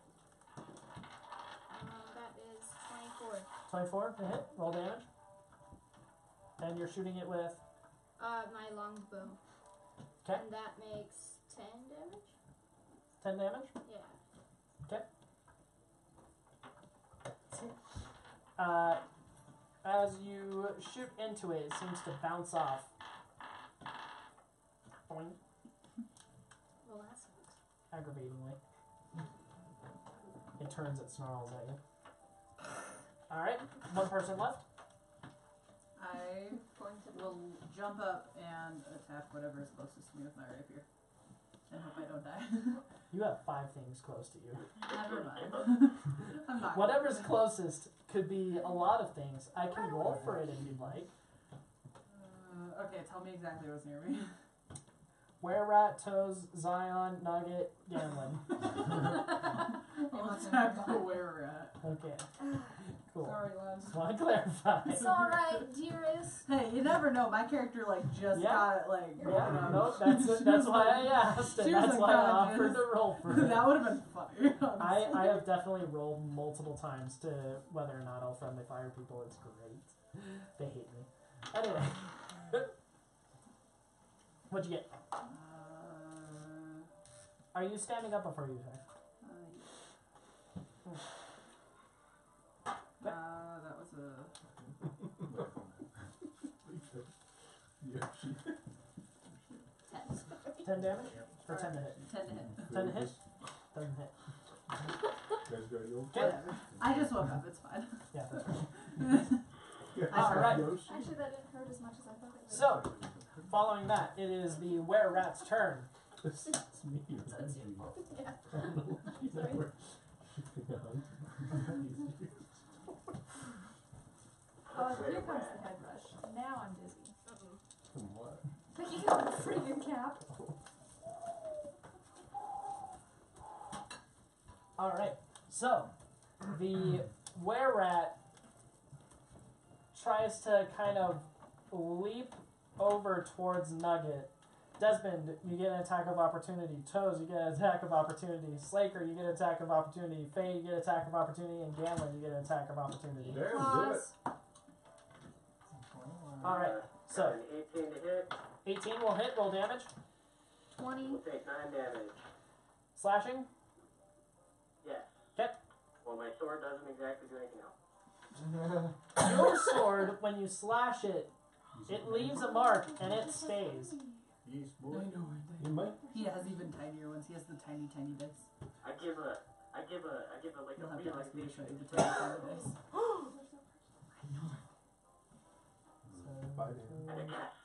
That is 24. 24 to hit, roll damage. And you're shooting it with My longbow. Okay. And that makes 10 damage? 10 damage. Yeah. As you shoot into it, it seems to bounce off. Boing, Well, that sucks. aggravatingly. It turns, it snarls at you. Alright, one person left. I Going to will jump up and attack whatever is closest to me with my rapier. And hope I don't die. You have 5 things close to you. Never mind. I'm not. Whatever's closest could be a lot of things. I can roll for it if you'd like. Okay, tell me exactly what's near me. Were-Rat, Toes, Zion, Nugget, Ganlin. I'll attack the were-rat. Okay, cool. Sorry, lads. Just want to clarify. It's alright, dearest. Hey, you never know. My character just Yeah. got it Yeah, no, that's why I asked, and She was that's why I unconscious. offered to roll for it. That would have been funny. I have definitely rolled multiple times to whether or not I'll friendly fire people. It's great. They hate me. Anyway. What'd you get? Are you standing up before you say? That was a 10 damage? Or 10 to hit? 10 to hit. 10 to hit? Doesn't hit. Okay. Whatever. I just woke up. It's fine. Yeah, that's right. Alright. Actually, that didn't hurt as much as I thought it would. So, following that, it is the were-rat's turn. This is me. That's your fault. Yeah. Oh, here comes the head rush. Now I'm dizzy. From what? Picking up the freaking cap. Alright, so the were-rat tries to kind of leap over towards Nugget. Desmond, you get an attack of opportunity. Toes, you get an attack of opportunity. Slaker, you get an attack of opportunity. Faye, you get an attack of opportunity. And Ganlin, you get an attack of opportunity. There, do it. Pause. Alright, so Got an 18 to hit. 18 will hit, roll damage. 20. We'll take 9 damage. Slashing. Yes. Okay. Well, my sword doesn't exactly do anything else. Your sword, when you slash it, it leaves a mark and it stays. Yes, boy. You might. He has even tinier ones. He has the tiny dice. I give a like You'll a have to ask me to show realization. you the tiny dice. Bye, And a Dan. cast.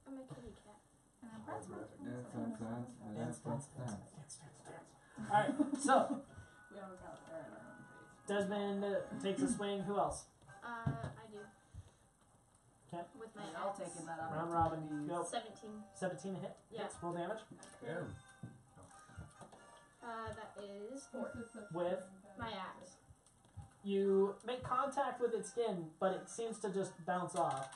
I'm a kitty cat. And I'm Brad's mom. Alright, so We all got there at our own pace. Desmond takes a swing. Who else? I do. 'Kay. With my I'll axe. take in that Round robin. Go. 17. 17 to hit. Yeah. Hits. Roll damage. Damn. That is 4. This is such With a- My axe. You make contact with its skin, but it seems to just bounce off.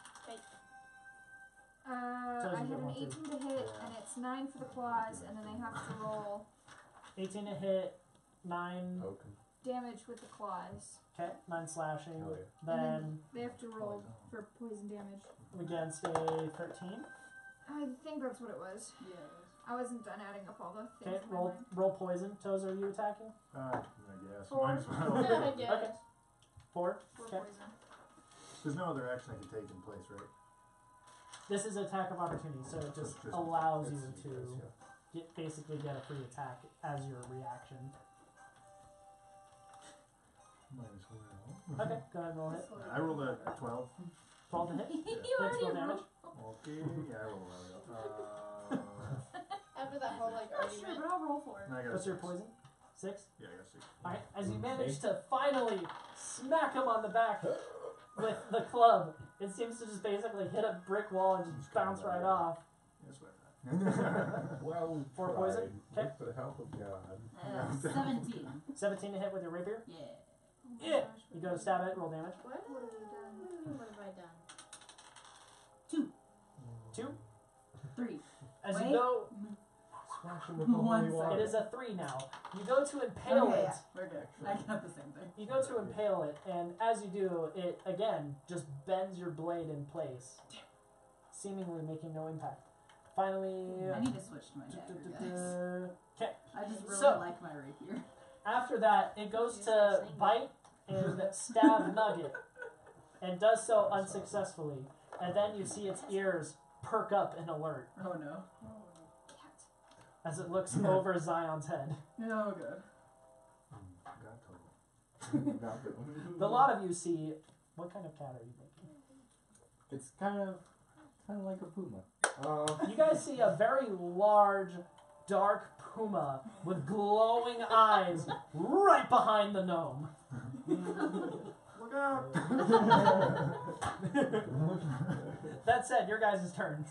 I Tells you had get an one, too. 18 to hit, and it's 9 for the claws, and then they have to roll 18 to hit, 9. Okay. damage with the claws. Okay, 9 slashing. Hell yeah. Then They have to roll for poison damage. against a 13. I think that's what it was. Yeah, it is. I wasn't done adding up all the things. Okay, in my roll mind. roll poison. Toes, are you attacking? I guess. Four. Might as well. I guess. Okay. 4. For Okay. poison. There's no other action I can take in place, right? This is attack of opportunity, so it just Just- allows you it's- to basically get a free attack as your reaction. Minus 1. Okay, go ahead and roll hit. I rolled a 12. 12 to hit. You Takes already full damage. Okay, yeah, I rolled well. After that whole like Not sure, argument. but I'll roll for it. I got a What's your 6. poison? 6? Yeah, I got a 6. Alright, as you manage to finally smack him on the back with the club, it seems to just basically hit a brick wall and just bounce right off. That's what I thought. Well, 4 poison? Okay. With the help of God. 17. 17 to hit with your rapier. Yeah. Yeah. You go to stab it, roll damage. What have you done? What have I done? 2. 2. 3. As Wait. you go, Smash him with the One holy water. it is a 3 now. You go to impale Okay, it. yeah, we're good. I got the same thing. You go to impale it, and as you do, it again just bends your blade in place, seemingly making no impact. Finally, I need to switch to my dagger, guys. okay. I just really So- like my rapier. After that, it goes to bite and stab Nugget, and does so unsuccessfully. And then you see its ears perk up in alert Oh no. as it looks over Zion's head. Oh good. God told. The lot of you see. What kind of cat are you making? It's kind of like a puma. You guys see a very large, dark puma with glowing eyes right behind the gnome. Look out! That said, your guys' turns.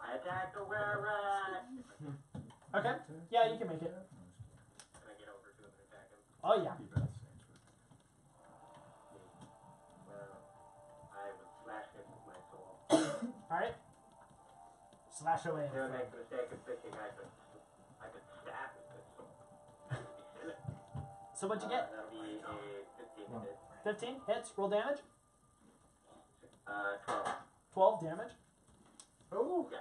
I attack the were-rat. Okay. Yeah, you can make it. Can I get over to him and attack him? Oh yeah. Keep it. Well, I would slash him with my soul. Alright. Slash away. If I make the mistake of thinking I could stab with this sword. That would be silly. So what'd you get? That'll be a 15 to hit. 15 hits. Roll damage. 12. 12 damage. Oh! Yeah.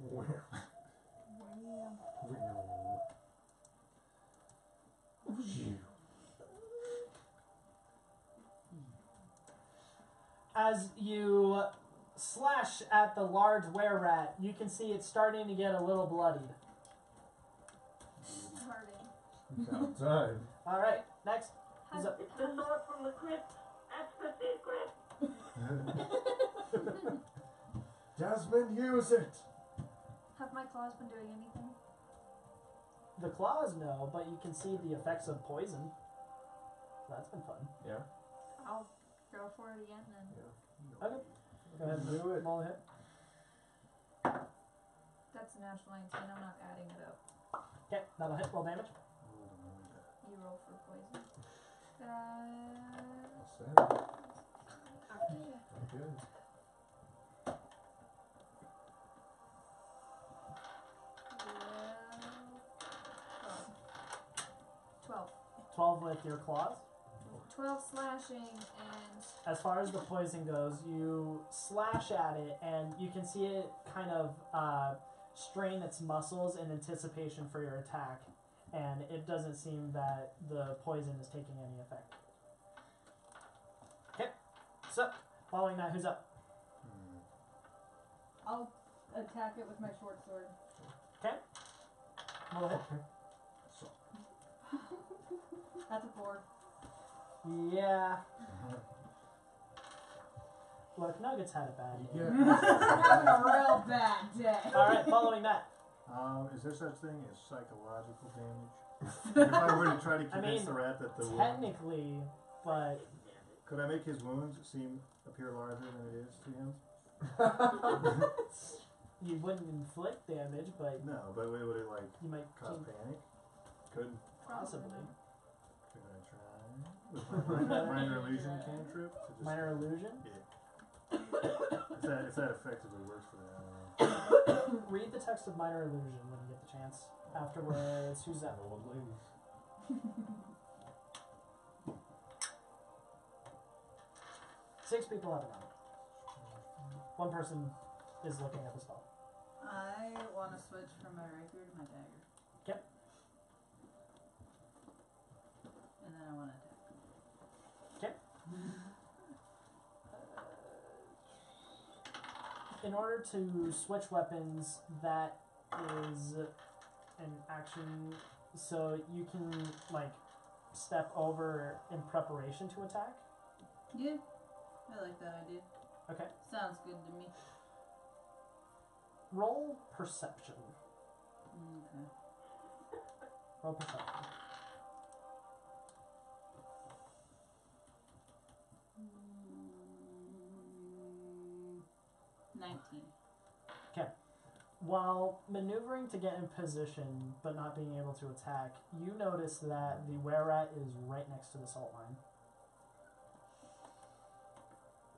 Where? As you slash at the large were-rat, you can see it's starting to get a little bloodied. Hurting. Time. Alright, next. Who's up? It's the sword from the crypt. That's the secret. Jasmine, use it! Have my claws been doing anything? The claws, no, but you can see the effects of poison. So that's been fun. Yeah. I'll go for it again then. Okay. Go ahead and Do it. roll a hit. That's a natural 19. I'm not adding it up. Okay, that'll hit. Roll damage. You roll for poison. Okay. 12. 12 with your claws. 12 slashing and As far as the poison goes, you slash at it, and you can see it kind of strain its muscles in anticipation for your attack, and it doesn't seem that the poison is taking any effect. Okay, so following that, who's up? I'll attack it with my short sword. Roll a hit. That's a 4. Yeah. Look, Nuggets had a bad day. Yeah. Having a real bad day. Alright, following that. Is there such thing as psychological damage? If I were to try to convince the rat that the wound, Technically, but could I make his wounds appear larger than it is to him? you wouldn't inflict damage, but No, but would it like you might cause panic? Could possibly. could I try with my minor illusion cantrip? To just, Minor illusion? if that effectively works for that. I don't know. Read the text of Minor Illusion when you get the chance. Afterwards, who's that? Old ladies. 6 people have it on. 1 person is looking at the spell. I want to switch from my rapier to my dagger. Okay. And then I want to attack. Okay. in order to switch weapons, that is an action, so you can like step over in preparation to attack. Yeah, I like that idea. Okay. Sounds good to me. Roll perception. Okay. Roll perception. 19. While maneuvering to get in position but not being able to attack, you notice that the were-rat is right next to the salt line.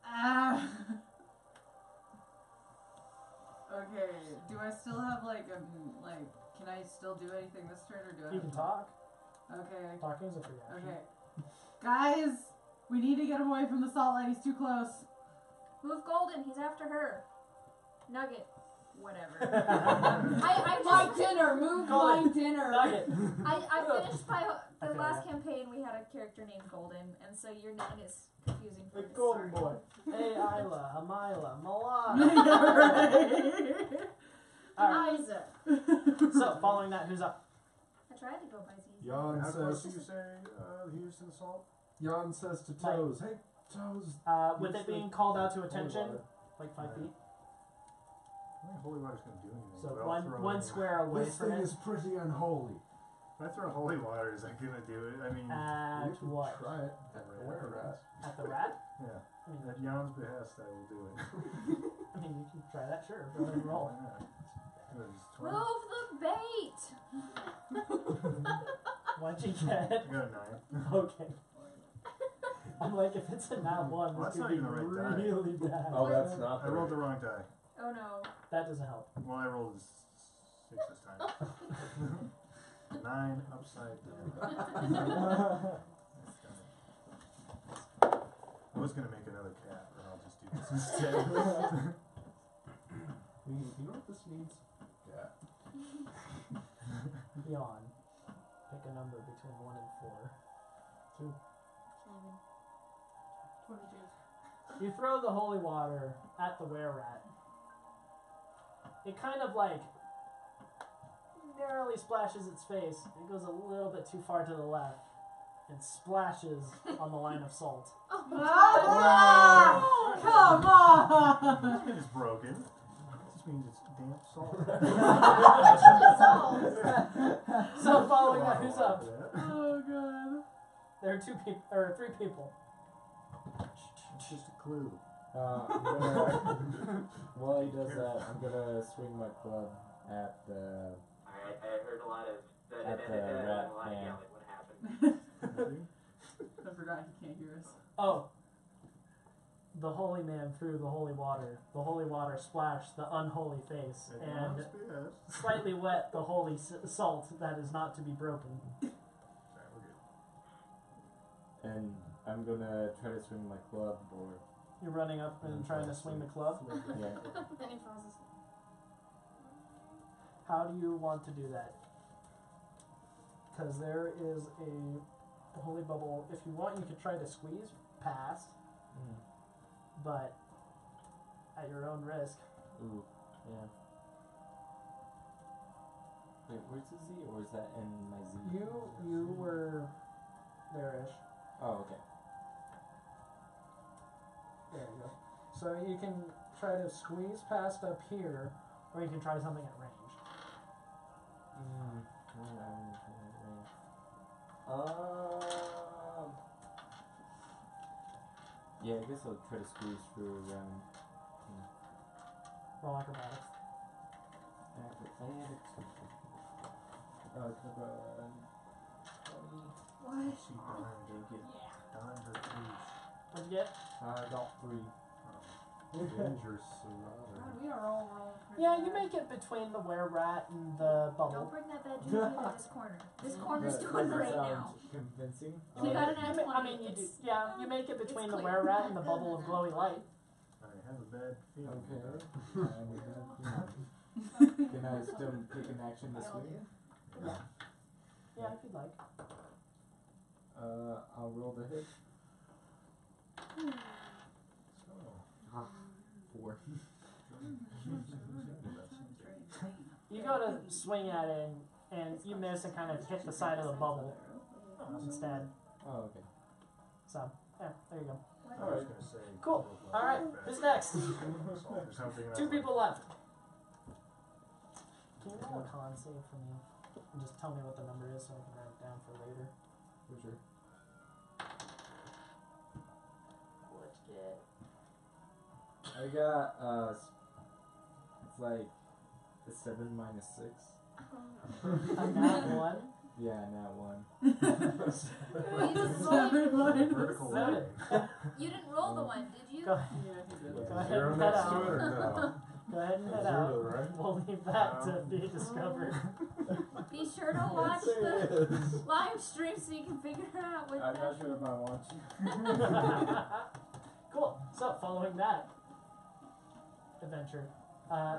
Ah. Okay. Do I still have like can I still do anything this turn, or do I? You can talk. Okay. Talking is a free action. Okay. Guys, we need to get him away from the salt line. He's too close. Move Golden. He's after her. Nugget. Whatever. I my dinner. Move my dinner. Nugget. I finished my the Okay, last yeah. campaign. We had a character named Golden, and so your name is confusing for The me. golden Sorry. boy. Hey, Isla, Amila, Milan. Alright. Isa. So, following that, who's up? I tried to go by Z. Jan How close says, do you say he is to the salt? Jan says to Toes, hey, Toes. With it being called out to attention, like 5 feet. I think holy water's gonna do anything. So but I'll throw one it. square away This from thing it. is pretty unholy. If I throw holy water, is that gonna do it? I mean, At You can what? Try it. At the were-rat. At the rat? yeah. I mean, At Jan's behest, I will do it. you can try that, sure. Go ahead and roll. Why not? What is it, 20? Move the bait. What'd you get? I got a 9. Okay. I'm like, if it's a nat 1, Well, this that's could not be even the right die. really bad. Oh, that's not I rolled the wrong die. Oh no. That doesn't help. Well, I rolled a 6 this time. 9 upside down. I was gonna make another cat, but I'll just do this instead. You know what this means? Yeah. Yawn. Pick a number between 1 and 4. 2. 22. You throw the holy water at the were-rat. It kind of like narrowly splashes its face. It goes a little bit too far to the left and splashes on the line of salt. Ah, come on! This thing is broken. This means it's damp salt. So following that, who's up? Oh god. There are 2 people or 3 people. It's just a clue. I'm gonna, while he does that, I'm gonna swing my club at the. Alright, I heard a lot of At the a rat lot of man. yelling. What happened? I forgot he can't hear us. Oh. The holy man threw the holy water. The holy water splashed the unholy face At and Jan's behest. slightly wet the holy salt that is not to be broken. Alright, we're good. And I'm gonna try to swing my club or. You're running up and trying to swing the club. Yeah. Then he falls asleep. How do you want to do that? Because there is a holy bubble. If you want, you could try to squeeze past, Mm. but at your own risk. Ooh, yeah. Wait, where's the Z, or is that in my Z? You were there-ish. Oh, okay. There you go. So you can try to squeeze past up here, or you can try something at range. Yeah, I guess I'll try to squeeze through around. Roll acrobatics. Acrobatics. Come on. 20. What? She darned her. Darned her food. What'd you get? I got 3. Dangerous God, surrounding. we are all wrong. Yeah, you make it between the were-rat and the Don't bubble. bring that bad juju into this corner. This corner's Does doing it great sound now. convincing? You got an I at mean, 20. I mean, you do. It's- Yeah, you make it between the clear. were-rat and the bubble of glowy light. I have a bad feeling. Okay. about it. Can I still take an action this Yeah, I'll week? Yeah. Yeah, if you'd like. I'll roll the hit. So, 4. You go to swing at it, and you miss and kind of hit the side of the bubble instead. Oh, okay. So, yeah, there you go. I was gonna say. Cool. All right, who's next? Or something. Two people left. Can you roll a con save for me? And just tell me what the number is so I can write it down for later. For sure. What'd you get? I got, it's like a 7 minus 6. A nat 1? Yeah, not 1. Well, you didn't roll, Vertical Seven. line. you didn't roll the one, did you? Go ahead. Go ahead Zero and head next to out. it or no? Go ahead and head Zero, out. right? We'll leave that to be discovered. Be sure to watch the live stream so you can figure out what I'm that not sure if I want to. Cool. So, following that adventure,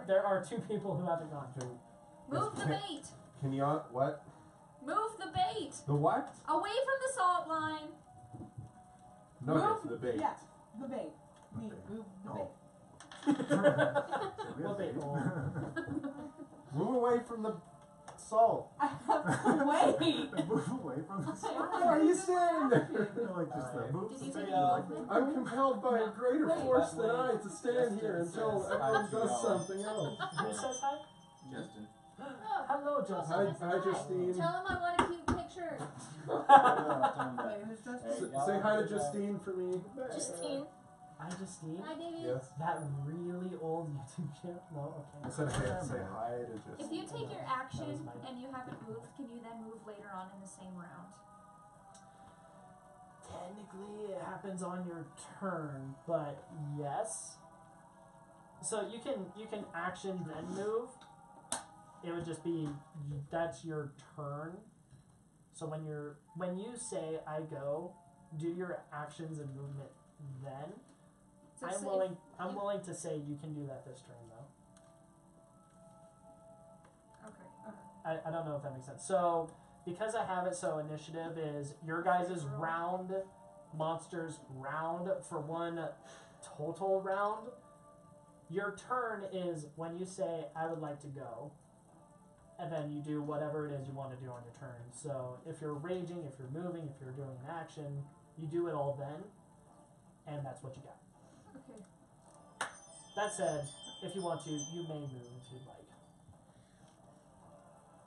there are two people who haven't gone. Move the bait! Can you, what? Move the bait! The what? Away from the salt line! No, Move- it's the bait. Yes, the bait. Me, move the bait. What bait roll? Move away from the salt. I have to wait. Move away from the Why are you standing there? like just Alright. move Did the you take thing, any like, movement? I'm compelled by a greater Wait, force than wait. I to stand here until Justin everyone says does hi. something else. Who says hi? Justin. Oh, Hello, Justin. Hi, Justine. tell him I want a cute picture. Wait, who's Justin? Say hi to Justine for me. Justine. Hi, Justine. Hi, Davey. Yes. That really old YouTube channel? No, I okay. said say hi to Justine. If you take your action That was mine. and you haven't moved, can you then move later on in the same round? Technically, it happens on your turn, but yes. So you can action then move. It would just be that's your turn. So when you say I go, do your actions and movement then. So I'm say willing. I'm you- willing to say you can do that this turn though. Okay. I don't know if that makes sense. So because I have it, so initiative is your guys' round, monsters round for one total round. Your turn is when you say I would like to go, and then you do whatever it is you want to do on your turn. So if you're raging, if you're moving, if you're doing an action, you do it all then, and that's what you got. Okay. That said, if you want to, you may move if you'd like.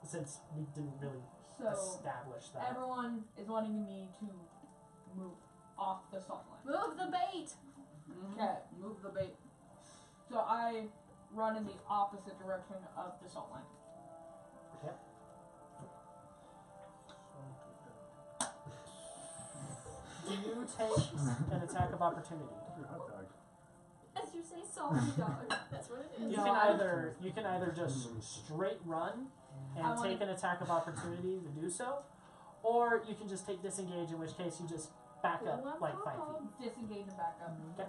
Since we didn't really So, establish that. everyone is wanting me to move off the salt line. Move the bait! Okay. Move the bait. So I run in the opposite direction of the salt line. Do you take an attack of opportunity? hot dog. As you say, salty dog. That's what it is. You can either just straight run I and wanna- take an attack of opportunity to do so, or you can just take disengage, in which case you just back up like 5 feet. Disengage and back up. Okay.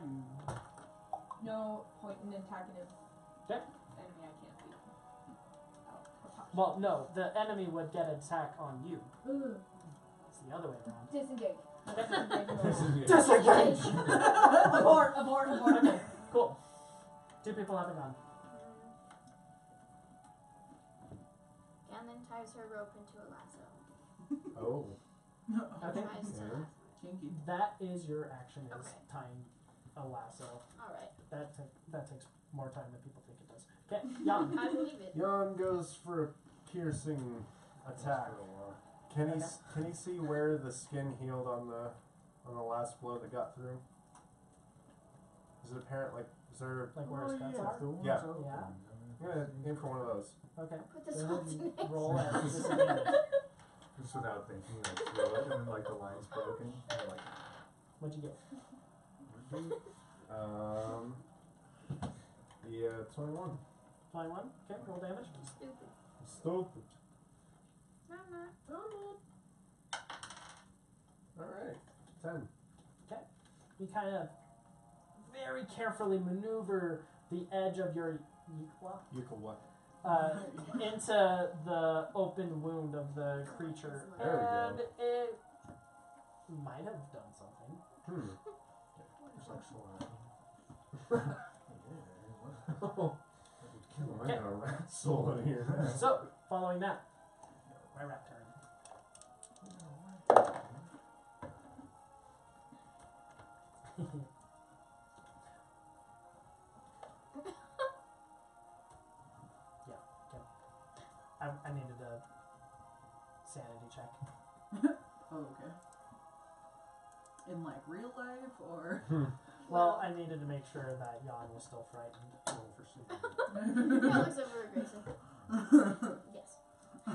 No point in attacking an Okay. enemy I can't beat. Well, no, the enemy would get an attack on you. Ugh. It's the other way around. Disengage. Okay. Disengage. Abort, abort, abort. Okay, cool. Two people haven't gone. Ganlin ties her rope into a lasso. Oh. Okay. Tries to lasso. Kinky. That is your action, is Okay. tying a lasso. Alright. That takes more time than people think it does. Okay, Jan. I believe it. Jan goes for a piercing attack. Can he see where the skin healed on the last blow that got through? Is it apparent? Like, is there? Like where his cuts yeah. are? Yeah. Yeah. I'm gonna aim for one of those. Okay. Put the Go salt ahead in and it. roll at disadvantage. Just without thinking, like throw it, and then like the line's broken. And, like, What'd you get? Yeah, 21. 21? Okay, roll damage. Stupid. Stupid. Mama. Alright. 10. You kind of very carefully maneuver the edge of your yiqua You can what? into the open wound of the creature. There we go. And it might have done something. It's like slime. I got a rat soul in here. So, following that, my rat turn. I needed a sanity check. Oh, okay. In like real life or? Well, I needed to make sure that Jan was still frightened. Roll for super. Yeah, looks over at Grayson. Yes. Yeah,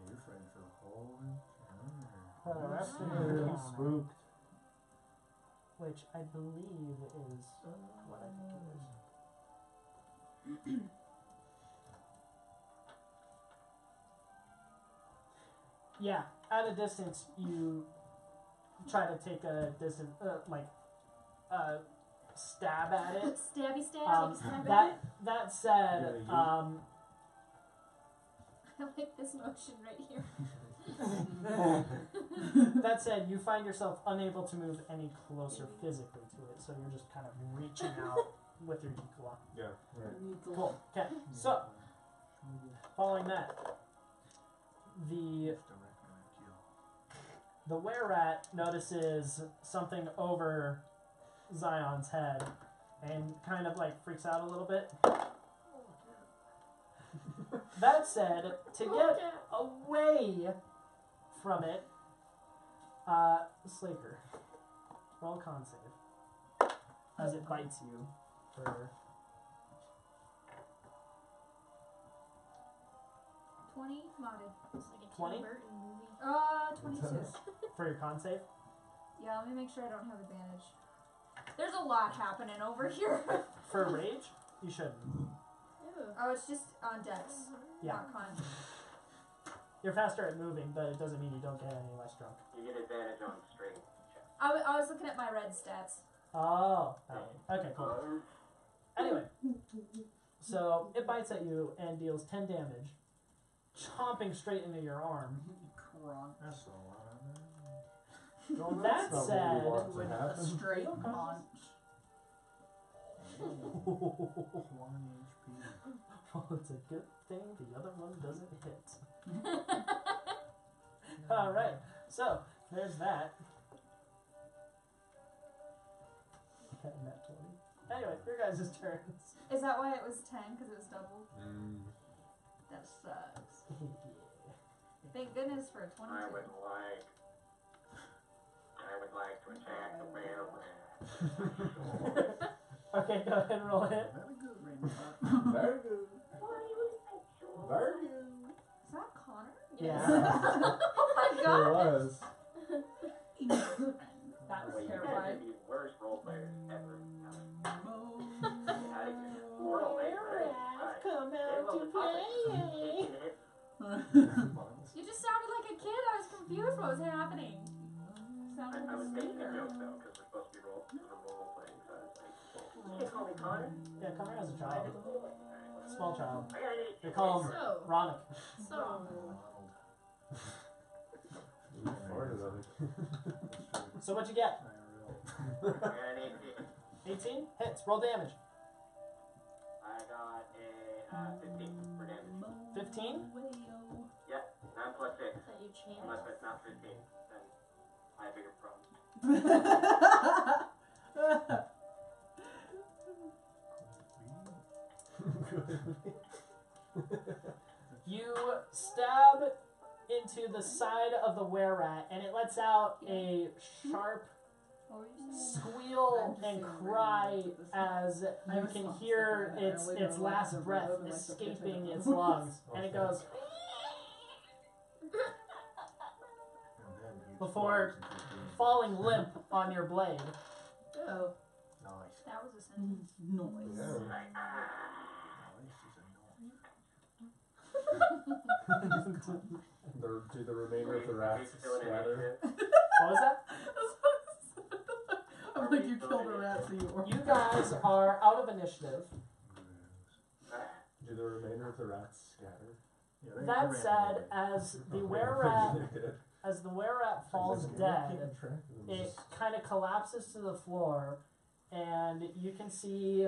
you're frightened for the whole For the rest of I'm your getting encounter, spooked. which I believe is what I think it is. Yeah, at a distance, you try to take a distant, stab at it. Stabby stab, stab That said, I like this motion right here. that said, you find yourself unable to move any closer physically to it, so you're just kind of reaching out with your claw. Yeah. Right. Cool. Okay. So, following that, the were-rat notices something over Zion's head and kind of like freaks out a little bit. That said, to get away from it, Slaker, roll a con save as it bites you for 20 modded. It's like a 20? Tim Burton movie. 22. for your con save. Yeah, let me make sure I don't have advantage. There's a lot happening over here. For rage, you shouldn't. Ew. Oh, it's just on dex, Yeah. not con. You're faster at moving, but it doesn't mean you don't get any less drunk. You get advantage on strength check. I was looking at my red stats. Oh, that one. Okay, cool. Anyway, so it bites at you and deals 10 damage, chomping straight into your arm. That's a lot. No, That that's not what we said, want to With a happen. straight Okay. punch. 20 HP. Well, it's a good thing the other one doesn't hit. Alright, so there's that. Nat 20. Anyway, your guys' turns. Is that why it was 10? Because it was doubled? Mm. That sucks. Thank goodness for a 22. I would like to attack the were-rat. Okay, go ahead and roll it. Very good, Rainbow. Very good. Very good. Is that Connor? Yeah. Oh my Sure god! was. That was Well, you guys are terrifying. the worst role players ever. World labor. Come out to play. You just sounded like a kid. I was confused what was happening. I was making a joke though, because we're supposed to be role playing. So I was like, you can't call me Connor. Yeah, Connor has a child. Small child. I got an They call him So, Ronick. so. Farted on it. So what'd you get? I got an 18. 18? Hits. Roll damage. I got a 15 for damage. 15? Yep, 9 plus 6. That you chant. Unless it's not 15, then I have bigger problems. You stab into the side of the were-rat, and it lets out a sharp What were you saying? squeal and cry as you can hear its last breath escaping its lungs, and it goes before falling limp on your blade. Oh, Nice. That was a sentence. Noise. Yeah. Do the remainder of the rats scatter? What was that? I'm like, you killed a rat, so you You guys are out of initiative. Do the remainder of the rats scatter? Yeah, they That ran said, away. as the were-rat falls dead, it kind of collapses to the floor, and you can see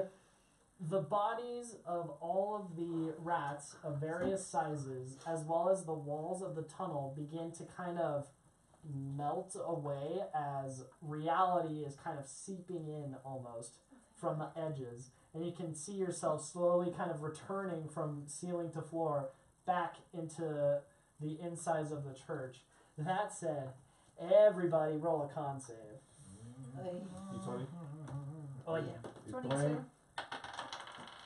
the bodies of all of the rats of various sizes, as well as the walls of the tunnel, begin to kind of melt away as reality is kind of seeping in almost from the edges. And you can see yourself slowly kind of returning from ceiling to floor back into the insides of the church. That said, everybody roll a con save. D20? Oh yeah. 22.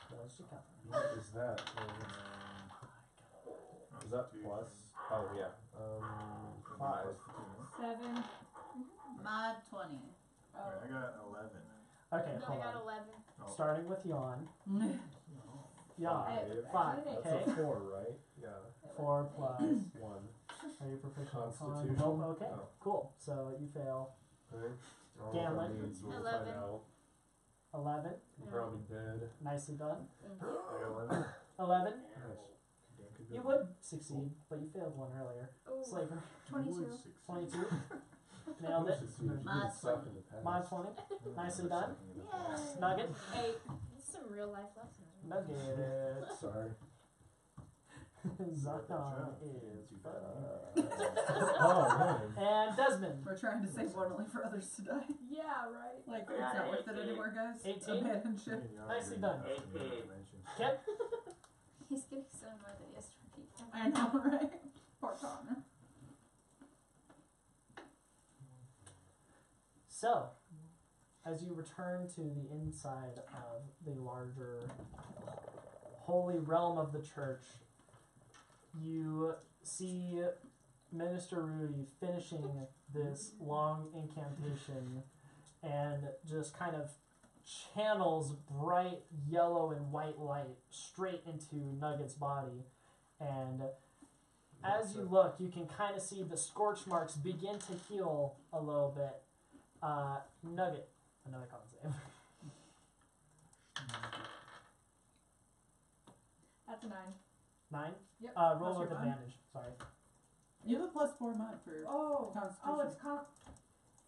What's your con? What is that? Is that plus? Oh, yeah. 5. 7. Mod 20. Oh. Alright, I got 11. Okay, No, I hold got on. 11. Starting with Yawn. Yawn. I- 5. actually, Okay. That's a 4, right? Yeah. 4 plus. 1. Are you proficient in con? Constitution? Nope. Okay. Oh. Cool. So you fail. Okay. I don't know what that Gamma. means, we'll 11. find out. 11. I'm probably dead. Nicely done. Thank you. I got 11. 11. Nice. You would succeed, but you failed one earlier. Ooh, Slaver. 22. 22. Nailed it. Mod Mod 20. Nicely done. Yay. Nugget. 8. That's some real life lessons. Nugget. Sorry. Zakon is Oh, man. and Desmond. We're trying to save one only for others to die. Yeah, right. Like, it's not worth it anymore, guys. 18. Abandon ship. Nicely done. 18. Kip. He's getting so annoyed that he has to repeat them. I know, right? Poor Connor. So, as you return to the inside of the larger holy realm of the church, you see Minister Rudy finishing this long incantation and just kind of channels bright yellow and white light straight into Nugget's body. And as you look, you can kind of see the scorch marks begin to heal a little bit. Nugget, another con save. That's a 9. 9? Yep. Roll Plus with your mod. advantage. Sorry. You have a +4 mod for Oh. Constitution. Oh, it's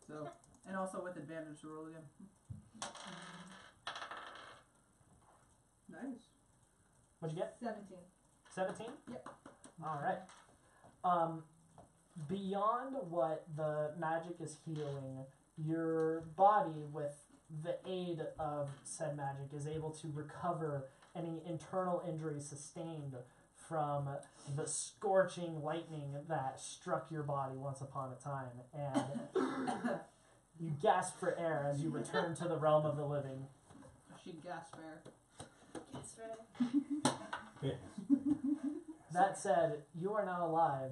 So, and also with advantage to roll again. Nice. What'd you get? 17. 17? Yep. Alright. Beyond what the magic is healing, your body, with the aid of said magic, is able to recover any internal injury sustained from the scorching lightning that struck your body once upon a time. And you gasp for air as you return to the realm of the living. She gasped air. That's right. That said, you are now alive,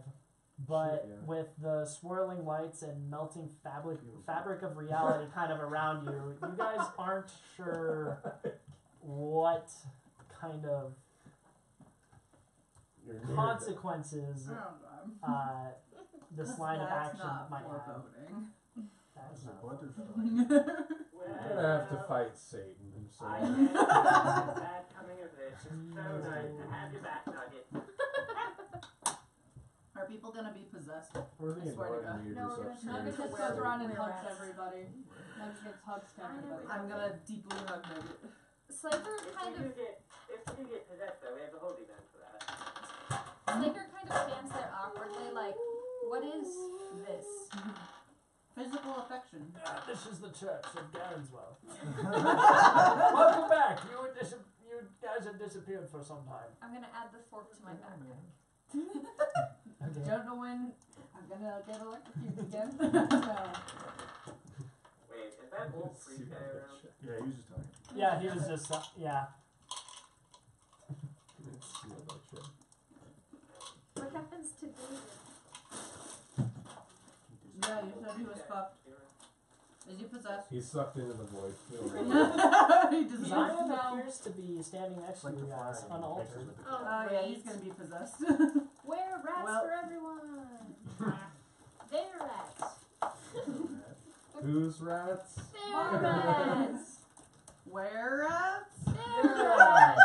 but Shit, yeah. with the swirling lights and melting fabric of reality kind of around you, you guys aren't sure what kind of consequences Oh, God. this line of That's action not might have. foreboding. That's That's a not butterfly. We're gonna have to fight Satan. So. I can't see the bad coming of this. It's so nice to have you back, Nugget. Are people gonna be possessed? We're the I swear to God. annoying No, neighbors we're upstairs. Nugget just Where- goes around and where hugs rats? everybody. Nugget gets hugs to everybody. I'm gonna deeply hug Nugget. Slaker If kind we of do get possessed, though, we have a hold event for that. Slaker kind of stands there awkwardly, like, what is this? Physical affection. This is the church of Ganswell. Welcome back. You guys have disappeared for some time. I'm gonna add the fork to my backpack. Okay. Don't know when I'm gonna get electrocuted again. So, Wait, is that old priest guy around? Yeah, he was just talking. Yeah, he was just yeah. What happens to David? Yeah, you said he was fucked. Is he possessed? He's sucked into the void. He does Zion not. appears to be standing next to Like you the guys, flag. unaltered. Oh, Oh great. yeah, he's gonna be possessed. Wear rats Well- for everyone. They're rats. Who's rats? They're rats. Where rats? They're rats.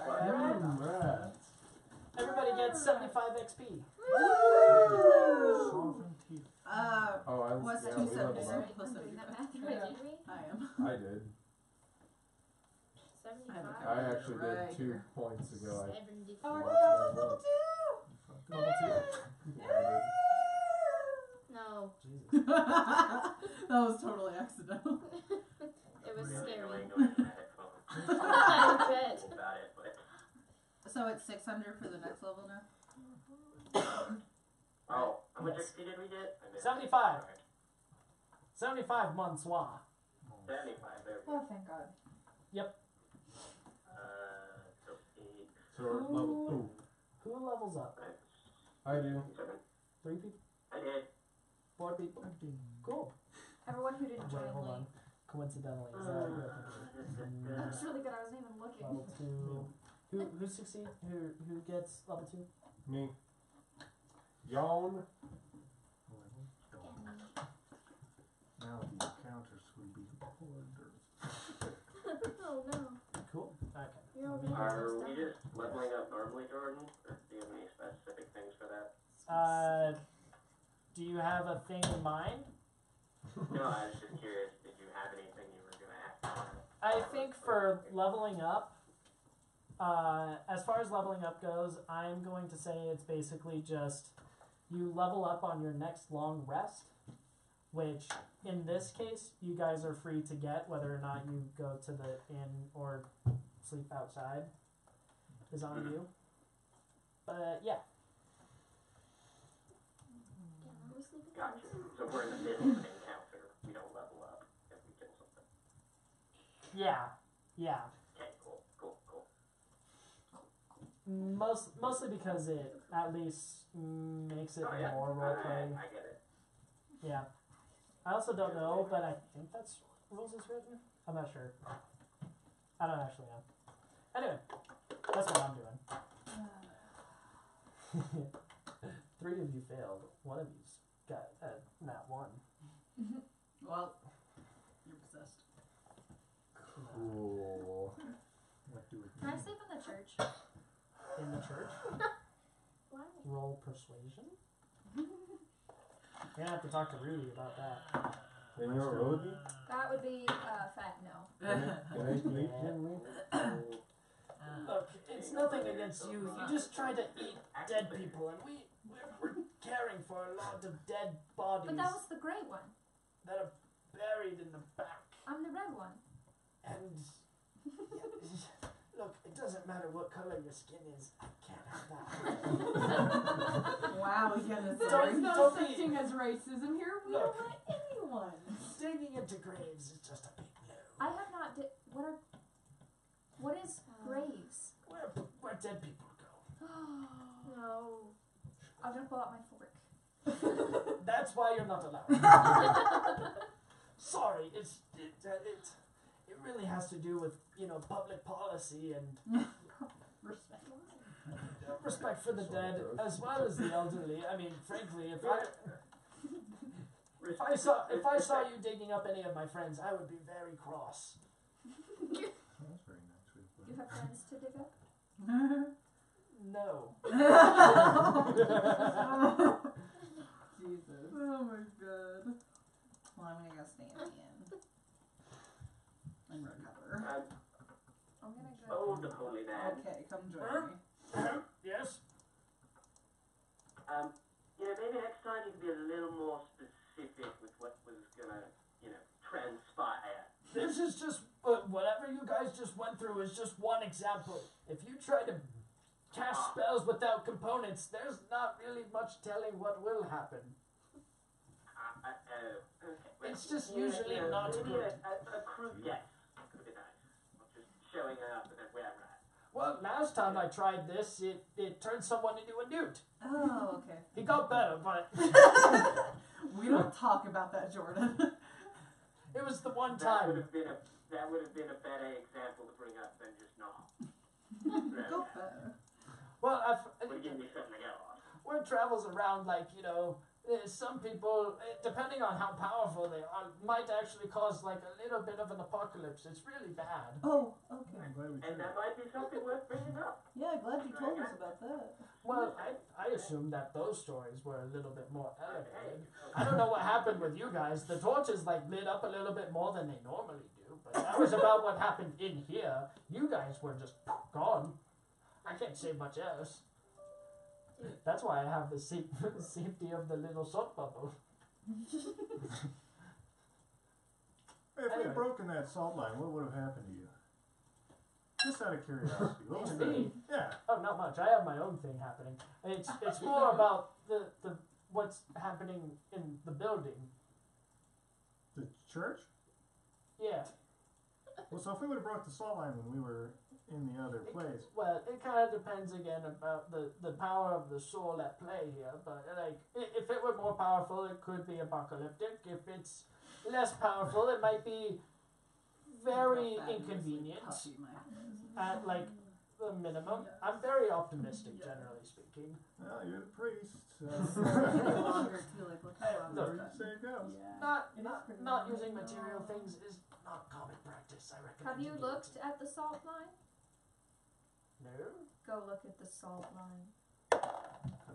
Rats. Everybody gets 75 XP. Uh, Oh, I was what's yeah, 2 we Except level you're up. I'm supposed to doing do that that. math right, did we? I am. I did. 75. I actually Right did 2 here. points ago. 74. Oh, I Level did level up. 2! Level 2. Yeah, No, Jesus. That was totally accidental. it was Really scary. annoying going in my headphones. I bet. Cool about it, but So it's 600 for the next level now? oh, how much Yes. XP did we get? I missed it. 75. Sorry. 75 months, wah. 75. There we Oh, go. thank God. So 8. So we're level. Who levels up? I do. 7. 3 people? I did. 4 people? Cool. Everyone who didn't Wait, join hold on. late. Coincidentally, is that what you're thinking? That's really good. I wasn't even looking. Level 2. Who succeeds? Who gets level 2? Me. Yawn. Now the encounters will be harder. Oh no. Cool. Okay. You're already Are almost we done. just leveling up normally, Jordan? Or do you have any specific things for that? Do you have a thing in mind? No, I was just curious. Did you have anything you were going to ask? I think for leveling up, as far as leveling up goes, I'm going to say it's basically just you level up on your next long rest, which in this case you guys are free to get whether or not you go to the inn or sleep outside is on you. But yeah. Damn, I was sleeping. Gotcha. So if we're in the middle of an encounter, we don't level up if we kill something. Yeah. Yeah. Okay, cool. Mostly because it at least makes it Oh, yeah. more roleplay. I get it. Yeah. I also don't know, but I think that's rules is written. I'm not sure. I don't actually know. Anyway, that's what I'm doing. 3 of you failed. 1 of you's got not 1. Well, you're possessed. Cool. What do we Can I sleep in the church? In the church, Why? roll persuasion. You're gonna have to talk to Rudy about that. Then you're Rudy? That would be fat no. Can I sleep gently? Look, it's nothing against you. You just try to eat dead people, and we're caring for a lot of dead bodies But that was the gray one. that are buried in the back. I'm the red one. And look, it doesn't matter what color your skin is. I can't have that. Wow, again, it's Don't- There's no don't such be- thing as racism here. We Look. don't let anyone. Digging into graves is just a big no. I have not. What is graves? Where dead people go. No. I'm gonna pull out my fork. That's why you're not allowed. Sorry, it really has to do with public policy and Respect. respect for the dead as well as the elderly. I mean, frankly, if I saw you digging up any of my friends, I would be very cross. That's very nice. Do you have friends to dig up? No. Jesus. Oh my god. Well, I'm gonna go stay in the inn. And recover. I'm gonna go. Oh, the holy man. Okay, come join me. Yes. Maybe next time you can be a little more specific with what was gonna, transpire. This is just whatever you guys just went through is just one example. If you try to cast spells without components, there's not really much telling what will happen. Okay. It's just usually not maybe good. a crude guess could be nice. Just showing up and then where I'm at. Well, last time I tried this, it turned someone into a newt. Oh, okay. He got better, but We don't talk about that, Jordan. it was the one That would time. have been a better example to bring up than just not. Go better. Well, Would have given me something to go on. word travels around like, some people, depending on how powerful they are, might actually cause like a little bit of an apocalypse. It's really bad. Oh, okay. I'm glad we And tried. that might be something worth bringing up. Yeah, glad you told us about that. Well, I assumed that those stories were a little bit more elevated. I don't know what happened with you guys. The torches like lit up a little bit more than they normally do, but that was about what happened in here. You guys were just gone. I can't say much else. That's why I have the safety of the little salt bubble. Hey, if we Anyway. had broken that salt line, what would have happened to you? Just out of curiosity. What was To the... me? Yeah. Oh, not much. I have my own thing happening. It's more about the what's happening in the building. The church? Yeah. Well, so if we would have broke the salt line when we were in the other place, Well, it kind of depends again about the power of the soul at play here. But like, if it were more powerful, it could be apocalyptic. If it's less powerful, it might be very inconvenient at like the minimum. I'm very optimistic, generally speaking. well, you're the priest. So Longer too, like look how long Look, we're there you go. Not It is pretty not long. using material things is not common practice. I recommend. Have you do looked it. at the salt line? No. Go look at the salt line. Go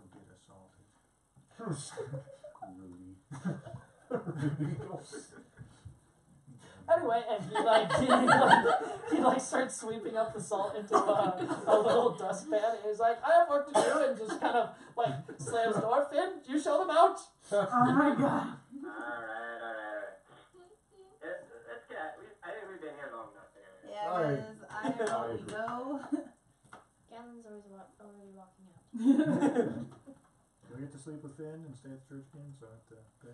get assaulted. Rudy. Anyway, and he like starts sweeping up the salt into a little dustpan, and he's like, "I have work to do," and just kind of like slams the door. Finn, you show them out. Oh my god. Alright. Let's get. I think we've been here long enough anyway. Yeah, Alright. guys, I know we go. Galen's already walking out. Do we get to sleep with Finn and stay at the church again? So I have to pay?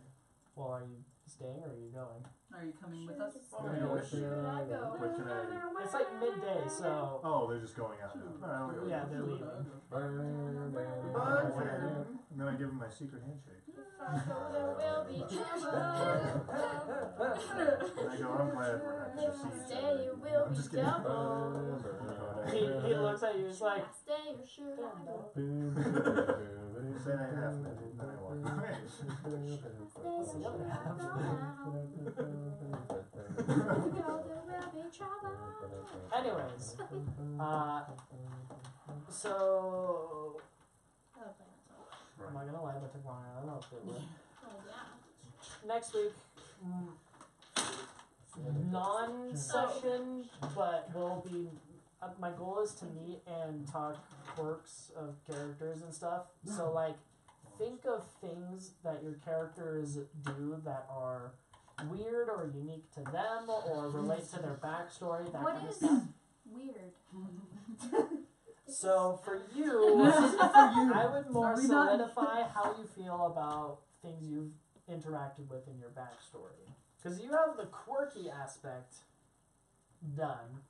Well, are you staying or are you going? Are you coming with us? Can I go with you? Should I go? Wait, can I... It's like midday, so Oh, they're just going out now. Alright, I'll go. yeah, they're leaving. Bye, Finn. And then I give him my secret handshake. If I go, there will be trouble. And I go, I'm glad we're not going to see each Stay, other. you will I'm be just kidding. double. He looks at you. He's like, Stay or should I go? Say I half minute, and then I walk away. Stay or should I go now? If I go, there will be trouble. anyways, so I love playing that song. I'm not gonna lie, that took long. I don't know if it will. Oh yeah. Next week, non-session, but will be. My goal is to meet and talk quirks of characters and stuff. So like, think of things that your characters do that are weird or unique to them or relate to their backstory. That What kind of is stuff. weird? So for you, This is for you. I would more Are we not- solidify how you feel about things you've interacted with in your backstory. Because you have the quirky aspect done.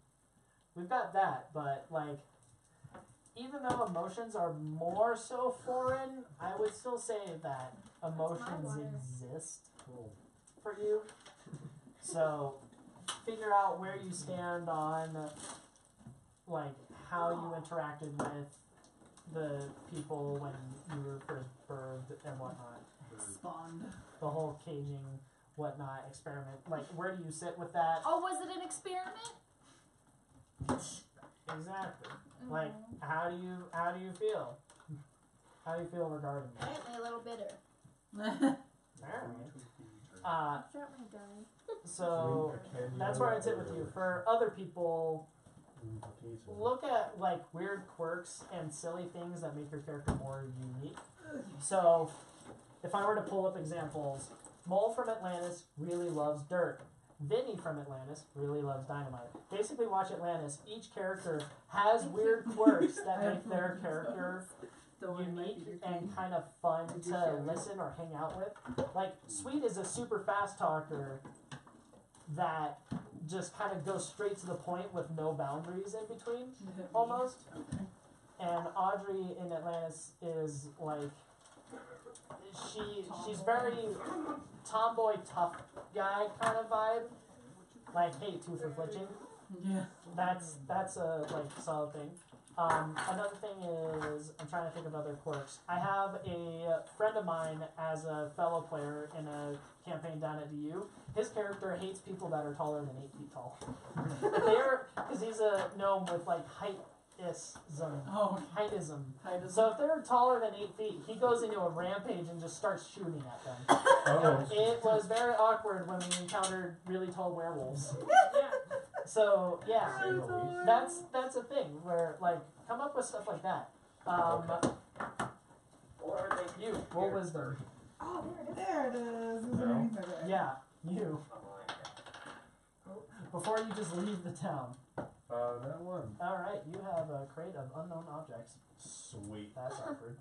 We've got that, but like, even though emotions are more so foreign, I would still say that emotions water. exist for you. So figure out where you stand on like how you interacted with the people when you were first birthed and whatnot. Spawned. The whole caging, whatnot experiment. Like, where do you sit with that? Oh, was it an experiment? Exactly. Like, how do you feel? How do you feel regarding that? Apparently a little bitter. Alright. Start my dying. So that's where I'd sit with you. For other people, look at like weird quirks and silly things that make your character more unique. So if I were to pull up examples, Mole from Atlantis really loves dirt. Vinny from Atlantis really loves dynamite. Basically watch Atlantis. Each character has weird quirks that make their character unique and kind of fun to listen or hang out with. Like, Sweet is a super fast talker that just kind of goes straight to the point with no boundaries in between, almost. And Audrey in Atlantis is like, she's very tomboy tough guy kind of vibe. Like, hey, tooth for fletching. Yeah. That's a like solid thing. Another thing is, I'm trying to think of other quirks. I have a friend of mine as a fellow player in a campaign down at DU. His character hates people that are taller than 8 feet tall. Because he's a gnome with like heightism. Oh, Heightism. kind of. So if they're taller than 8 feet, he goes into a rampage and just starts shooting at them. Oh. It was very awkward when we encountered really tall werewolves. So yeah, that's a thing where like come up with stuff like that. Or they You roll wisdom. Oh, there it is. There it is. Is it No. anything there? Yeah, you. online. Before you just leave the town. That one. All right, you have a crate of unknown objects. Sweet. That's awkward.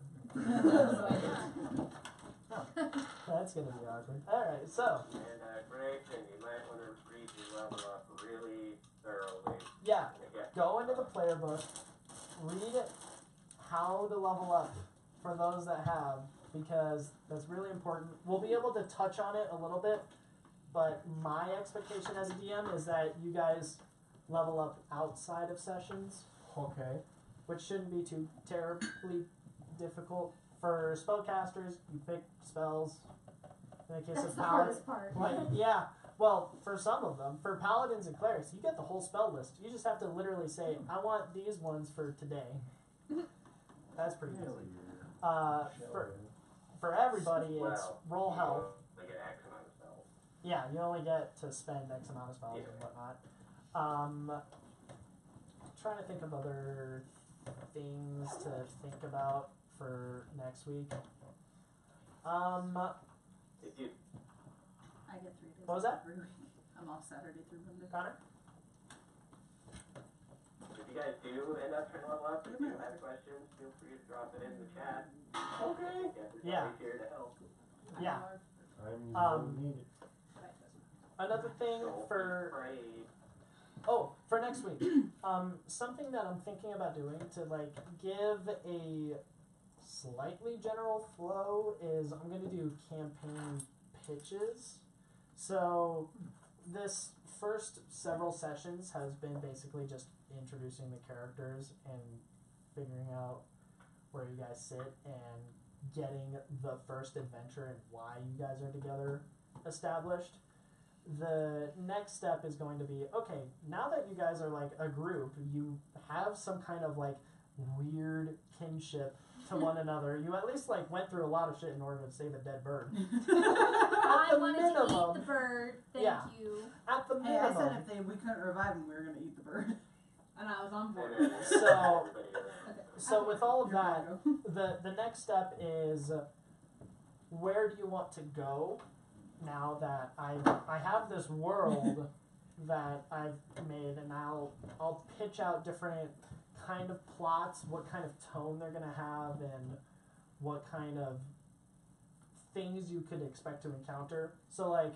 That's gonna be awkward. All right, so And Greg, and you might want to read your level up really thoroughly. yeah, Yeah. go into the player book, read how to level up for those that have, because that's really important. We'll be able to touch on it a little bit, but my expectation as a DM is that you guys level up outside of sessions, Okay. which shouldn't be too terribly difficult. For spellcasters, you pick spells. In the case That's of the paladins, hardest part. like yeah, well, for some of them, for paladins and clerics, you get the whole spell list. You just have to literally say, "I want these ones for today." That's pretty easy. For everybody, it's Well, roll health. Like an X amount of spells. Yeah, you only get to spend X amount of spells and whatnot. Trying to think of other things to think about for next week. If you I get 3 days. What was that? Every week. I'm off Saturday through Monday. Connor? If you guys do end up trying to level up, if you have questions, feel free to drop it in the chat. Okay. Everybody's Yeah. here to help. Yeah. I'm needed. Another thing Don't be for afraid. for next week, something that I'm thinking about doing to like give a slightly general flow is I'm going to do campaign pitches. So this first several sessions has been basically just introducing the characters and figuring out where you guys sit and getting the first adventure and why you guys are together established. The next step is going to be, okay, now that you guys are like a group, you have some kind of like weird kinship to one another. You at least like went through a lot of shit in order to save a dead bird. I the wanted to eat minimum. the bird. Thank Yeah. you. At the Hey, I said minimum. if we couldn't revive him, we were gonna eat the bird. And I was on board. So, Okay. so with all of You're that, gonna go. the next step is where do you want to go now that I have this world that I've made, and I'll pitch out different kind of plots, what kind of tone they're gonna have, and what kind of things you could expect to encounter. So like,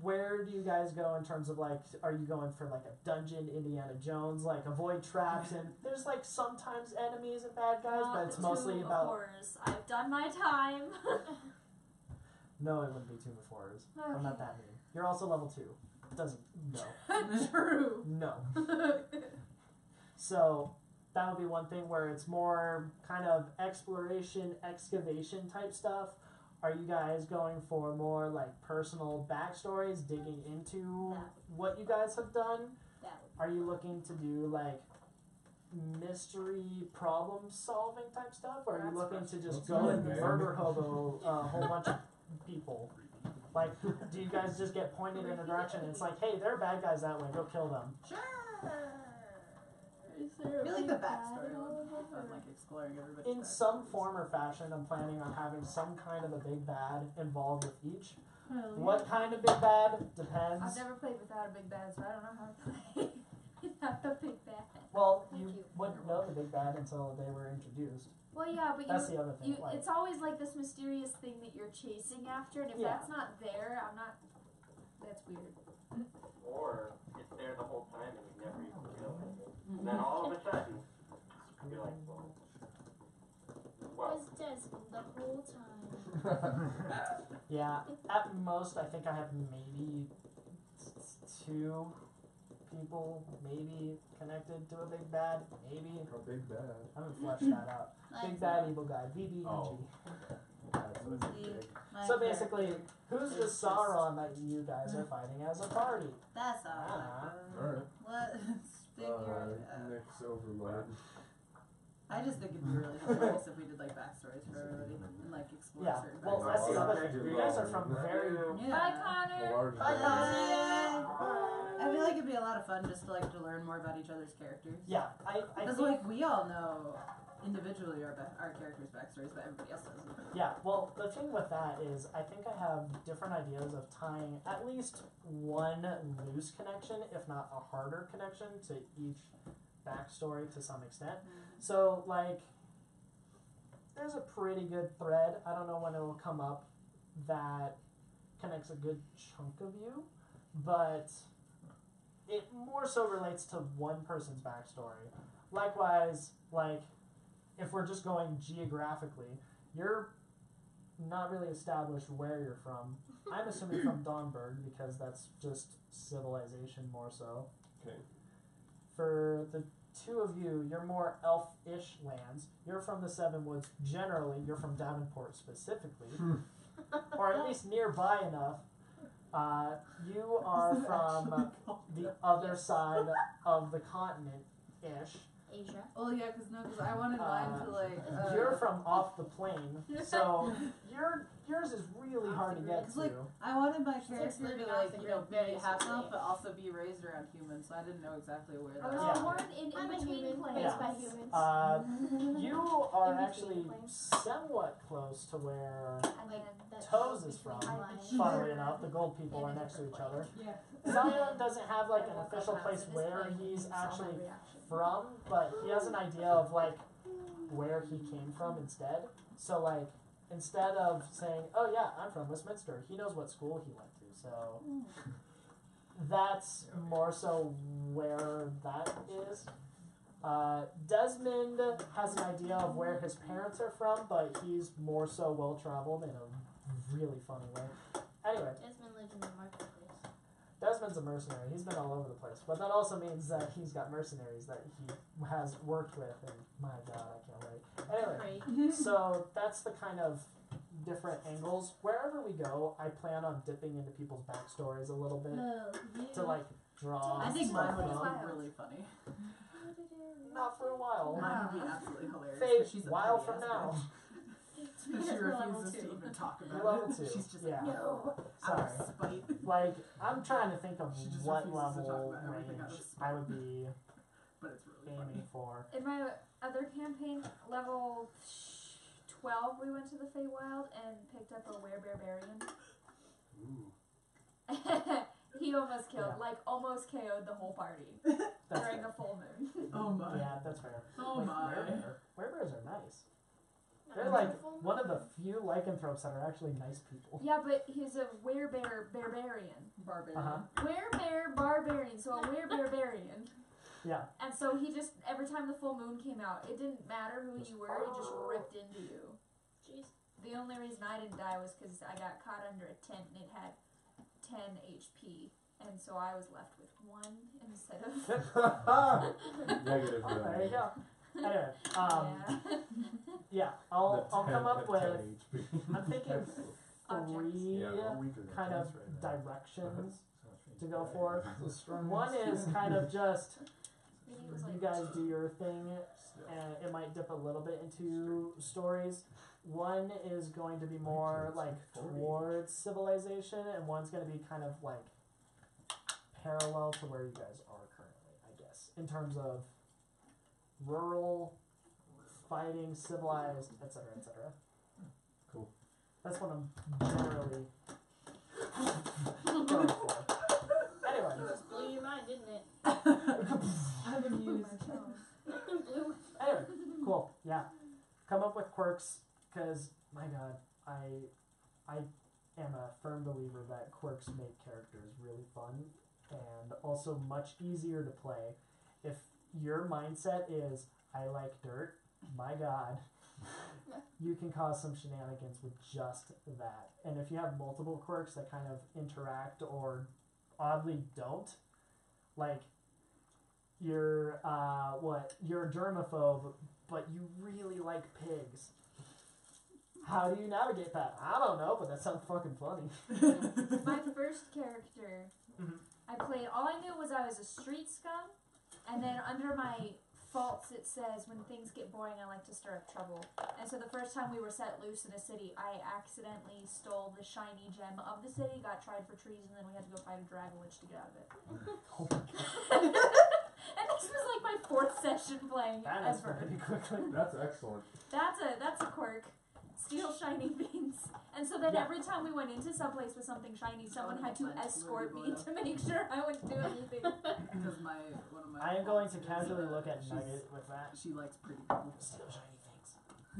where do you guys go in terms of like, are you going for like a dungeon, Indiana Jones, like avoid traps, and there's like sometimes enemies and bad guys, Not but it's the mostly Tomb of about Horrors. I've done my time. no, it wouldn't be Tomb of Horrors. I'm not that mean. You're also level 2. Doesn't no. True. No. So that would be one thing where it's more kind of exploration, excavation type stuff. Are you guys going for more like personal backstories, digging into what you guys have done? Are you looking to do like mystery problem solving type stuff? Or are you looking to just go and murder hobo a whole bunch of people? Like, do you guys just get pointed in a direction and it's like, hey, there are bad guys that way, go kill them? Sure. Is there I feel like the a bad backstory guy of like exploring everybody's In backstory. some form or fashion, I'm planning on having some kind of a big bad involved with each. What kind of big bad depends. I've never played without a big bad, so I don't know how to play without a big bad. Well, Thank you you. wouldn't know the big bad until they were introduced. Well, yeah, but That's the other thing. you Like, it's always like this mysterious thing that you're chasing after, and if Yeah. that's not there, I'm not. That's weird. Or it's there the whole time and you never even realize it. And then all of a sudden, you're like, well, Was Desmond the whole time? yeah, at most, I think I have maybe 2 people, maybe connected to a big bad, maybe. A big bad. I haven't fleshed that out. Big bad evil guy, BBEG. Oh. That's what it's See, big. my So basically, character who's the is just- Sauron that you guys are fighting as a party? That's all. Ah. Alright. Let's figure it out. Nick's overload. I just think it'd be really hilarious if we did like backstories for everybody and like explore Yeah. certain Well, backstories. that's the other thing. You guys are from very. Yeah. Bye, Connor. A large Bye, band. Connor. I feel like it'd be a lot of fun just to like to learn more about each other's characters. Yeah, I Because think. like we all know individually our characters' backstories, but everybody else doesn't. Yeah, well, the thing with that is, I think I have different ideas of tying at least one loose connection, if not a harder connection, to each backstory to some extent. So, like, there's a pretty good thread. I don't know when it will come up that connects a good chunk of you, but it more so relates to one person's backstory. Likewise, like, if we're just going geographically, you're not really established where you're from. I'm assuming from Dawnburg because that's just civilization more so. Okay. For the two of you, you're more elf-ish lands. You're from the Seven Woods. Generally, you're from Davenport specifically, or at least nearby enough. You are from the other side of the continent-ish. Asia. Oh yeah, because I wanted mine to like. You're from off the plane, so yours is really hard to get It's to. like- I wanted my like character living to off like the be grid half very elf, but also be raised around humans. So I didn't know exactly where that. Yeah. Born in I'm a between human. planes Yeah. by humans. You are In between actually the planes. somewhat close to where And then the Toes is from. between lines. Funnily enough, the gold people are next to each other. Yeah. Zion doesn't have like an official place where he's actually from, but he has an idea of like where he came from instead. So like instead of saying, "Oh yeah, I'm from Westminster," he knows what school he went to. So that's more so where that is. Desmond has an idea of where his parents are from, but he's more so well traveled in a really funny way. Anyway, Desmond lives in the marketplace. Desmond's a mercenary. He's been all over the place. But that also means that he's got mercenaries that he has worked with, and my god, I can't wait. Anyway, Great. so that's the kind of different angles. Wherever we go, I plan on dipping into people's backstories a little bit to like draw. I think mine would stuff just from. be really funny. Not for a while. Mine would be absolutely hilarious. Faye, 'cause she's a while petty from ass now. bitch. But she You're level refuses to two. even talk You're about level it. 2. She's just Yeah. like, no, out Sorry. of spite. Like, I'm trying to think of She just what refuses to talk level about everything out of range spite. I would be But it's really aiming funny. for. In my other campaign, level 12, we went to the Feywild and picked up a werebarbarian. Ooh. He almost killed, Yeah. like almost KO'd the whole party That's during fair. a full moon. Oh my. Yeah, that's fair. Oh Like, my. werebears are nice. They're like one of the few lycanthropes that are actually nice people. Yeah, but he's a werebear barbarian. Barbarian. Uh-huh. Werebear barbarian, so a werebarbarian. Yeah. And so he just, every time the full moon came out, it didn't matter who you were, he just ripped into you. Jeez. The only reason I didn't die was because I got caught under a tent and it had 10 HP. And so I was left with 1 instead of. Negative. Oh, there you go. Anyway, yeah. yeah, I'll come up with. I'm thinking Objects. 3 kind of directions to go for. One is kind of just Maybe it was you like guys do your thing, and it might dip a little bit into stories. One is going to be more like towards civilization, and one's going to be kind of like parallel to where you guys are currently, I guess, in terms of rural, fighting, civilized, etc., etc. Cool. That's what I'm generally going for. Anyway. It just blew your mind, didn't it? I'm amused. Blew. Anyway, cool. Yeah, come up with quirks because my God, I am a firm believer that quirks make characters really fun and also much easier to play. If your mindset is I like dirt, my God, you can cause some shenanigans with just that. And if you have multiple quirks that kind of interact or oddly don't, like you're you're a germaphobe, but you really like pigs. How do you navigate that? I don't know, but that sounds fucking funny. My first character, I played. All I knew was I was a street scum, and then under my faults it says when things get boring, I like to stir up trouble. And so the first time we were set loose in a city, I accidentally stole the shiny gem of the city, got tried for treason, and then we had to go fight a dragon witch to get out of it. Oh my god. And this was like my 4th session playing That ever. escalated quickly. That's excellent. That's a quirk. Steal shiny things. And so then every time we went into someplace with something shiny, someone had to escort me to make sure I wouldn't do anything. Because one of my. I am going to faults is, casually look at she's- Nugget with that. She likes pretty people. Steal shiny things.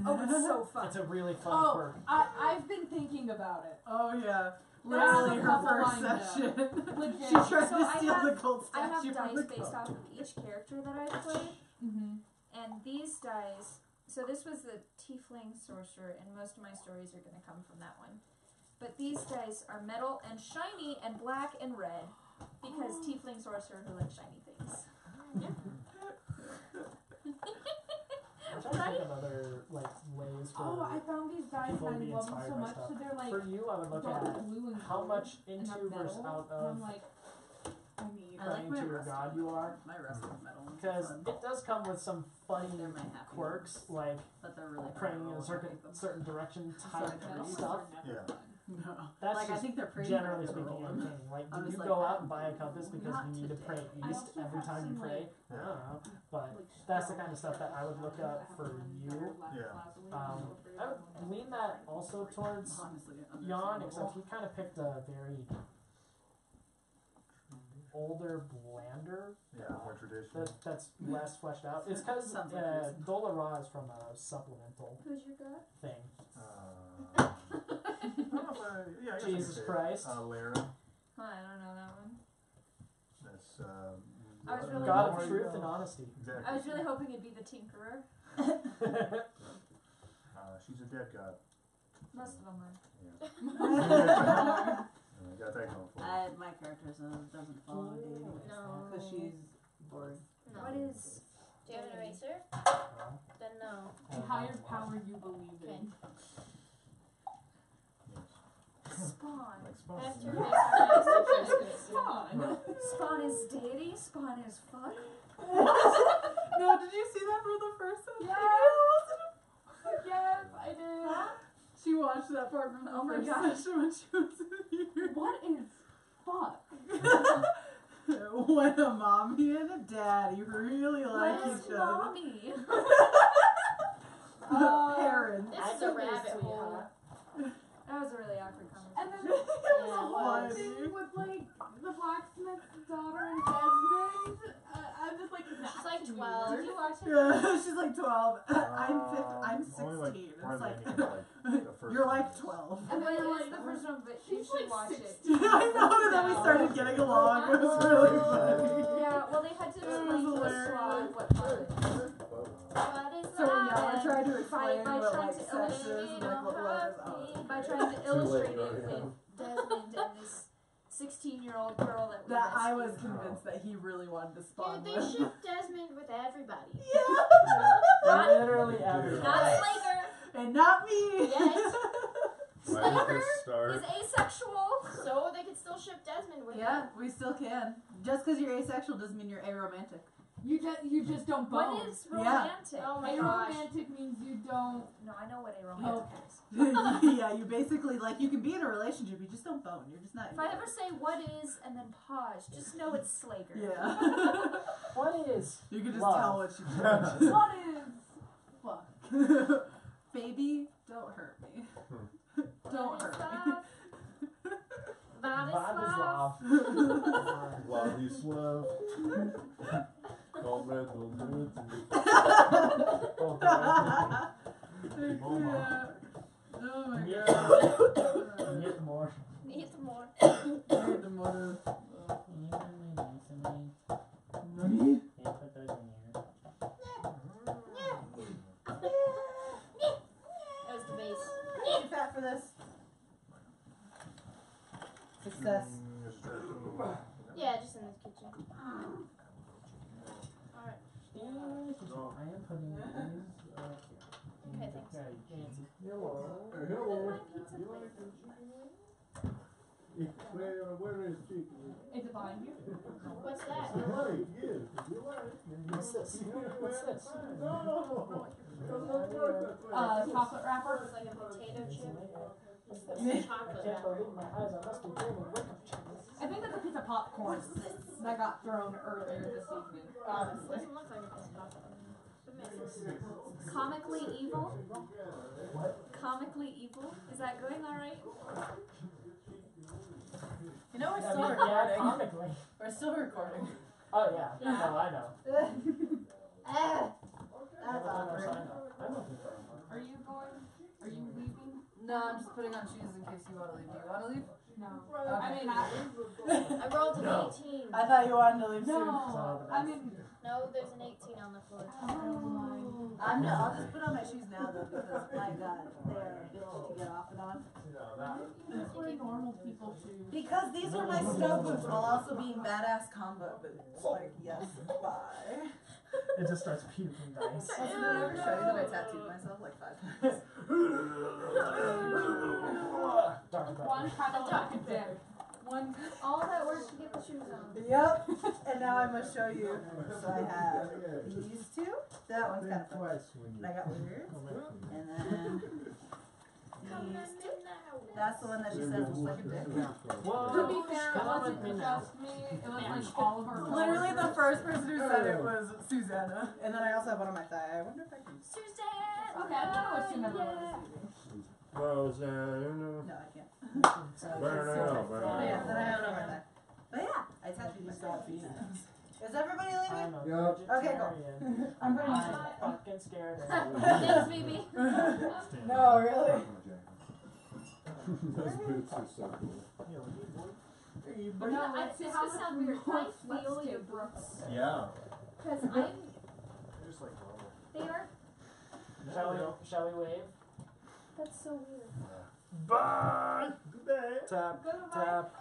Oh, it's so fun. It's a really fun Oh, quirk. I've been thinking about it. Oh yeah. That's Literally a her couple first lines session. Legit. She tried So to I steal have- the gold I have statue from the dice based off of each character that I've played. Mm-hmm. And these dice, so this was the Tiefling Sorcerer, and most of my stories are going to come from that one. But these dice are metal and shiny and black and red, because Tiefling Sorcerer who likes shiny things. I'm trying to think of other ways for Oh, I found these dice people to and be I love them inspired so by much. stuff. So they're like For you, I would look dark at blue and how gold much and into have versus metal. out And I'm of like, I need. I like praying my to your rest god of you are. My rest of metal. is Because fun, it does come with some funny They're my happy quirks, like but they're really hard praying to in roll a certain and make them. certain direction type Metal ones stuff. Yeah. No. That's Like I just think they're pretty. generally hard to speaking roll. entertaining. Like, I'm do just you like, go I out and buy a don't compass because not you need to today. pray I east also every have time you some, pray? I don't know. But that's the kind of stuff that I would look up for you. I would lean that also towards Honestly, Jan, understandable. except he kind of picked a very older, blander Yeah, more traditional. that's less fleshed out. It's because Sounds like Dola Ra is from a supplemental Who's your god? thing. Yeah, I guess I Jesus could say it. Christ. Lara. Oh, I don't know that one. That's I was really God hoping- of truth and honesty. Exactly. I was really hoping it'd be the Tinkerer. She's a dead god. Most of them are. Yeah. Got that going for her. My character doesn't follow dating No. because she's boring. No. What is... Do you have an eraser? Then no. The higher power you believe Okay. in. Spawn? Like I Spawn. have to erase my eraser. Fun. Spawn is deity? Spawn is fuck? No, did you see that for the first time? Yes, I did. She watched that part from the Oh my first gosh. session when she was here. What is fuck? When a mommy and a daddy really like What is each other. mommy? Parents. This is a rabbit hole. That was a really awkward conversation. And then It was Yeah, funny. thing with like the blacksmith's daughter and Desmond. I'm just like, nah, She's like it's 12. weird. Did you watch it? Yeah, she's like 12. I'm 16. Only like It's part of like, the ending is like the first you're one like is- 12. And then You're it's like, the first one, but you she's should like watch 16. it. I know, and then we started getting along. It was really funny. Yeah, well, they had to explain to us hilarious. what fun is. What is So yeah, we're love? trying to explain by what trying like to sex is illustrate and like what love is. Oh. By trying to late, illustrate it right? with Desmond and this 16-year-old girl that we That I rescued. was convinced that he really wanted to spawn Dude, they with. ship Desmond with everybody. Yeah. Literally everything. Not Slaker. And not me. Yes. Slaker Start. is asexual, so they could still ship Desmond with Yeah, we still can. Just because you're asexual doesn't mean you're aromantic. You just don't bone. What is Yeah. romantic? Oh my gosh. Aromantic means you don't. No, I know what a romantic Oh. is. Yeah, you basically like you can be in a relationship, you just don't bone. You're just not. If I ever say what is and then pause, just know it's Slaker. Yeah. What is? You can just Love. tell what you What is fuck? Baby, don't hurt me. Don't hurt me. Vladislav. Vladislav. Vladislav. Comrade, don't do it. Oh, Yeah. Oh my Yeah. god. Get more. Need more. Hey, the mother. Nani? That was the base. Too fat for this. Success. Yeah, just in the kitchen. I am putting these. Okay, thanks. Fancy. Hello. Where's Hello. my pizza You place? like the chicken wing? Where is chicken wing? It's behind you. What's that? You like, yes. You like. What's this? What's this? No. Chocolate wrapper. It's like a potato chip. It's the I chocolate can't wrapper. believe my eyes. I must be dreaming. Wake up, chickens. I think that's a piece of popcorn that got thrown earlier this evening. Honestly. Doesn't look like a piece of popcorn. But maybe. Comically evil? What? Comically evil? Is that going alright? You know we're I still mean, recording. yeah, comically. We're still recording. Oh yeah. No, I know. That's awkward. I know people. Are you going? Are you leaving? No, I'm just putting on shoes in case you want to leave. Do you want to leave? No. Okay. I mean, I I rolled an 18. I thought you wanted to leave soon. no. I mean, No, there's an 18 on the floor. I'll just put on my shoes now though because my god, they're a bitch to get off and on. that's where normal people choose. Because these are my snow boots while also being badass combo boots. Like, yes, bye. It just starts puking dice. Also, did I ever show you that I tattooed myself like 5 times? Dark One kind of like a dick. One. All that work to get the shoes on. Yep. And now I must show you. So I have these two. That one's kind of fun. Twice when And I got weird. And then these two. now. That's the one that she says looks like a dick. Whoa. To be fair, it Come wasn't with me now. just me. It was like all of our Literally the first person who said it was Susanna. And then I also have one on my thigh. I wonder if I can. Suzanne! Okay, I'm gonna wish you never went this evening. No, I can't. So Burn it out, burn it Oh, yeah, out. then I have it on my thigh. But yeah, I tattooed myself. Is everybody I'm leaving? a Yep. Okay, cool. vegetarian. I'm pretty much. I'm fucking scared. Thanks, Phoebe. No, really? Those boots are so cool. But no, This could sound weird. I feel your Brooks. Yeah. Because I'm. Just like normal. They are. Shall we wave? That's so weird. Bye. Good day. Tap. Goodbye. Tap.